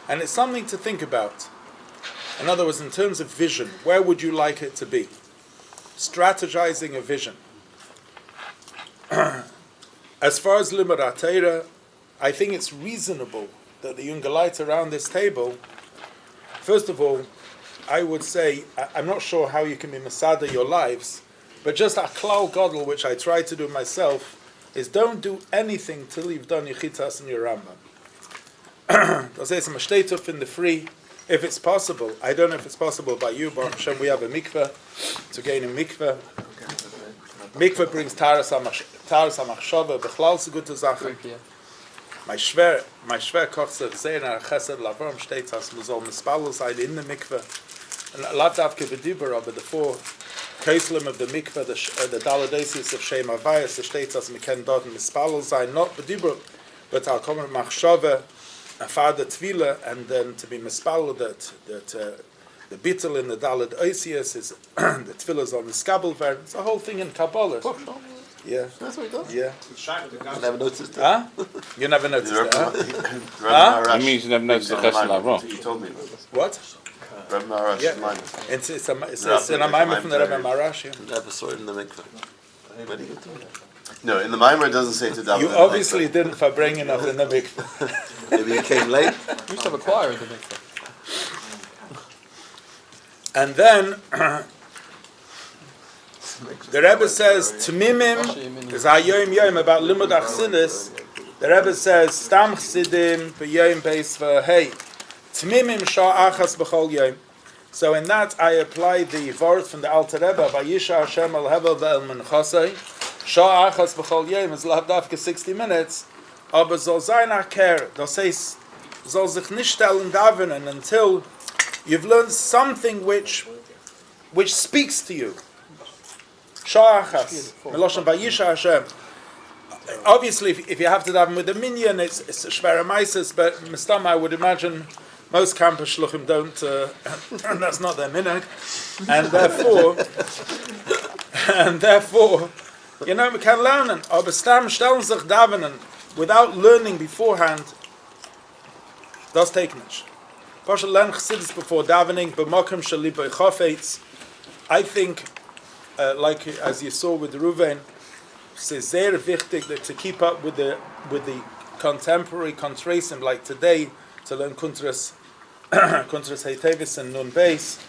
and it's something to think about. In other words, in terms of vision, where would you like it to be? Strategizing a vision. As far as limud Torah, I think it's reasonable that the Yungalites around this table, first of all, I would say, I'm not sure how you can be masada your lives, but just a klal gadol, which I try to do myself, is don't do anything till you've done Yechitas and your Rambam. They'll say some shteituf in the free, if it's possible. I don't know if it's possible by you, but Hashem, we have a mikveh, to gain a mikveh. Mikveh brings Taras HaMachshava, Bechlal is a gute Sache. My schwer kocht sich sehr nach Chesed Lavrom, steht as man soll mispalel sein in the mikveh. And lav davke b'dibur, aber the 4 Kaislim of the mikveh, the Daladesis of Shem Avayas, the states as me ken dort mispalel sein, not b'dibur, but al kommer machshava, a father tvila, and then to be mispalel that the bittel in the Dalad Oisius is the tefillah on the skabel ver. It's a whole thing in Kabbalah. Yeah. That's what he does? Yeah. I never noticed it. Huh? You never noticed that, huh? It means you never noticed the Chesed Lavron. He told me about this. What? Rebbe Marash, yeah. It's a Maimah from the Rebbe Marash. Yeah. Never saw it in the mikveh. Where do you get to that? No, in the Maimah it doesn't say to daven. You obviously didn't Farbrengen enough in the mikveh. Maybe you came late. We used to have a choir in the mikveh. And then the Rebbe says Tmimim is Hayom Yom about Limud Achsinis. The Rebbe says Stam Chsidim B'Yom Beis V'Hei Tmimim Shah Achas B'Chol Yom. So in that I apply the word from the Alter Rebbe Vayisha Hashem Al Hevel Ve'el Menchosei Shah Achas B'Chol Yom is Lavdavke 60 minutes. Aber soll sein Aker. Das heißt, soll sich nicht stellen davenen until you've learned something which speaks to you. Sha'achas, Meloshan Vayisha Hashem. Obviously, if you have to daven with the minyan, it's shvera maises, but Mistam, I would imagine most campus shluchim don't, and that's not their minhag, and therefore, you know, we can learn. Aber Stam stellen sich davenen. without learning beforehand, does take nicht. Partial learn chassidus before davening, b'makom shalibay chafetz. I think, like as you saw with Reuven, it's very wichtig that to keep up with the contemporary contrastim, like today, to learn Kuntras Teves and Nun Beis.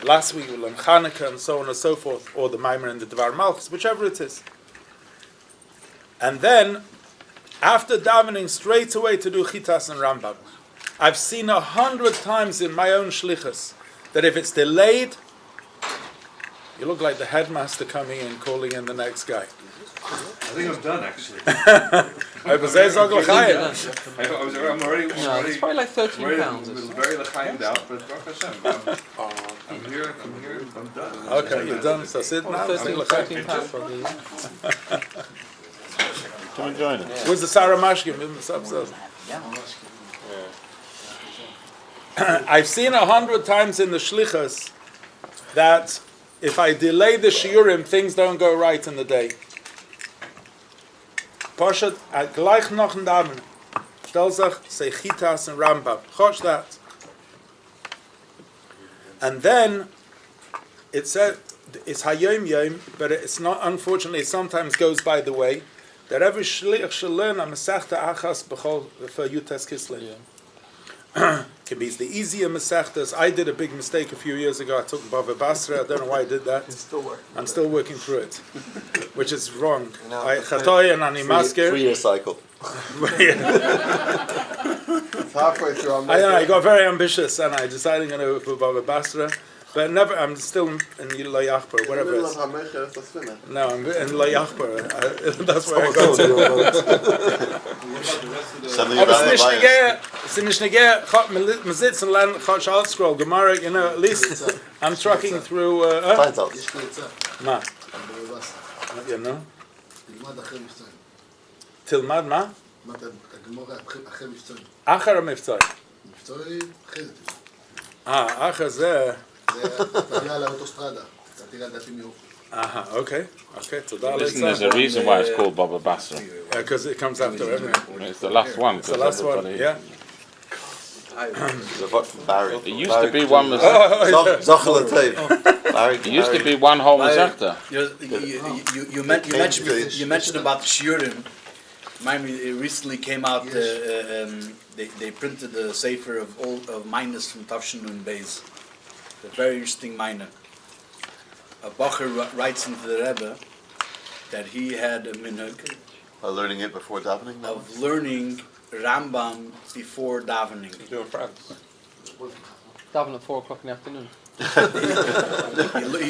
Last week we learned Chanukah and so on and so forth, or the Maimer and the Dvar Malchus, whichever it is. And then, after davening, straight away to do Chitas and Rambam. I've seen 100 times in my own shlichus that if it's delayed, you look like the headmaster coming in, calling in the next guy. I think I'm done, actually. I'm already. It's probably like 13 pounds. It's very l'chaim out, but Baruch Hashem, I'm here, I'm done. Okay, you're done. So sit now. 13 pounds probably. Come and join us. Where's the Sarah Mashkim? I've seen 100 times in the shlichus that if I delay the shiurim, things don't go right in the day. Pashat, gleich noch ein Damen. Stell sich, say Chitas and Rambam. Chotch that. And then, it said, it's Hayom Yom, but it's not, unfortunately, it sometimes goes by the way, that every shliach shall learn a Masechta Achas b'chol for Yutes Kislev. Can be the easier Masechtas. I did a big mistake a few years ago. I took Bava Basra. I don't know why I did that. I'm still working through it, which is wrong. I chatoy and ani masker. 3-year cycle. It's halfway through. I got very ambitious and I decided I'm going to go for Bava Basra. But never, I'm still in Lo Yachbar, whatever it is. No, I'm in Lo Yachbar. That's where I got to. Aber es ist nicht negeh, man sitzt und lernt Chalt Scroll, Gemara, you know, at least I'm trucking through... Ma? You know? תלמד מה? אחר המבצע. אחר זה... okay. Listen, there's a reason why it's called Baba Basra. Yeah, because it comes after everything. It's the last one. It's the last one, yeah. It used to be one It used to be one whole Masechta. You mentioned about the Shiurim. It recently came out. They printed a sefer of minors from Tafshin Nun Beis. A very interesting minor. A Bacher writes into the Rebbe that he had a minhag learning it before davening. Of learning Rambam before davening. You're in France. Daven at 4 o'clock in the afternoon. He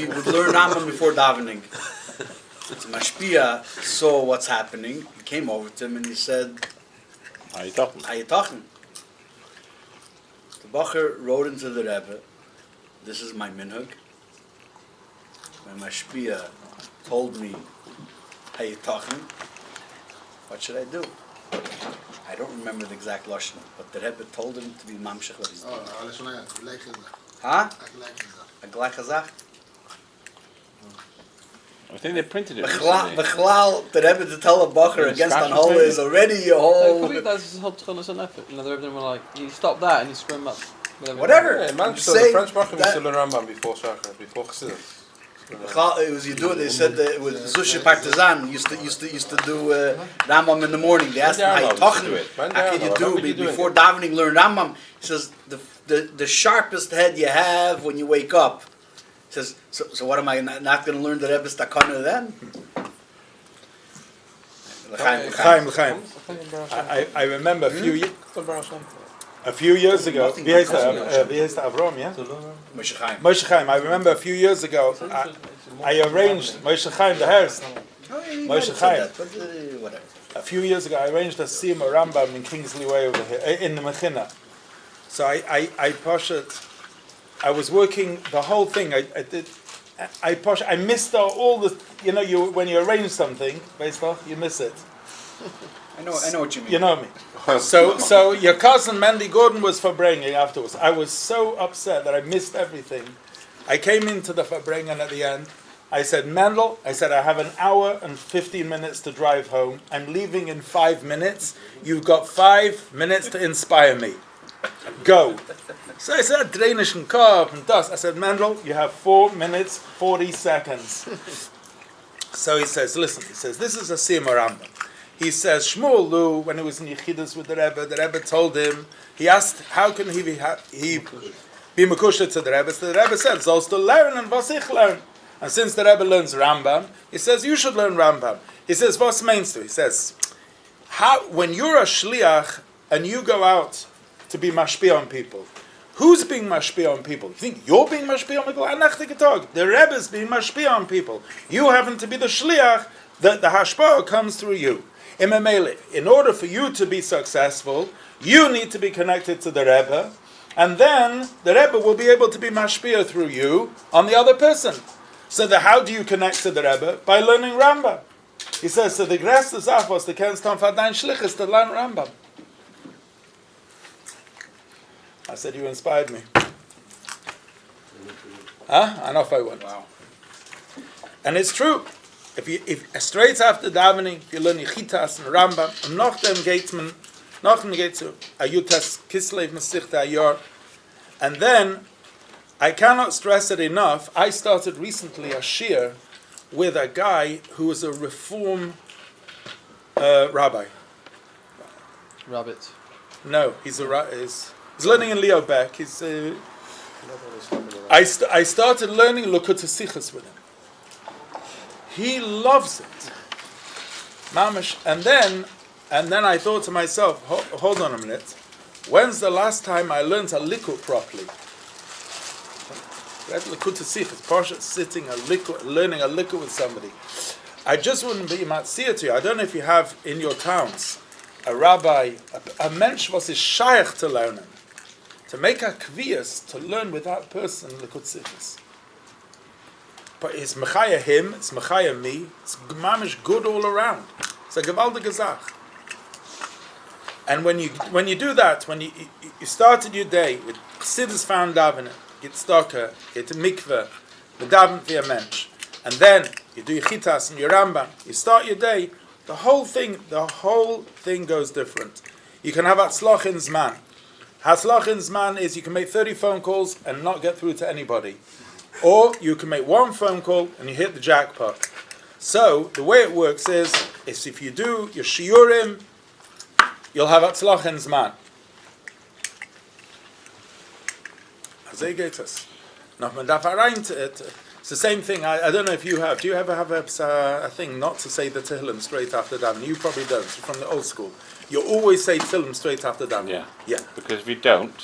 would learn Rambam before davening. So Mashpia saw what's happening. He came over to him and he said, How you talking? How you talking? The Bacher wrote into the Rebbe, this is my minhag. When Mashpia told me, how you talking? What should I do? I don't remember the exact lashon, but the Rebbe told him to be mamshech what he's doing. Huh? A gleich gezag? I think they printed it Bechlal, the Rebbe to tell a Bacher against an hole is already a whole... That's his whole tchillas and effort. And the Rebbe were like, you stop that and you screw him up. Whatever. Yeah, man, so the French Bacher used to learn Rambam before Shachar, before Chassidus. It was you do it. They said that with Zusha Partizan used to do Rambam in the morning. They asked him how you talking. How can you do before davening? Learn Rambam. He says the sharpest head you have when you wake up. He says so. What am I not going to learn the Rebbe's takana then? L'chaim. I remember a few years ago. Wie heißt Avram? Yeah. Moshe Chaim. I remember a few years ago. I arranged Moshe Chaim the Hearst. Moshe Chaim. A few years ago, I arranged a Siyum Rambam in Kingsley Way over here in the Mechina. So I was working the whole thing. I missed all the. You know, when you arrange something, you miss it. I know what you mean. You know me. So your cousin Mandy Gordon was Farbrengen afterwards. I was so upset that I missed everything. I came into the Farbrengen at the end, I said, Mendel, I said, I have an hour and 15 minutes to drive home. I'm leaving in 5 minutes. You've got 5 minutes to inspire me. Go. So I said, drainischen Kopf and das. I said, Mendel, you have 4 minutes, 40 seconds. So he says, listen, he says, this is a Siyum Rambam. He says, Shmuel Lu, when he was in Yechidus with the Rebbe told him, he asked, how can he be Mekusha to the Rebbe? So the Rebbe said, sollst du learn and was ich learn. And since the Rebbe learns Rambam, he says, you should learn Rambam. He says, was meinst du? He says, when you're a shliach and you go out to be mashpia on people, who's being mashpia on people? You think you're being mashpia on people? The Rebbe is being mashpia on people. You happen to be the shliach, that the hashpah comes through you. In order for you to be successful, you need to be connected to the Rebbe, and then the Rebbe will be able to be mashpia through you on the other person. So how do you connect to the Rebbe? By learning Rambam. He says, so the größte Sache, was du kennst von dein Schlich ist to learn Rambam. I said, you inspired me. And off I went. Wow. And it's true. If straight after davening, you learn Yichitas and Rambam, and nachdem geht zu Ayutas Kislev Mesichta Ayar, and then I cannot stress it enough. I started recently a shir with a guy who was a Reform rabbi. Rabbit. No, he's learning in Leo Beck. I started learning Likutei Sichos with him. He loves it. Mamash. And then I thought to myself, hold on a minute. When's the last time I learned a Likud properly? Likutei Sichos, Parsha, sitting learning a Likud with somebody. I just wouldn't be matzir to you. I don't know if you have in your towns a rabbi, a mensch was is shaykh to learn, to make a kvias to learn with that person Likutei Sichos. But it's mechaya him, it's mechaya me, it's mamish good all around. It's a gewaltige Sach. And when you do that, when you started your day with Chassidus found davening, get stocker, get a mikveh, the daven via mensch, and then you do your chitas and your rambam, you start your day, the whole thing goes different. You can have hatzlach in zman. Hatzlach in zman is you can make 30 phone calls and not get through to anybody. Or you can make one phone call and you hit the jackpot. So the way it works is if you do your shiurim, you'll have hatzlach in zman. It's the same thing. I don't know if you have. Do you ever have a thing not to say the Tehillim straight after davening? You probably don't. You're from the old school. You always say Tehillim straight after davening. Yeah. Because if you don't,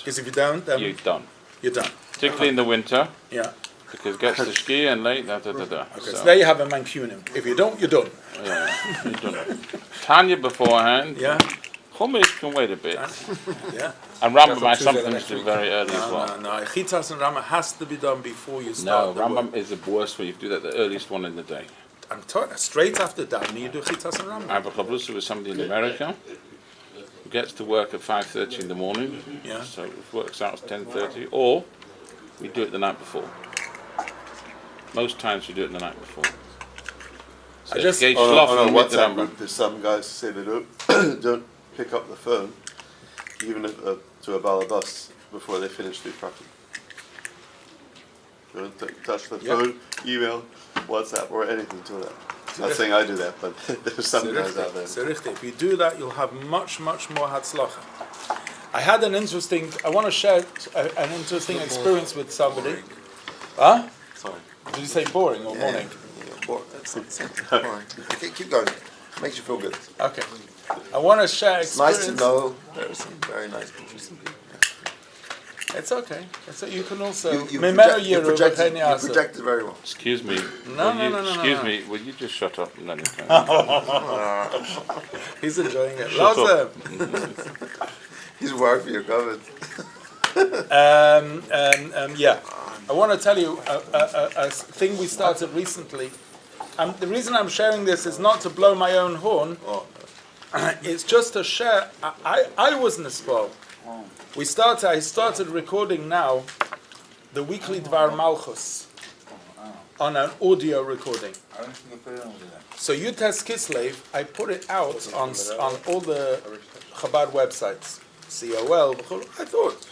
then you're done. You're done. Particularly in the winter. Yeah. Because it gets to ski and late. Okay, so there you have a mankunim. If you don't, you're done. Yeah, you're done. Tanya beforehand. Yeah. Chumash can wait a bit. Yeah. And Rambam I sometimes do very early as well. No. Chitas and Rambam has to be done before you start. No, Rambam is the worst where you do that the earliest one in the day. I'm straight after davening you do Chitas and Rambam. I have a chabrusa with somebody in America who gets to work at 5:30 in the morning. Yeah. So it works out as 10:30, or we do it the night before. Most times we do it the night before. So On a WhatsApp group, there's some guys who say they don't pick up the phone, even if, to a balabas, before they finish the practice. They don't touch the phone, email, WhatsApp, or anything to that. I'm not saying I do that, but there's some guys out there. If you do that, you'll have much, much more hatzlacha. I had I want to share an interesting experience with somebody. Huh? Sorry. Did you say boring or morning? Boring. Keep going. Makes you feel good. Okay. I want to share experience. It's nice to know there are some very nice, interesting people. It's okay. You can also... You projected very well. Excuse me. No. Excuse me. Will you just shut up and let him go? He's enjoying it. Shut up. He's worried for your comments. Yeah. I want to tell you a thing we started recently. The reason I'm sharing this is not to blow my own horn. It's just to share. I was Nispal. I started recording now the weekly Dvar Malchus on an audio recording. So Yutes Kislev, I put it out on all the Chabad websites, COL. I thought,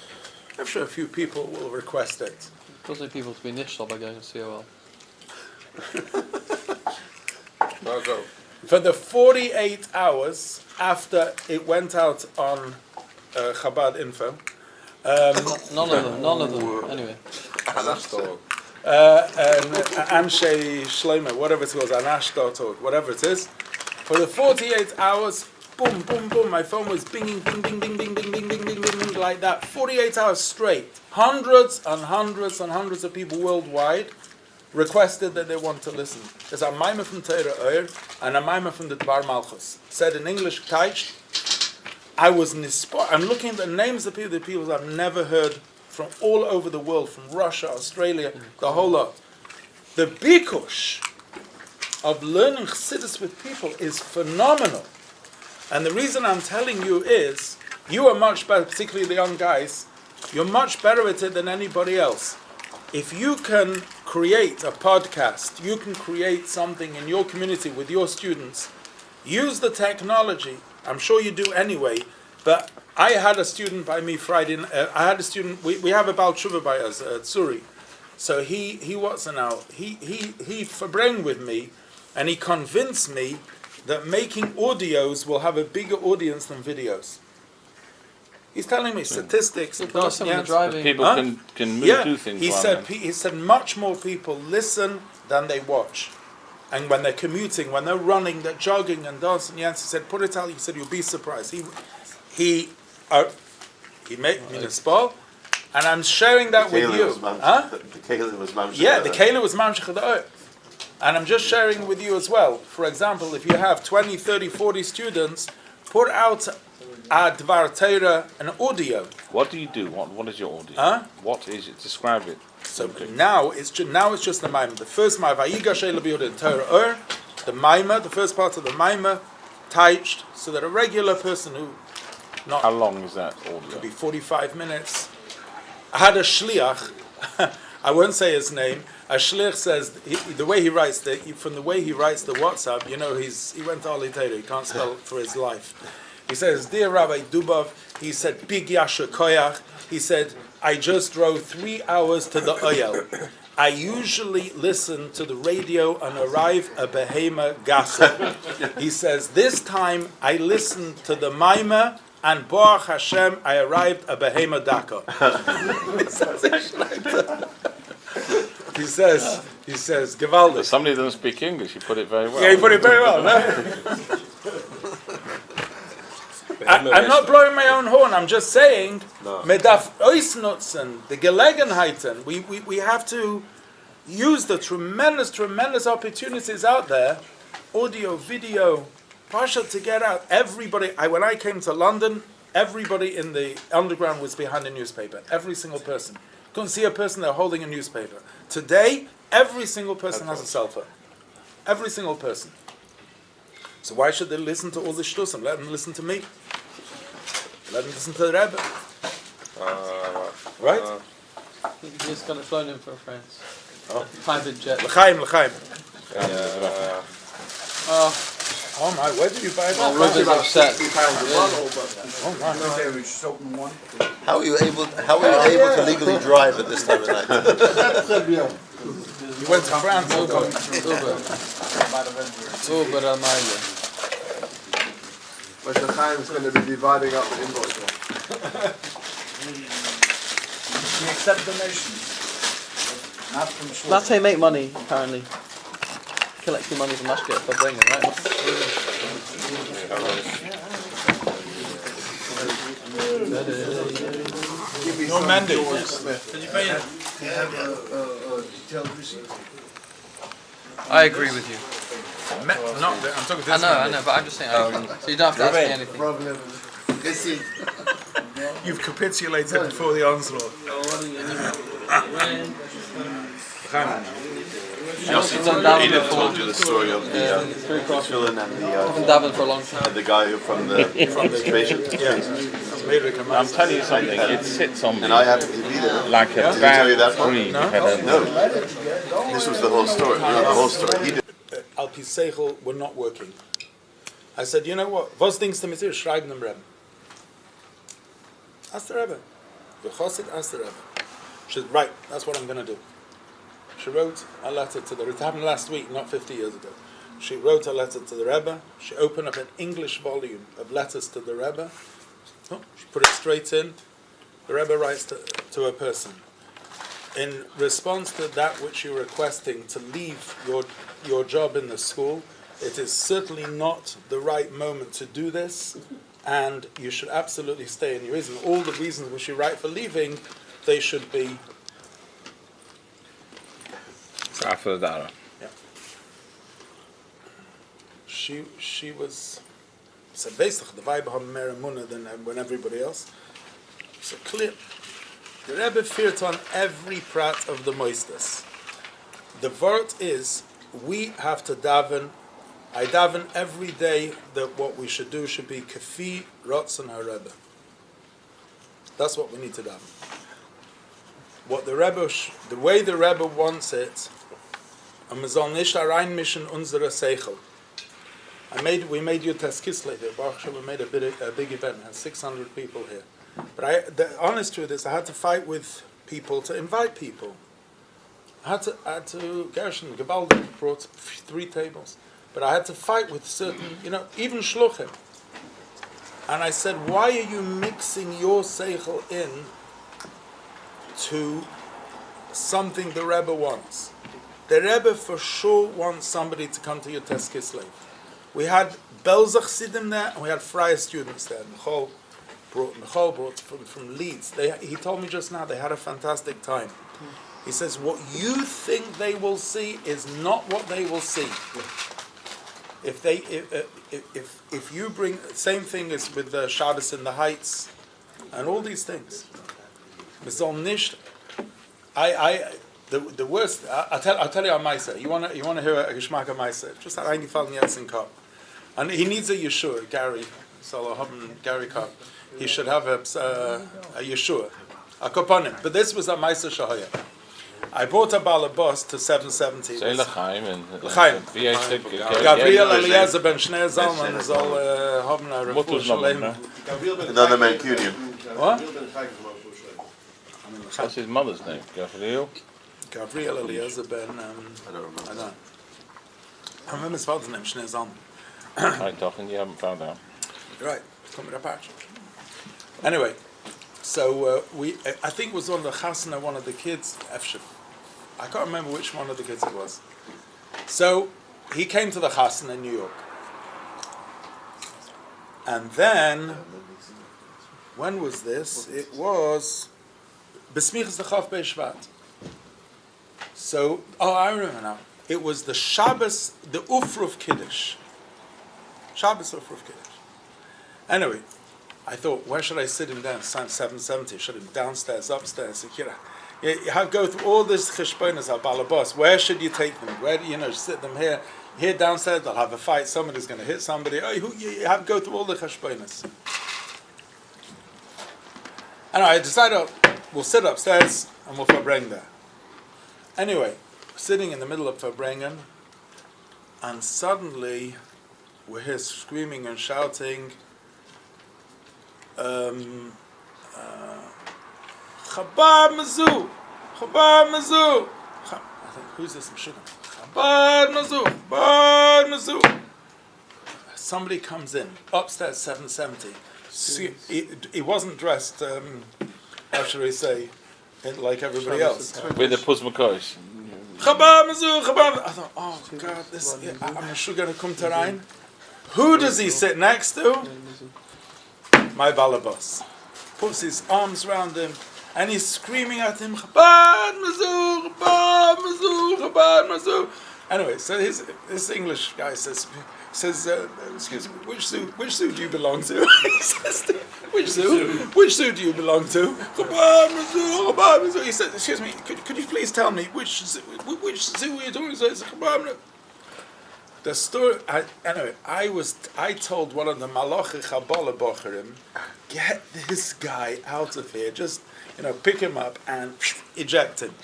I'm sure a few people will request it. Also, people to be nishal by going to COL. For the 48 hours after it went out on Chabad Info. None of them. Anyway. Anshe Shlomo, whatever it was, Anash.org, whatever it is. For the 48 hours, boom, boom, boom, my phone was binging, bing, bing, bing, bing, bing, bing, bing, bing, bing, bing, like that. 48 hours straight. Hundreds and hundreds and hundreds of people worldwide requested that they want to listen. There's a mimer from Teira Oyer and a mimer from the Dvar Malchus. Said in English, Teich, I was in this spot. I'm looking at the names of the people I've never heard from all over the world, from Russia, Australia, the whole lot. The bikush of learning Chassidus with people is phenomenal. And the reason I'm telling you is, you are much better, particularly the young guys, you're much better at it than anybody else. If you can create a podcast, you can create something in your community with your students, use the technology. I'm sure you do anyway, but I had a student by me Friday. I had a student. We have a Baal Tshuva by us at Zuri. So he what's it now? He Farbrengen with me, and he convinced me that making audios will have a bigger audience than videos. He's telling me statistics. People can do things. He said much more people listen than they watch. And when they're commuting, when they're running, they're jogging and dancing. He said, put it out. He said, you'll be surprised. He made me a spell, and I'm sharing that with you. The Kehillah was mamshech. Yeah, the Kehillah was mamshech. And I'm just sharing with you as well. For example, if you have 20, 30, 40 students, put out a Dvar Torah, an audio. What do you do? What is your audio? What is it? Describe it. So now it's just the Maimah. The first Maimah, Vayigash Eila B'Yod Torah the Maimah, the first part of the Maimah, touched, so that a regular person who not... How long is that audio? Could be 45 minutes. I had a shliach, I won't say his name, a shliach says, the way he writes, from the way he writes the WhatsApp, you know, he went to Ali Torah, he can't spell for his life. He says, dear Rabbi Dubov, he said, big yasher koyach, he said, I just drove 3 hours to the Oyel. I usually listen to the radio and arrive at Behema Gasa. He says, this time I listened to the Maimah and Baruch Hashem, I arrived at Behema Daka. He says, Gewaldig. Somebody doesn't speak English, you put it very well. Yeah, you put it very well, no? I'm not blowing my own horn. I'm just saying, medaf oisnutzen, the Gelegenheiten. We have to use the tremendous opportunities out there, audio, video, partial to get out. Everybody. When I came to London, everybody in the underground was behind a newspaper. Every single person. Couldn't see a person there holding a newspaper. Today, every single person has a cell phone. Every single person. So why should they listen to all the shtusim? Let them listen to me. Let them listen to the Rebbe. Right? He just got it flown in for France. Private jet. L'chaim. Oh my, where did you buy that? Oh, Ruben's upset. Oh my. How are you able to legally drive at this time of night? You went to France. Uber Amalia. But the Chaim is going to be dividing up the invoice. We accept donations. Not from Schwartz. That's how you make money, apparently. Collecting money from Mashke for bringing, right? No mandate. Did you pay it? You have a detailed receipt. I agree with you. I'm talking this I know, but I'm just saying I agree. So you don't have to ask me anything. You've capitulated before the onslaught. Edith told you the story of the villain and the I've been dabbing for a long time. the guy from the station. Yeah. I'm telling you something, it sits on me And I happened to be there. like a Did he tell you bad that one? breed. No. This was the whole story. The whole story. He did. Al Pi Seichel were not working. I said, you know what? Was denkst du mit ihr? Schreiben dem Rebbe. Ask the Rebbe. The Chassid asked the Rebbe. She said, right, that's what I'm going to do. She wrote a letter to the Rebbe. It happened last week, not 50 years ago. She wrote a letter to the Rebbe. She opened up an English volume of letters to the Rebbe. She put it straight in. The Rebbe writes to a person. In response to that which you're requesting to leave your job in the school, it is certainly not the right moment to do this, and you should absolutely stay in your reason. All the reasons which you write for leaving, they should be. Yeah. She was. So basically, the vibe had more emunah than when everybody else. So clear. The Rebbe feared on every prat of the moistus. The word is, we have to daven. I daven every day that what we should do should be kafi rotzen haRebbe. That's what we need to daven. What the Rebbe, the way the Rebbe wants it, we made you Teskisle here. We made a big event. We had 600 people here. But the honest truth is, I had to fight with people to invite people. I had to Gershon Gebaldi brought 3 tables. But I had to fight with certain, even shluchim. And I said, why are you mixing your seichel in to something the Rebbe wants? The Rebbe for sure wants somebody to come to your Teskislev. We had Belzach Sidim there, and we had Freie students there. Michal brought from Leeds. He told me just now they had a fantastic time. He says, what you think they will see is not what they will see. If you bring, same thing as with the Shabbos in the Heights, and all these things. The worst. I'll tell you a Maisa. You want to hear a Geschmack of Maisa? Just reingefallen jetzt in Kopf. And he needs a Yeshua, Gary. Gary Cobb. He should have a Yeshua, a Koponim. But this was a Maisa Shahaya. I brought a balabos to 770. Say L'chaim and Gabriel Eliezer ben Shnei Zalman soll haben a Refuah Shalem. Another Mancunian. What? What's his mother's name? Gabriel Eliezer ben. I don't remember. I remember his father's name, Shnei Zalman. I'm talking. You haven't found out. Right. Coming up action. Anyway. So I think it was on the chasna, one of the kids, I can't remember which one of the kids it was. So he came to the chasna in New York. And then, when was this? It was Besmichas L'Chav Be'Shvat. So, I remember now. It was the Shabbos, the Ufruf Kiddush. Shabbos Ufruf Kiddush. Anyway, I thought, where should I sit him down? 770. Should him downstairs, upstairs? You have to go through all this cheshbonas al balabos. Where should you take them? Where sit them here? Here downstairs, they'll have a fight. Somebody's going to hit somebody. You have to go through all the cheshbonas. And I decided, we'll sit upstairs and we'll Farbrengen there. Anyway, sitting in the middle of Farbrengen, and suddenly we hear screaming and shouting. Chabad Mazu! Chabad Mazu! I think, who's this? Chabad Mazu! Chabad Mazu! Somebody comes in, upstairs 770. He wasn't dressed, how should I say, like everybody else. With the Pusmakosh. Chabad Mazu! Chabad! I thought, oh God, I'm sure going to come to Rhein. Who does he sit next to? My balabas. Puts his arms around him and he's screaming at him, Chabad Mazu, Chabad Mazu, Chabad Mazu. Anyway, so this English guy says, excuse me, which zoo do you belong to? He says, which zoo do you belong to? Chabad Mazu, Chabad Mazu. He said, excuse me, could you please tell me which zoo are you doing? So it's Chabad Mazu. The story. I told one of the Malachi Chabala Bocherim get this guy out of here. Just, pick him up and eject him.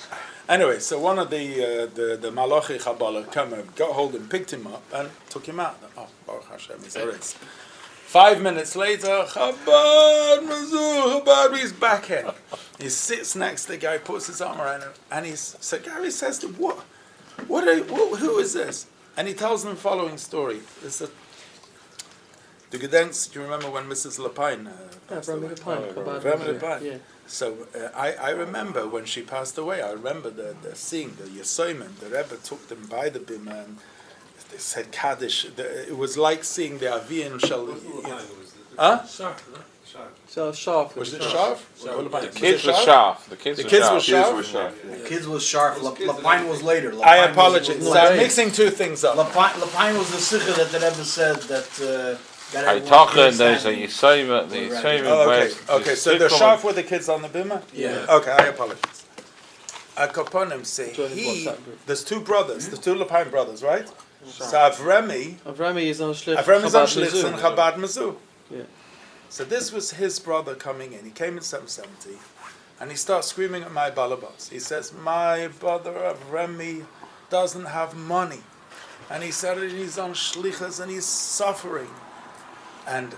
Anyway, so one of the Malachi Chabala got hold of him, picked him up, and took him out. Oh, Baruch Hashem, he's erased. 5 minutes later, Chabad, Mazur, Chabad, he's back here. He sits next to the guy, puts his arm around him, and so Gary says to him, who is this? And he tells them the following story. Do you remember when Mrs. Lapine passed away? Lapine. Yeah. So I remember when she passed away, I remember the seeing the Yosoimim, the Rebbe took them by the bima and they said Kaddish. It was like seeing the Aviyim Shal. Huh? So sharp. Was it sharp? The kids were sharp. The kids were sharp. The kids was sharp. Lapine was later. I apologize. So I'm mixing two things up. Lapine was the sikha that the Rebbe said that. I talk and there's a Yisayim. Okay, so the sharp were the kids on the bima? Yeah. Okay, I apologize. Akaponim say there's two brothers, the two Lapine brothers, right? So Avremi is on Shlich. Avremi's on Shlich and Chabad Mazu. Yeah. So this was his brother coming in. He came in 770, and he starts screaming at my balabas. He says, "My brother Avremi doesn't have money," and he said he's on Shlichas and he's suffering. And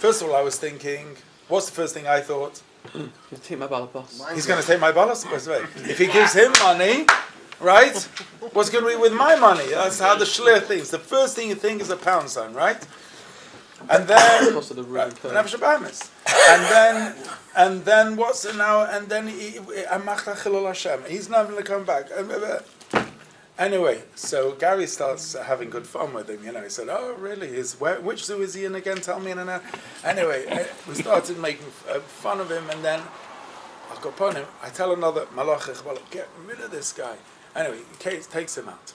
first of all, I was thinking, what's the first thing I thought? He'll take my balabas. He's going to take my balabas. If he gives him money, right? What's going to be with my money? That's how the shlir thinks. The first thing you think is a pound sign, right? And then, and then what's it now? And then he's not going to come back. Anyway, so Gary starts having good fun with him. He said, "Oh, really? Which zoo is he in again? Tell me." And anyway, we started making fun of him, and then I go upon him. I tell another malach, "Get rid of this guy." Anyway, he takes him out.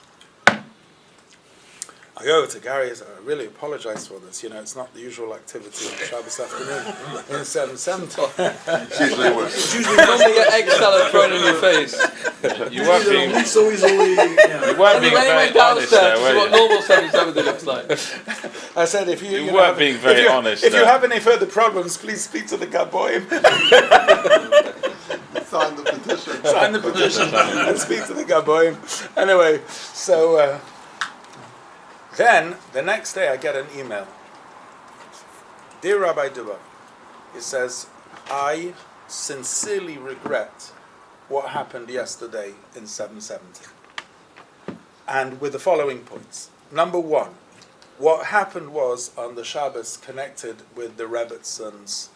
I go to Gary. I say, "I really apologize for this. It's not the usual activity on Shabbos afternoon in 770." It's usually normally get egg salad thrown in your face. You weren't being so easily. You weren't being very honest there, were you? What normal 770 looks like. I said, if you weren't being very honest. If you have any further problems, please speak to the Gaboim. Sign the petition. Sign the petition and speak to the Gaboim. Anyway, so then the next day I get an email. Dear Rabbi Duba, it says, I sincerely regret what happened yesterday in 770. And with the following points. Number one, what happened was on the Shabbos connected with the Rebbitzins'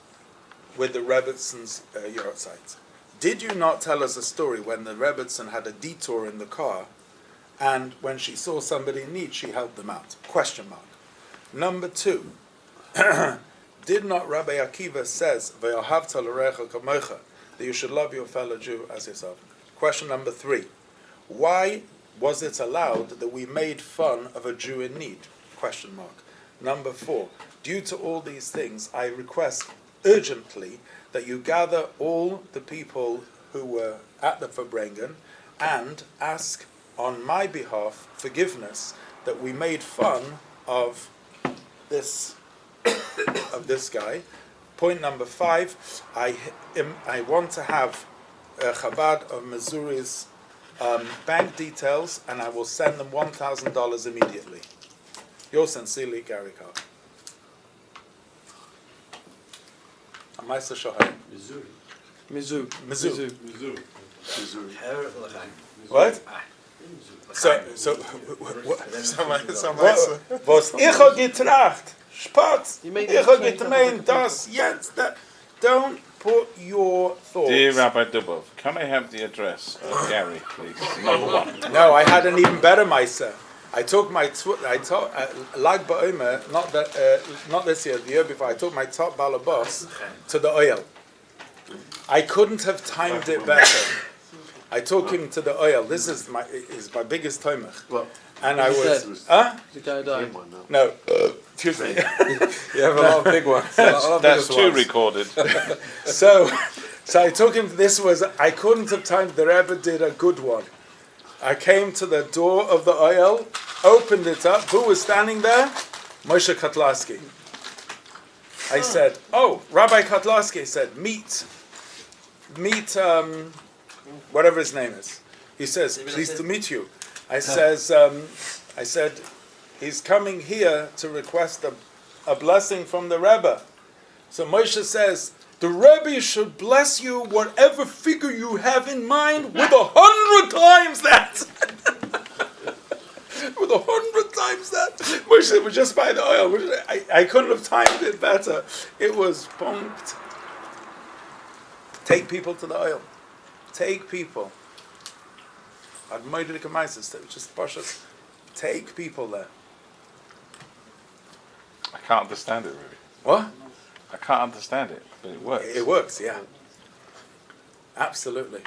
yahrzeit. Did you not tell us a story when the Rebbitzin had a detour in the car, and when she saw somebody in need, she helped them out? Question mark. Number two, did not Rabbi Akiva says, "Ve'ahavta l'recha kamocha," that you should love your fellow Jew as yourself? Question number three, why was it allowed that we made fun of a Jew in need? Question mark. Number four, due to all these things, I request urgently that you gather all the people who were at the Farbrengen and ask on my behalf forgiveness that we made fun of this guy. Point number five, I want to have Chabad of Missouri's bank details, and I will send them $1,000 immediately. Yours sincerely, Gary Carr. Amaisa Shohai. Mizzou. What? So was ich habe getracht, Spatz, ich habe gemeint, das jetzt, don't put your thoughts. Dear Rabbi Dubov, can I have the address of Gary, please? Number one. No, I had an even better Maisa. I took my Lag Ba'omer, not this year, the year before. I took my top balabos to the oil. I couldn't have timed it better. I took him to the oil. This is my biggest tomach. And I was, The guy died. No, excuse me. You have a lot of big ones. That's two recorded. So I took him. I couldn't have timed. The Rebbe did a good one. I came to the door of the oil, opened it up. Who was standing there? Moshe Katlaski. I said, "Oh, Rabbi Kotlarski said, meet, whatever his name is." He says, "Pleased to meet you." I said, "He's coming here to request a blessing from the Rebbe." So Moshe says, "The Rebbe should bless you whatever figure you have in mind with 100 times that." With 100 times that. Moshe was just by the oil. I couldn't have timed it better. It was pumped. Take people to the oil. Take people. I'd made it just push us. Take people there. I can't understand it really. What? I can't understand it, but it works. It works, yeah. Absolutely.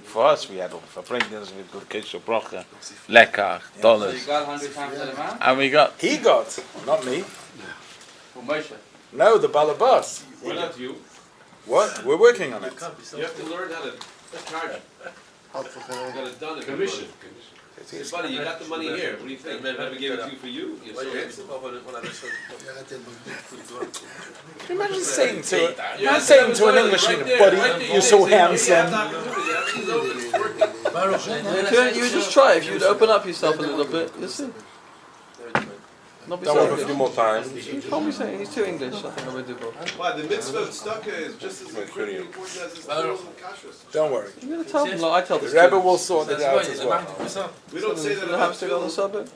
For us, we had all Farbrengens with good Kesher Brocha, Lekach, dollars. So you got 100 times that amount? And we got. He got, not me. Who, Moshe? No, the Balabas. Well, not you. What? We're working on it. You have to learn how to charge. You got it done. Commission. Buddy, you got the money here. What do you think? Man, I gave it to you for you. You're so handsome. Can you imagine saying to an Englishman, buddy, you're so handsome. You would just try. If you would open up yourself a little bit, you'll see. Not be Don't so work a few more times. He can't be saying he's too English. I think I would do both. Why, the mitzvah of tzedakah is just as important as his tools and kashrus. Don't worry. You're going to tell them like I tell The the Rebbe students. will sort it out as well. We don't say that The about hamster on the suburb.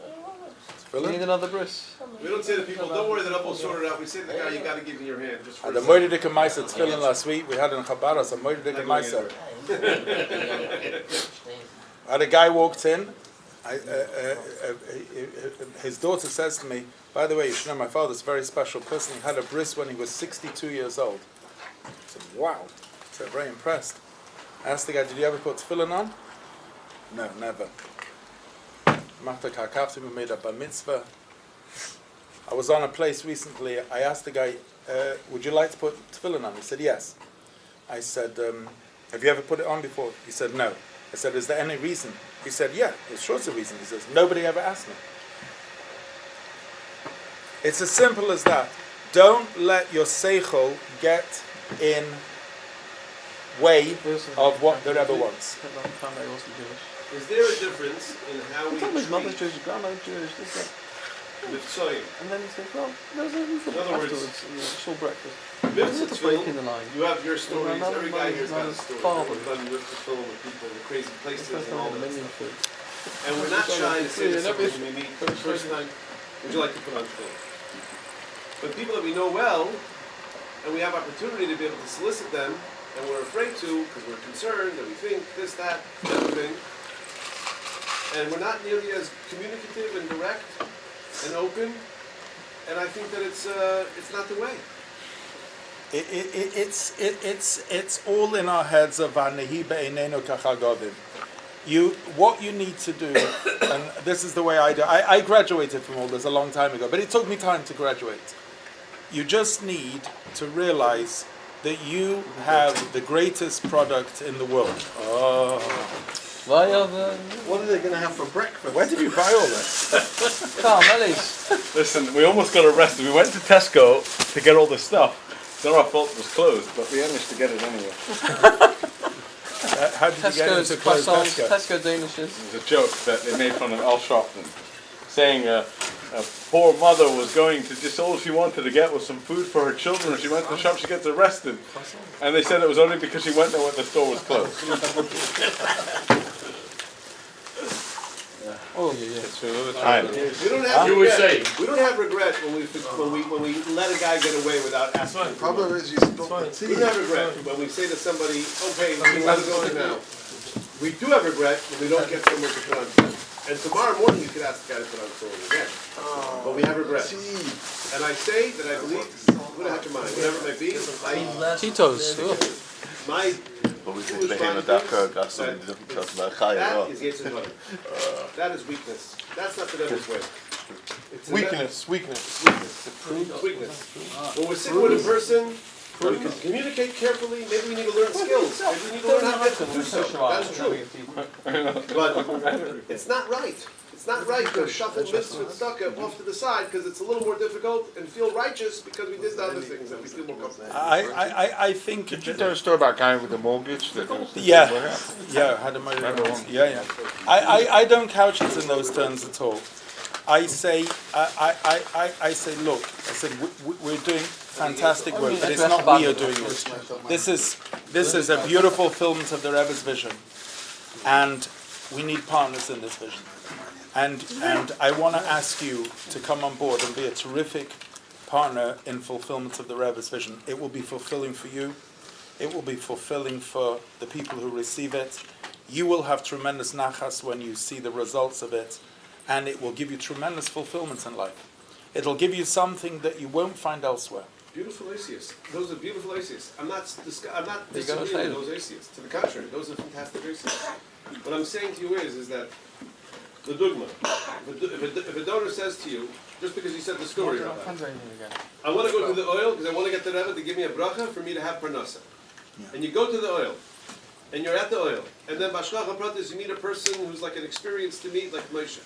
You need another bris. We don't say to people, don't worry, that up will sort it out. We say to the guy, you got to give me your hand. Just for The Moedik Maisa Tefillin last week, we had in Chabad, a Moedik Maisa. And a guy walked in, his daughter says to me, "By the way, you should know my father's a very special person. He had a bris when he was 62 years old." I said, "Wow." So very impressed. I asked the guy, "Did you ever put tefillin on?" "No, never." After we made a bar mitzvah. I was on a place recently. I asked the guy, "Would you like to put tefillin on?" He said, "Yes." I said, "Have you ever put it on before?" He said, "No." I said, "Is there any reason?" He said, "Yeah, there's sure a reason." He says, "Nobody ever asked me." It's as simple as that. Don't let your seichel get in way of what the Rebbe wants. Is there a difference in how we His mother's treat Jewish, his grandmother's Jewish, this, that. mitzvahim? And then he says, well, there's a reason In other words, afterwards, short breakfast. Mitzvah break in the line. you have your stories. Another Every guy man here's is got a not story. father. We've done mitzvah film with people in crazy places That's and all not that minion stuff. food. And we're not shy to say to And somebody everything. when we meet for the first time, would you like to put on film? But people that we know well, and we have opportunity to be able to solicit them, and we're afraid to because we're concerned and we think this, that, the other thing, and we're not nearly as communicative and direct and open, and I think that it's not the way. It's all in our heads of Nehi be'einenu kachagavim. What you need to do, and this is the way I do. I graduated from all this a long time ago, but it took me time to graduate. You just need to realize that you have the greatest product in the world. Oh. What are they going to have for breakfast? Where did you buy all that? Carl, Mellies. Listen, we almost got arrested. We went to Tesco to get all this stuff. It's not our fault it was closed, but we managed to get it anyway. How did you get into closed Tesco? Tesco Danishes. It was a joke that they made fun of Al Sharpton, saying a poor mother was going to just all she wanted to get was some food for her children. When she went to the shop, she gets arrested, and they said it was only because she went there when the store was closed. Oh yeah. Time. We don't have regret. We don't have regret when we let a guy get away without asking. The problem is you spill the tea. We don't have regret when we say to somebody, "Okay, we want to go now." We do have regret when we don't get someone to put on film. And tomorrow morning you could ask the guy to put on film again. But we have regret. And I say that I believe, whatever it may be, Tito's. But we think the him that that is Yetzer Hara. That is weakness. That's not the Rebbe's way. It's Weakness. It's weakness. When we're sitting with a person, we can communicate carefully. Maybe we need to learn skills. Maybe we need to learn how to do so. That's true. But it's not right. It's not right to shuffle mitzvah and tzedakah off to the side because it's a little more difficult and feel righteous because we did the other things that we feel more comfortable. I think. Did you tell a story about a guy with a mortgage? That Had a mortgage. Yeah. I don't couch it in those terms at all. I say, I say, look, I said we're doing fantastic work, but it's not we are doing it. This is a beautiful fulfillment of the Rebbe's vision, and we need partners in this vision. And I want to ask you to come on board and be a terrific partner in fulfillment of the Rebbe's vision. It will be fulfilling for you. It will be fulfilling for the people who receive it. You will have tremendous nachas when you see the results of it, and it will give you tremendous fulfillment in life. It'll give you something that you won't find elsewhere. Beautiful ACs. Those are beautiful ACs. I'm not disagreeing with those ACs. To the contrary, those are fantastic ACs. What I'm saying to you is that the dogma. If a donor says to you, just because you said the story about that, I want to go to the oil because I want to get the Rebbe to give me a bracha for me to have parnasa. Yeah. And you go to the oil, and you're at the oil, and then b'ashgacha pratis you meet a person who's like an experience to meet, like Moshe,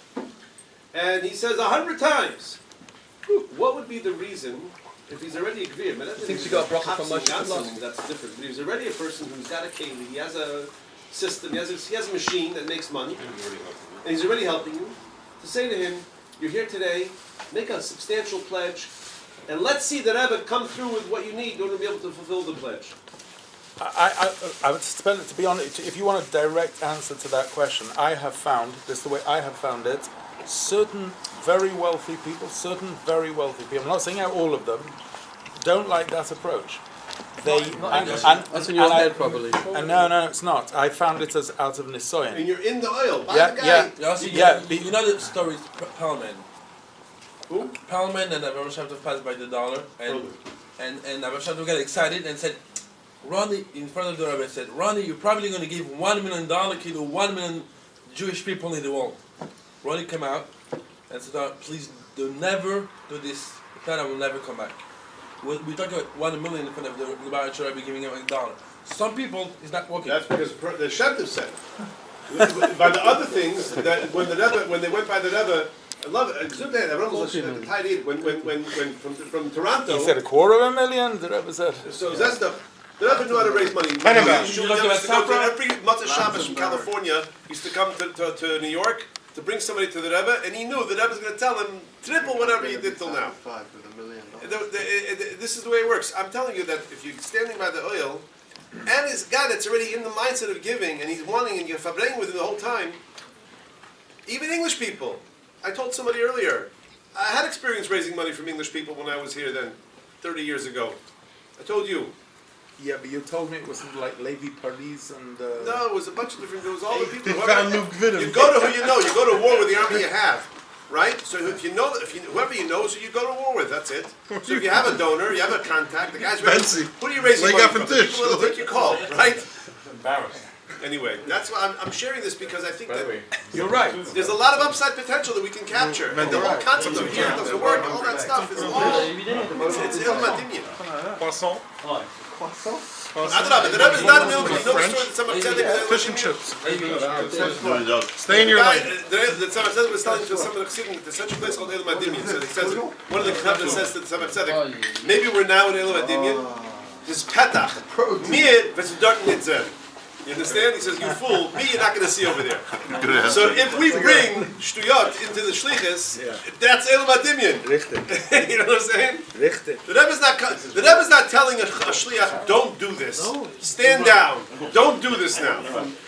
and he says 100 times. What would be the reason if he's already a gvir? I think you got a bracha from Moshe. That's different. But he's already a person who's got a keli. He has a system. He has a machine that makes money, and he's already helping you. To say to him, "You're here today. Make a substantial pledge, and let's see the Rebbe come through with what you need in order to be able to fulfill the pledge." I would spend it, to be honest, if you want a direct answer to that question, I have found, this is the way I have found it, certain very wealthy people, I'm not saying out all of them, don't like that approach. That's in your head, probably. No, it's not. I found it as out of Nisoyan. And you're in the oil. You know the story is Palman. Who? Palman and Rabbi Shabbat passed by the dollar, and Rabbi Shabbat got excited and said, Ronnie, in front of the Rebbe, said, Ronnie, you're probably going to give $1 million to 1 million Jewish people in the world. Ronnie came out and said, please do never do this. If not, I will never come back. We talk about 1 million in front of the Lubavitcher Rebbe giving him $1. Some people, it's not working. That's because the Shem said. By the other things, that when they went by the Rebbe, I love it. When from Toronto. He said $250,000. The Rebbe said. So Zesda, the Rebbe knew how to raise money. Every Matzah Shabbos from California used to come to New York to bring somebody to the Rebbe, and he knew the Rebbe was going to tell him triple whatever you did till now. This is the way it works. I'm telling you that if you're standing by the oil, and it's a guy that's already in the mindset of giving, and he's wanting, and you're Farbrengen with him the whole time, even English people. I told somebody earlier, I had experience raising money from English people when I was here then, 30 years ago. I told you. Yeah, but you told me it was like Levi Paris and... No, it was a bunch of different... It was all the people... You go to who you know. You go to war with the army you have. Right? So if you know... whoever you know is who you go to war with. That's it. So if you have a donor, you have a contact, the guy's ready... Who are you raising money from? The people that'll take your call. Right? Embarrassing. Anyway, that's why I'm sharing this because I think that you're right. There's a lot of upside potential that we can capture. And the whole concept of here doesn't work. All that stuff is all... It's ilmadimya. Croissant. Adrabah, the Rebbe is not an ilma. You know the story that Tzemach Tzedek... Fish and chips. Stay in your lane. The Tzemach Tzedek was telling to some of the Chassidim that there's such a place called Elam Adimyan. So he says, one of the Knabbas says to the Tzemach Tzedek, maybe we're now in Elam Adimyan. This petach, mir v'tzedort nitzer. You understand? He says, you fool, me you're not going to see over there. So if we bring shtuyot into the shlichus, that's Elam Adimyan. You know what I'm saying? The Rebbe's not telling a shliach, don't do this. Stand down. Don't do this now.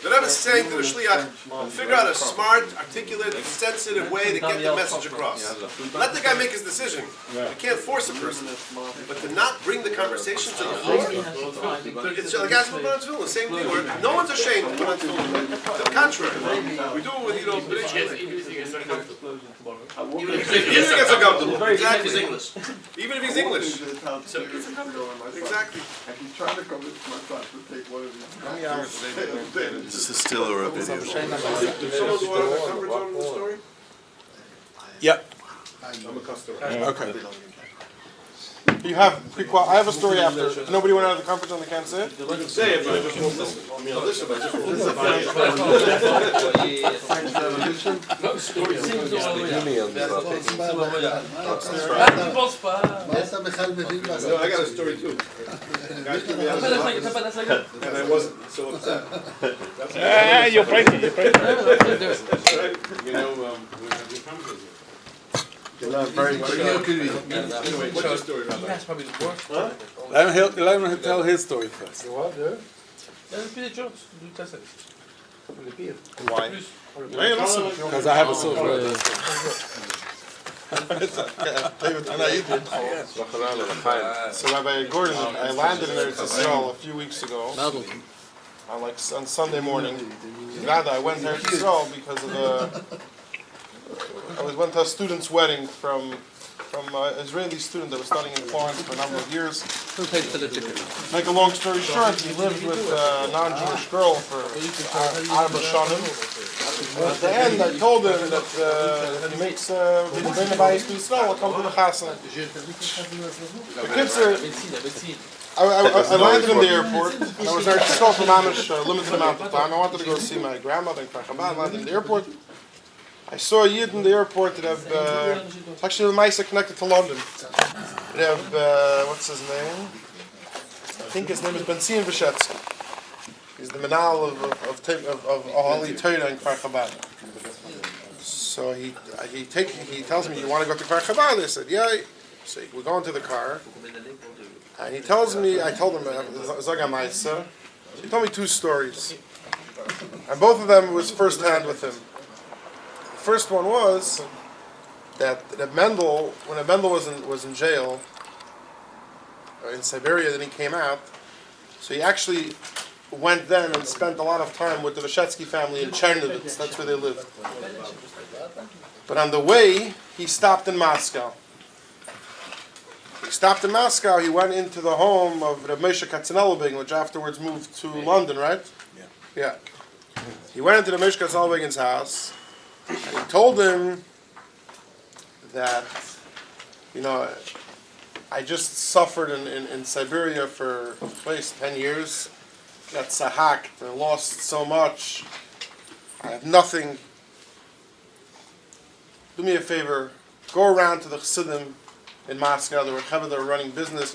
The Rebbe's saying to the shliach, figure out a smart, articulate, sensitive way to get the message across. Let the guy make his decision. You can't force a person. But to not bring the conversation to the floor, it's like asking about the same thing. No one's ashamed to put on tefillin. To the contrary, we do it with Even if he gets uncomfortable. Even if he gets uncomfortable, exactly. He's English. Even if he's English. So it's uncomfortable. Exactly. And he's trying to convince my son to take one of these. This is still a video. Does someone go out of the comfort zone in the story? Yep. I'm a customer. Okay. You have I have a story after. If nobody went out of the comfort zone, they can't say it. You can say it, but I just won't listen. I mean, I'll listen, but I just won't listen. No, I got a story too. Guys took me out of the office, and I wasn't so upset. You're breaking. That's right. You know, we have the comfort zone. Very quick. Anyway, what's your story about that? That's probably the worst. Let him tell his story first. Peter Jones, do test it. Why? Because I have a silver. So Rabbi Gordon, I landed in Eretz Yisrael a few weeks ago. On Sunday morning. Rather, I went to Eretz Yisrael because of went to a student's wedding from an Israeli student that was studying in Florence for a number of years. Make a long story short, he lived with a non-Jewish girl for Arba Shanim. At the end, I told him that if he makes bring the Bayis to Israel, I'll come to the Chasana. I landed in the airport. I was there just for Mamish a limited amount of time. I wanted to go see my grandmother in Chabad. I landed in the airport. I saw a Yid in the airport that have, it's actually the Maisa connected to London. They have, what's his name? I think his name is Benzin Vishetsky. He's the Menal of Ahali Torah in Kfar Chabad. So he tells me, you want to go to Kfar Chabad? I said, yeah. So we go into the car. And he tells me, I told him, Zaga Maisa. He told me two stories. And both of them was first hand with him. First one was that Mendel, when Mendel was in jail in Siberia, then he came out. So he actually went then and spent a lot of time with the Veshetsky family in Chernivtsi. That's where they lived. But on the way, he stopped in Moscow. He went into the home of Reb Moshe Katzenelbing, which afterwards moved to London, right? Yeah. He went into the Moshe Katzenelbing's house. And he told him that, I just suffered in Siberia for 10 years, got sahaked and lost so much. I have nothing. Do me a favor, go around to the Chassidim in Moscow. They were running business,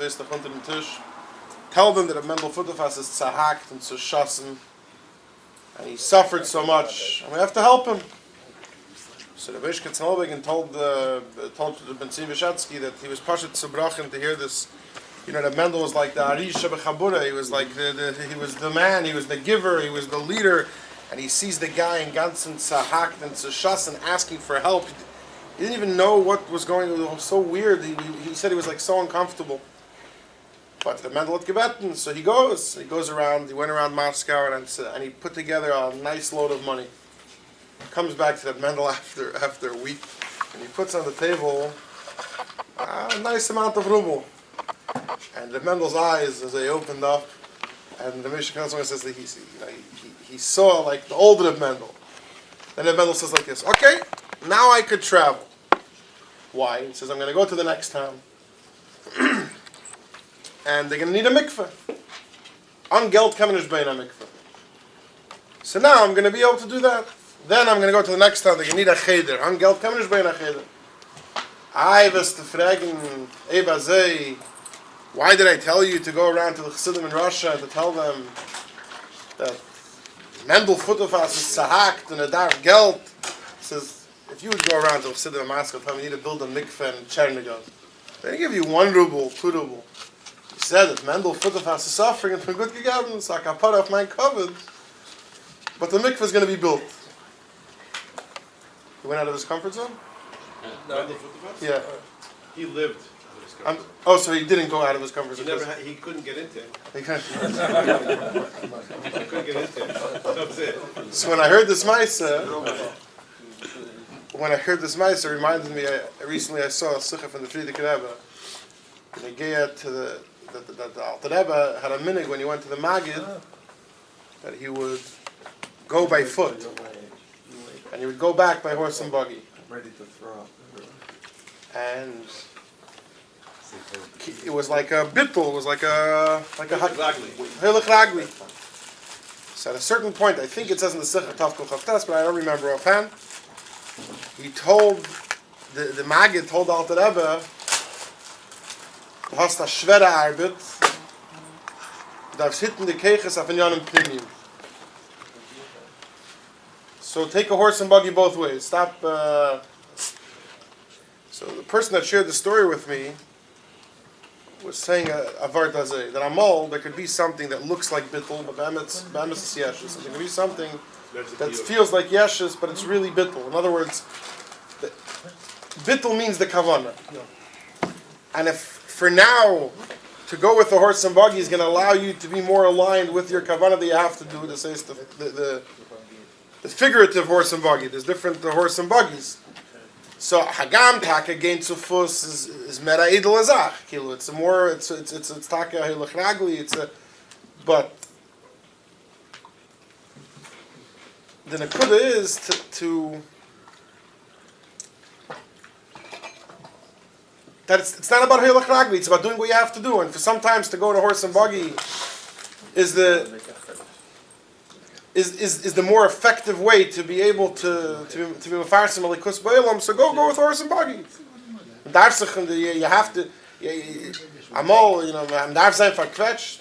tell them that a Mendel Futafas is sahaked and sushasen, and he suffered so much, and we have to help him. So the Moshe Katzenelbing told Benzin Vishetsky that he was pashat Subrachin to hear this. That Mendel was like the Arisha B'Chabura. He was like he was the man. He was the giver. He was the leader. And he sees the guy in Ganzen Sahakt and Sashas asking for help. He didn't even know what was going on. It was so weird. He said he was like so uncomfortable. But the Mendel had gebeten, so he goes around. He went around Moscow and he put together a nice load of money. Comes back to that Mendel after a week, and he puts on the table a nice amount of ruble. And the Mendel's eyes, as they opened up, and the Moshe Katzenelbing says that he saw like the older Mendel. Then the Mendel says like this: okay, now I could travel. Why? He says, I'm going to go to the next town, and they're going to need a mikveh. An Geld kann man nicht bauen a mikveh. So now I'm going to be able to do that. Then I'm going to go to the next town. They need a cheder. An Geld kann man nicht bauen a cheder. I was to fragen, Eva Zay, why did I tell you to go around to the Chassidim in Russia to tell them that Mendel Futafas is sahakt and a dark Geld? He says, if you would go around to the Chassidim in Moscow, tell me you need to build a mikveh in Chernigov. They give you 1 ruble, 2 ruble. He said that Mendel Futafas is suffering and for good gegeben, so I can put off my covered. But the mikveh is going to be built. He went out of his comfort zone? No. Yeah. He lived. So he didn't go out of his comfort zone. He couldn't get into it. He couldn't get into it. That was it. So when I heard this Maisa, it reminded me, recently I saw a Sikha from the Friedrich Rebbe. And they gave to the Alter Rebbe had a minhag when he went to the Magid that he would go by foot. And he would go back by horse and buggy. I'm ready to throw up. And it was like a bittul, it was like a Hilach Ragli. So at a certain point, I think it says in the Sikha Tavkul Chavtes, but I don't remember offhand. He told the Maggid told Alter Rebbe, "Du hast a schwere Arbeit, du darfst hitten die Keiches auf in Yonim Pnimim." So take a horse and buggy both ways. Stop. So the person that shared the story with me was saying a vart hazeh, that Amal, there could be something that looks like bittul, but b'emes is yeshus. There could be something that feels like yeshus, but it's really bittul. In other words, bittul means the kavanah. And if for now to go with the horse and buggy is going to allow you to be more aligned with your kavanah that you have to do, this is the figurative horse and buggy. There's different horse and buggies. So Hagam Taka against Sufus is Mera Edel Azach. It's a more it's Taka Hilach Ragli, it's a but the Nakuda is to that it's not about Hilach Ragli, it's about doing what you have to do. And for sometimes to go to horse and buggy is the more effective way to be able to be mefarsim alikus ba'olam. So go with horse and buggy. You have to. Amal, man darf sein verquetscht.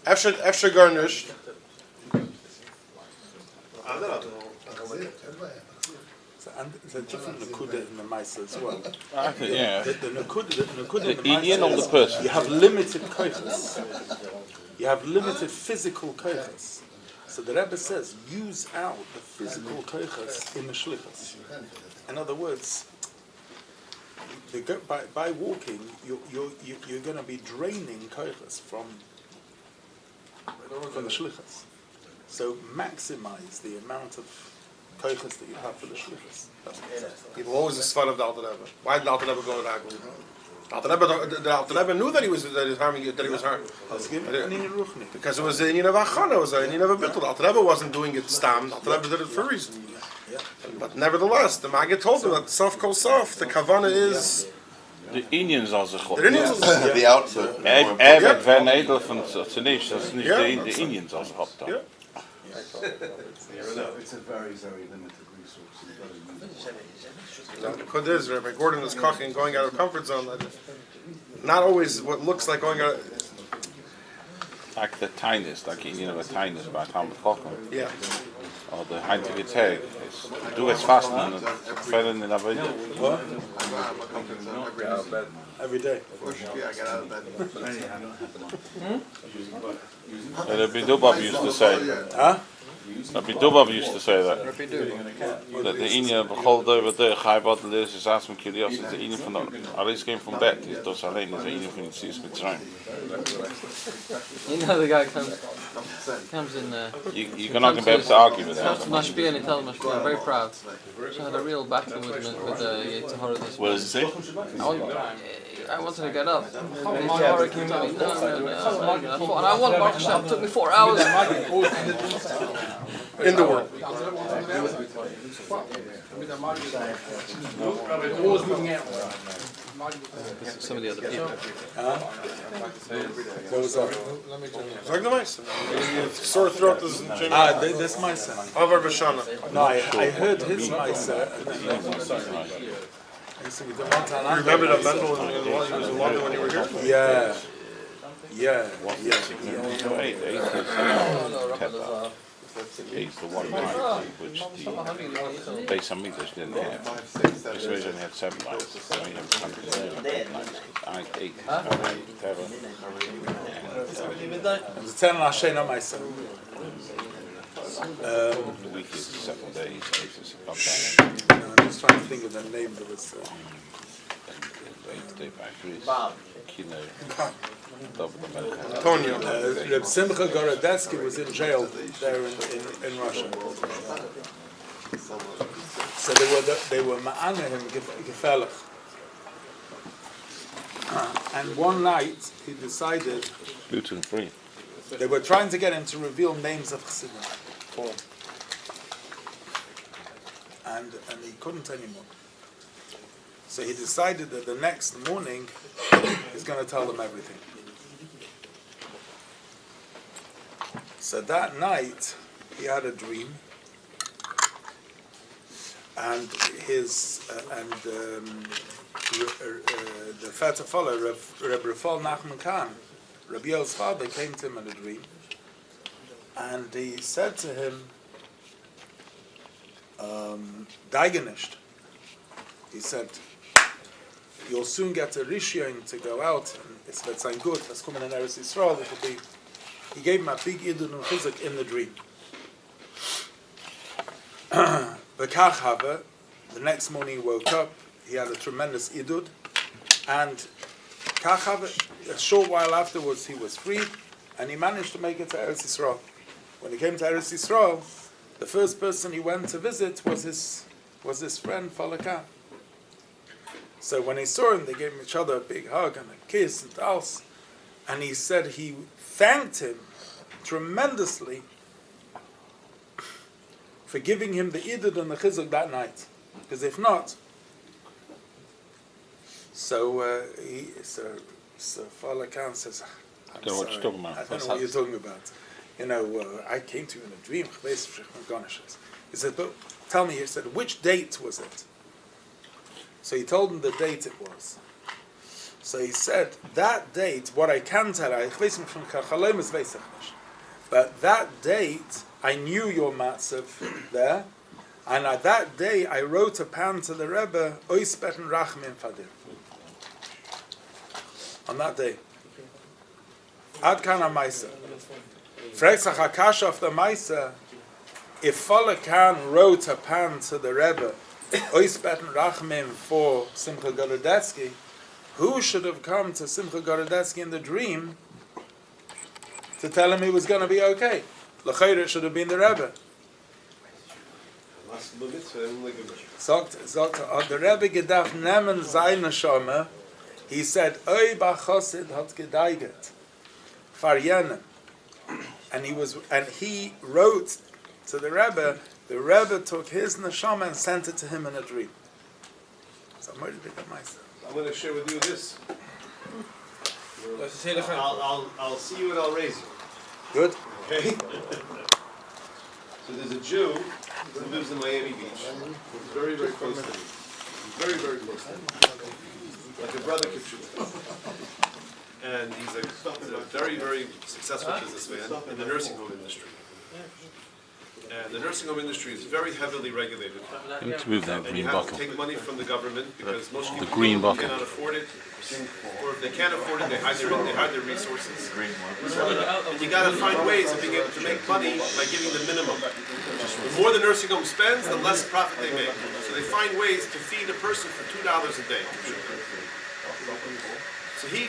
Efter gar nicht. It's a different nakuda in the Maisa as well. I think, yeah. The nakuda in the Inyan Maisa on the person. You have limited koiches. You have limited physical koiches. So the Rebbe says, use out the physical koiches in the shlichus. In other words, by walking, you're going to be draining koiches from the shlichus. So maximize the amount of koiches that you have for the shlichus. What was the sfar of the Alter Rebbe? Why did the Alter Rebbe go to Ragli? The Alter Rebbe knew that he was harming. Because it was in of Achana, it was in of a bittul. The Alter Rebbe wasn't doing it stam. The Alter Rebbe did it for a reason. But nevertheless, the Maggid told him that sof kol sof, the kavana is the Indians also God. The output. Werd van Edel van Tunesië, dat is niet de Indians als God dan. It's a very, very limited resource. Kud is Rabbi Gordon is cooking, going out of comfort zone. Not always what looks like going out. Like the tiniest, like the tiniest by Tom Kochen. Yeah. Or the heintige Tag. Do it fast and verder in the video. What? Every day. I get out of bed. Rabbi Dubab used to say. Huh? Rabbi Dubab used to say that. Dat de ene begon over de ga wat de is samen met jullie als de ene van de alles came from bed. Het was alleen de ene van het is met zijn. You know the guy comes in. You cannot be able to argue with Comes to that. Mashpia and he tells Mashpia, I'm very proud. So I had a real battle with Yetzirah this What does he say? I wanted to get up. Yetzirah kept telling me, no. And I won Baruch Hashem. It took me 4 hours. In the world. Some of the other people. Sag the mice. Sore throat is This Maisa. Avar Bashana. No, I heard his Maisa. You remember that Mendel he was in London when you were here? Yeah. He's the one night which the base on English didn't have. This originally had 7 nights. I mean, I 8. And the 10 Ashena Maisa. The week is 7 days. I'm just trying to think of the name that was. Antonio. Reb Simcha Gorodetsky was in jail there in Russia. So they were ma'ana him gefällig. And one night he decided gluten free. They were trying to get him to reveal names of Chassidim. And he couldn't anymore. So he decided that the next morning he's going to tell them everything. So that night he had a dream, and the father follower, Rabbi Rafal Nachman Khan, Rabbi Yoel's father, came to him in a dream, and he said to him, Daigenisht. He said, you'll soon get a rishyon to go out, and it's let's good, let's come in Eretz Yisrael, it'll be. He gave him a big idun and chizuk in the dream. V'kach hava, the next morning he woke up, he had a tremendous idud, and kach hava, a short while afterwards he was free, and he managed to make it to Eretz Yisrael. When he came to Eretz Yisrael, the first person he went to visit was his friend Falakah. So when he saw him, they gave each other a big hug and a kiss and else. And he said he thanked him tremendously for giving him the idud and the chizuk that night. Because if not, so Falakah says, I don't know what you're talking about. I don't know what you're talking about. I came to you in a dream. He said, but tell me, he said, which date was it? So he told him the date it was. So he said, that date, what I can tell you, but that date, I knew your matzav there, and at that day, I wrote a pan to the Rebbe, Ois beten rachmin fadir. On that day. Ad kan ha-maisa. Fragst ach Akash of the Maisa, if Falakah wrote a pan to the Rebbe, Ois beten rachmin for Simcha Gorodetsky, who should have come to Simcha Gorodetsky in the dream to tell him he was going to be okay? L'chayr, it should have been the Rebbe. Sagt the Rebbe gedacht nehmen seine Shama, he said, Oy Bachosid hat gedeiget, Farbrengen. And he wrote to the Rebbe took his neshama and sent it to him in a dream. So I'm going to share with you this. I'll see you and I'll raise you. Good. Okay? So there's a Jew who lives in Miami Beach. He's very, very close to me. Very, very close to me. Like a brother Kitchu. And he's a very, very successful businessman in the nursing home industry. And the nursing home industry is very heavily regulated. You need to move that green bucket. And you have to take money from the government because most people cannot afford it. Or if they can't afford it, they hide their resources. And you got to find ways of being able to make money by giving the minimum. The more the nursing home spends, the less profit they make. So they find ways to feed a person for $2 a day. So he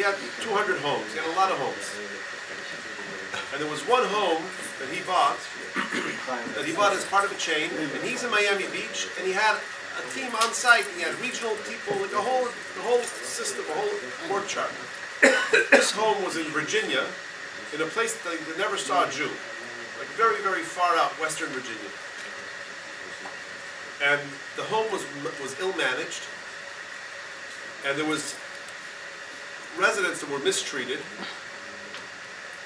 had 200 homes. He had a lot of homes. And there was one home that he bought as part of a chain, and he's in Miami Beach, and he had a team on site. He had regional people, like the whole system, a whole org chart. This home was in Virginia, in a place that they never saw a Jew, like very, very far out, Western Virginia. And the home was ill-managed, and there was residents that were mistreated,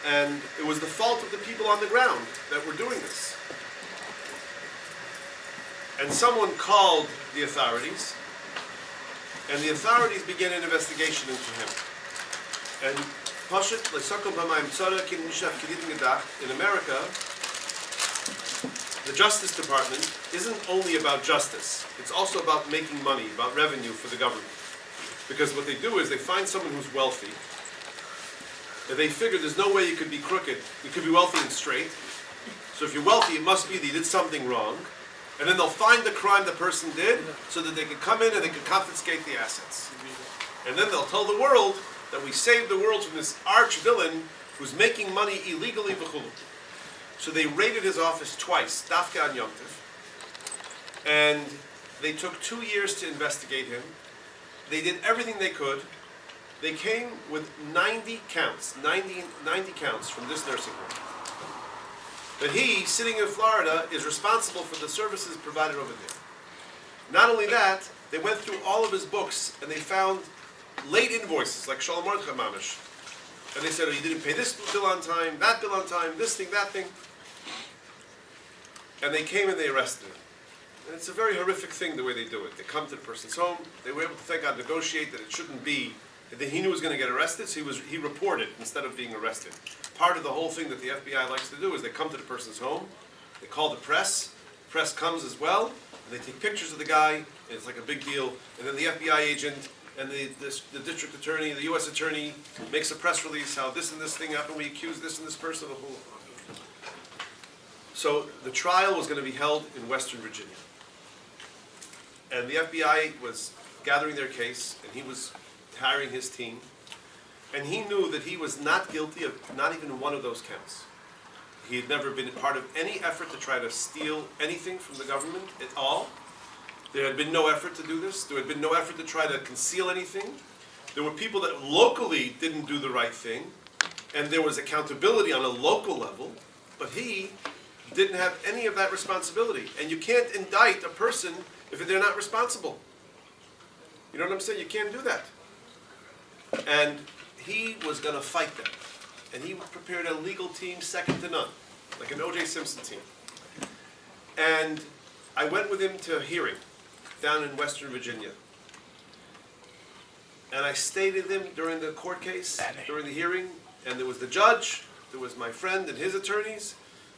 and it was the fault of the people on the ground that were doing this. And someone called the authorities, and the authorities began an investigation into him. And in America, the Justice Department isn't only about justice, it's also about making money, about revenue for the government. Because what they do is they find someone who's wealthy, and they figure there's no way you could be crooked. You could be wealthy and straight. So if you're wealthy, it must be that you did something wrong. And then they'll find the crime the person did so that they can come in and they can confiscate the assets. And then they'll tell the world that we saved the world from this arch villain who's making money illegally. So they raided his office twice, Dafka and Yom Tov. And they took 2 years to investigate him. They did everything they could. They came with 90 counts from this nursing home. That he, sitting in Florida, is responsible for the services provided over there. Not only that, they went through all of his books and they found late invoices, like Shalom Mordechai Mamish. And they said, oh, you didn't pay this bill on time, that bill on time, this thing, that thing. And they came and they arrested him. And it's a very horrific thing the way they do it. They come to the person's home, they were able to, thank God, negotiate that it shouldn't be, that he knew he was going to get arrested, so he reported instead of being arrested. Part of the whole thing that the FBI likes to do is they come to the person's home, they call the press comes as well, and they take pictures of the guy, and it's like a big deal, and then the FBI agent and the district attorney, the U.S. attorney makes a press release how this and this thing happened, we accuse this and this person of a whole. So the trial was going to be held in Western Virginia. And the FBI was gathering their case, and he was hiring his team, and he knew that he was not guilty of not even one of those counts. He had never been part of any effort to try to steal anything from the government at all. There had been no effort to do this. There had been no effort to try to conceal anything. There were people that locally didn't do the right thing, and there was accountability on a local level, but he didn't have any of that responsibility. And you can't indict a person if they're not responsible. You know what I'm saying? You can't do that. And he was going to fight them. And he prepared a legal team second to none, like an O.J. Simpson team. And I went with him to a hearing down in Western Virginia. And I stayed with him during the court case, during the hearing, and there was the judge, there was my friend and his attorneys,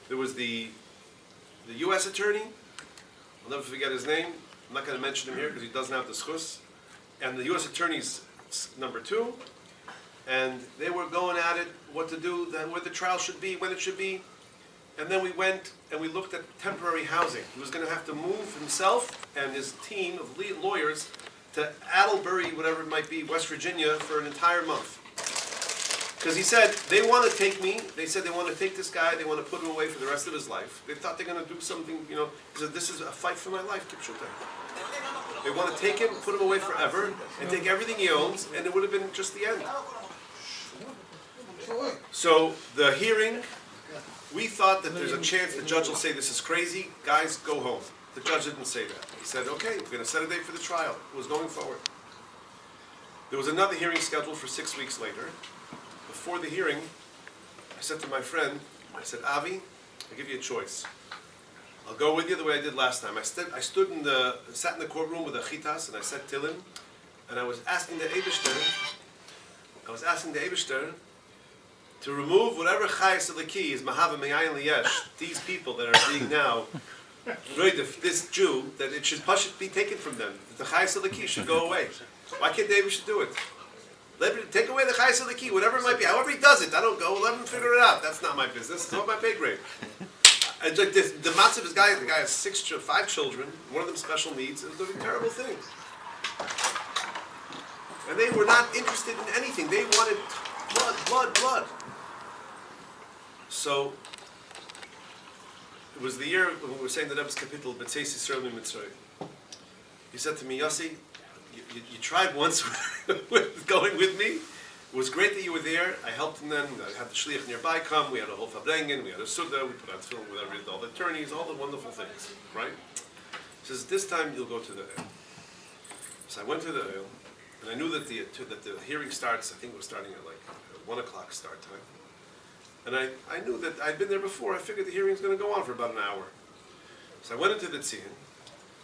there was the U.S. attorney, I'll never forget his name, I'm not going to mention him here because he doesn't have the schus, and the U.S. attorney's number 2, and they were going at it, what to do, where the trial should be, when it should be. And then we went and we looked at temporary housing. He was going to have to move himself and his team of lawyers to Attleboro, whatever it might be, West Virginia, for an entire month. Because he said, they want to take me, they said they want to take this guy, they want to put him away for the rest of his life. They thought they're going to do something, you know, he said, this is a fight for my life, Kipshutay. They want to take him, put him away forever, and take everything he owns, and it would have been just the end. So the hearing, we thought that there's a chance the judge will say this is crazy, guys, go home. The judge didn't say that. He said, okay, we're going to set a date for the trial. It was going forward. There was another hearing scheduled for 6 weeks later. Before the hearing, I said to my friend, I said, Avi, I'll give you a choice. I'll go with you the way I did last time. I sat in the courtroom with a chitas, and I said Tilim, and I was asking the Eibishter to remove whatever chayes aliki is mahava me'ayin liyesh, these people that are being now, this Jew, that it should be taken from them. The chayes aliki should go away. Why can't David do it? Take away the chayes aliki, whatever it might be. However he does it, I don't go. Let him figure it out. That's not my business. It's not my pay grade. And like the matzav, the guy has 5 children. One of them special needs. It was a terrible thing. And they were not interested in anything. They wanted blood. So, it was the year when we were saying the Rebbe's Kapitel, B'tzeis Yisrael Mitzrayim. He said to me, Yossi, you tried once with going with me. It was great that you were there. I helped him then. I had the shliach nearby come. We had a whole Farbrengen. We had a Suda. We put on film with all the attorneys, all the wonderful things, right? He says, this time you'll go to the oil. So I went to the oil, and I knew that the hearing starts, I think it was starting at like 1 o'clock start time. And I knew that I'd been there before. I figured the hearing was going to go on for about an hour. So I went into the tzien,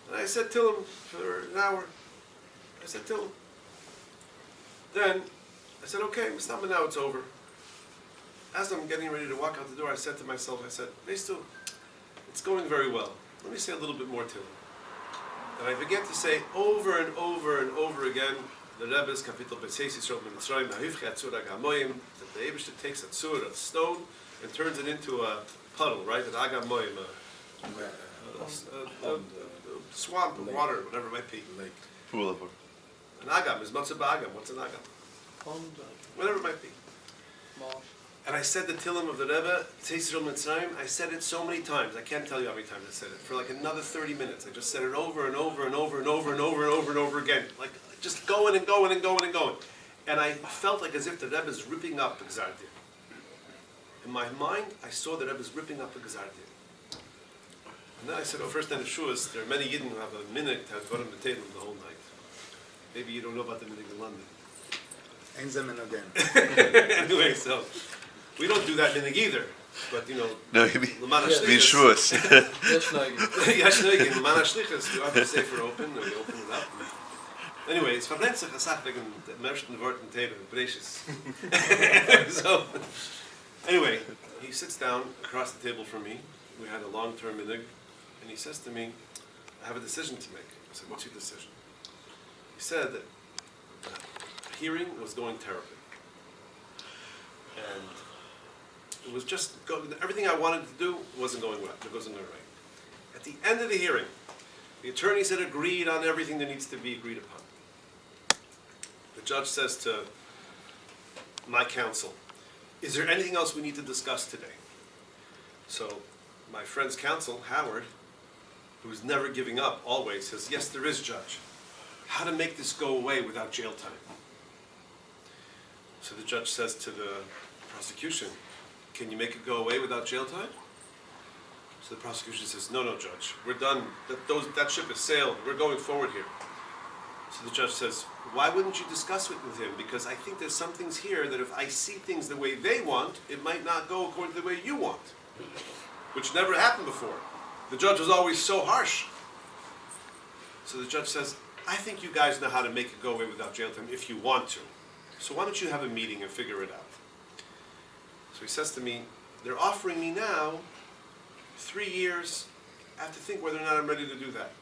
and I said till him for an hour. I said till him. Then I said, okay, Mustama, now it's over. As I'm getting ready to walk out the door, I said to myself, I said, Meistu, it's going very well. Let me say a little bit more to him. And I began to say over and over and over again, the Rebbe's Kapitel B'tzeis Yisrael Mitzrayim Ha'hivchi Atzura Gamoyim, that the Eibishter takes a tzur, a stone, and turns it into a puddle, right? An agamoyim, a swamp of water, whatever it might be. Pool of an agam is matzah ba'agam. What's an agam? Whatever it might be. And I said the Tilim of the Rebbe, B'tzeis Yisrael Mitzrayim, I said it so many times, I can't tell you how many times I said it. For like another 30 minutes. I just said it over and over and over and over and over and over and over again. Like, just going and going and going and going. And I felt like as if the Rebbe is ripping up a Gzar Din. In my mind, I saw the Rebbe is ripping up a Gzar Din. And then I said, first night of Shuas, there are many Yidden who have a minute to have gone on the table the whole night. maybe you don't know about the minhag in London. Ain't them in again. Anyway, so we don't do that minhag either. But No, you mean L'man Shavuos. Yesh noigin, L'man HaShlichus, we have the Sefer open, and we open it up. Anyway, it's verbrennt sich a sach wegen der merchten Wort in Teves, Breishis. So, anyway, he sits down across the table from me. We had a long-term minhag, and he says to me, I have a decision to make. I said, what's your decision? He said that the hearing was going terribly. And it was just everything I wanted to do wasn't going well. It wasn't going right. At the end of the hearing, the attorneys had agreed on everything that needs to be agreed upon. The judge says to my counsel, is there anything else we need to discuss today? So my friend's counsel, Howard, who's never giving up, always says, yes, there is, Judge. How to make this go away without jail time? So the judge says to the prosecution, can you make it go away without jail time? So the prosecution says, no, Judge, we're done. That ship has sailed. We're going forward here. So the judge says, why wouldn't you discuss it with him? Because I think there's some things here that if I see things the way they want, it might not go according to the way you want, which never happened before. The judge was always so harsh. So the judge says, I think you guys know how to make it go away without jail time if you want to. So why don't you have a meeting and figure it out? So he says to me, they're offering me now 3 years. I have to think whether or not I'm ready to do that.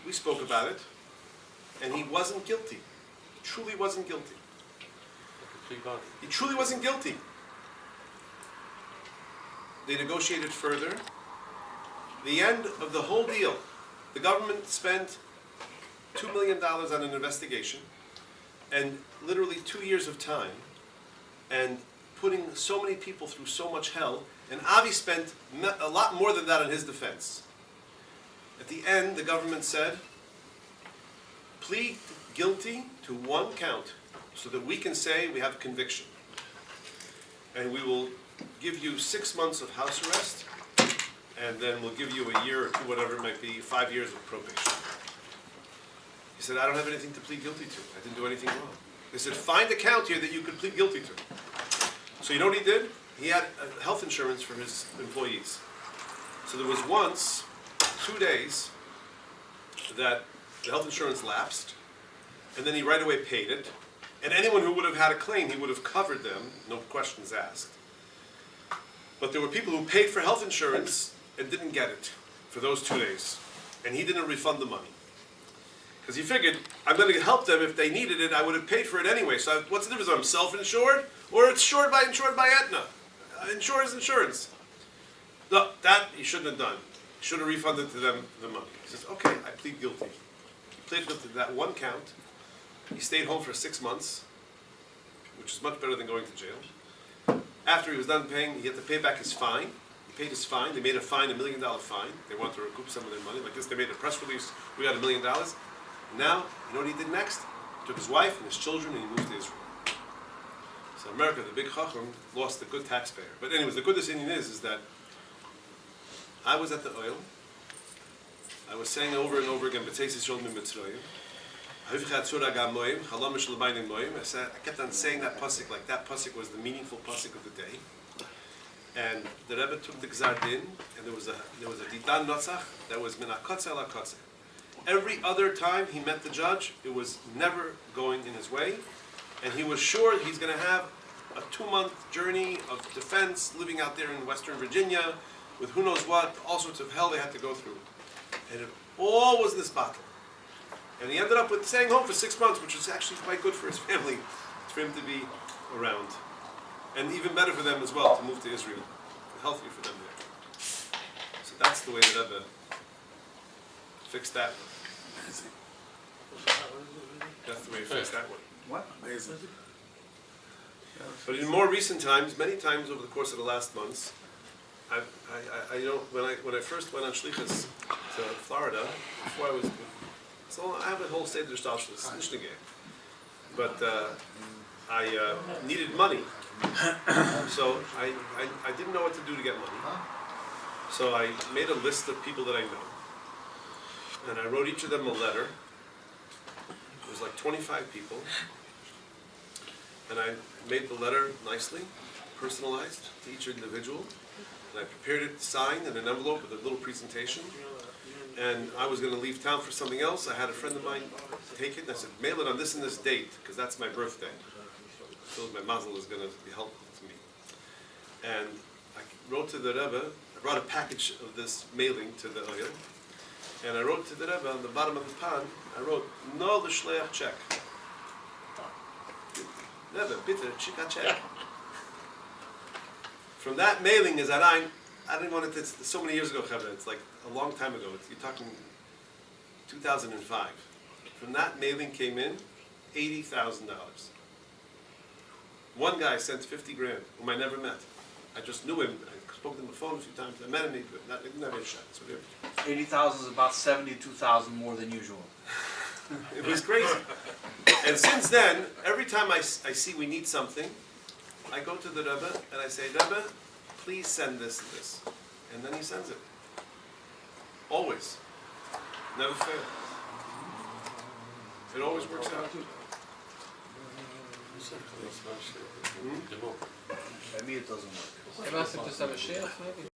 We spoke about it, and he wasn't guilty. He truly wasn't guilty. He truly wasn't guilty. They negotiated further. The end of the whole deal, the government spent $2 million on an investigation and literally 2 years of time and putting so many people through so much hell, and Avi spent a lot more than that on his defense. At the end, the government said, plead guilty to one count so that we can say we have conviction. And we will give you 6 months of house arrest, and then we'll give you a year or two, whatever it might be, 5 years of probation. He said, I don't have anything to plead guilty to. I didn't do anything wrong. They said, find a count here that you could plead guilty to. So you know what he did? He had health insurance for his employees. So there was once, 2 days, that the health insurance lapsed, and then he right away paid it. And anyone who would have had a claim, he would have covered them, no questions asked. But there were people who paid for health insurance and didn't get it for those 2 days. And he didn't refund the money. Because he figured, I'm going to help them if they needed it, I would have paid for it anyway. So what's the difference? I'm self-insured, or it's insured by Aetna. Insurance. No, that he shouldn't have done. He should have refunded to them the money. He says, okay, I plead guilty. He pleaded guilty to that one count. He stayed home for 6 months, which is much better than going to jail. After he was done paying, he had to pay back his fine. He paid his fine. They made a fine, $1 million fine. They wanted to recoup some of their money. Like this, they made a press release. We got $1 million. Now, you know what he did next? He took his wife and his children and he moved to Israel. So America, the big chacham, lost a good taxpayer. But anyways, the goodest thing is that I was at the oil. I was saying over and over again, B'tzeis Yisrael min Mitzrayim. I kept on saying that pasuk like that pasuk was the meaningful pasuk of the day. And the Rebbe took the Gzar Din, and there was a Didan Notzach that was min hakotzer la kotzer. Every other time he met the judge, it was never going in his way, and he was sure he's going to have a 2-month journey of defense, living out there in Western Virginia, with who knows what, all sorts of hell they had to go through. And it all was this battle. And he ended up with staying home for 6 months, which was actually quite good for his family, for him to be around. And even better for them as well, to move to Israel. Healthier for them there. So that's the way that Rebbe fixed that one. That's the way he fixed that one. What? Amazing. But in more recent times, many times over the course of the last months, when I first went on shlichus to Florida, before I was, so I have a whole state of shlichus, but I needed money, so I didn't know what to do to get money. So I made a list of people that I know, and I wrote each of them a letter, was like 25 people, and I made the letter nicely, personalized to each individual, and I prepared it signed in an envelope with a little presentation, and I was going to leave town for something else. I had a friend of mine take it, and I said, mail it on this and this date, because that's my birthday. So my mazel is going to be helpful to me. And I wrote to the Rebbe, I brought a package of this mailing to the Oil, and I wrote to the Rebbe on the bottom of the pan, I wrote, no the shleach check. Rebbe, bitte, schick a check. From that mailing is that I didn't want it, it's so many years ago, Chavre, it's like a long time ago, you're talking 2005. From that mailing came in $80,000. One guy sent 50 grand, whom I never met. I just knew him, I spoke to him on the phone a few times, I met him, he didn't have a shot. So 80,000 is about 72,000 more than usual. it was crazy. And since then, every time I see we need something, I go to the Rebbe and I say, Rebbe, please send this and this. And then he sends it. Always. Never fail. It always works out. Maybe it doesn't work. It must have just have a share, maybe.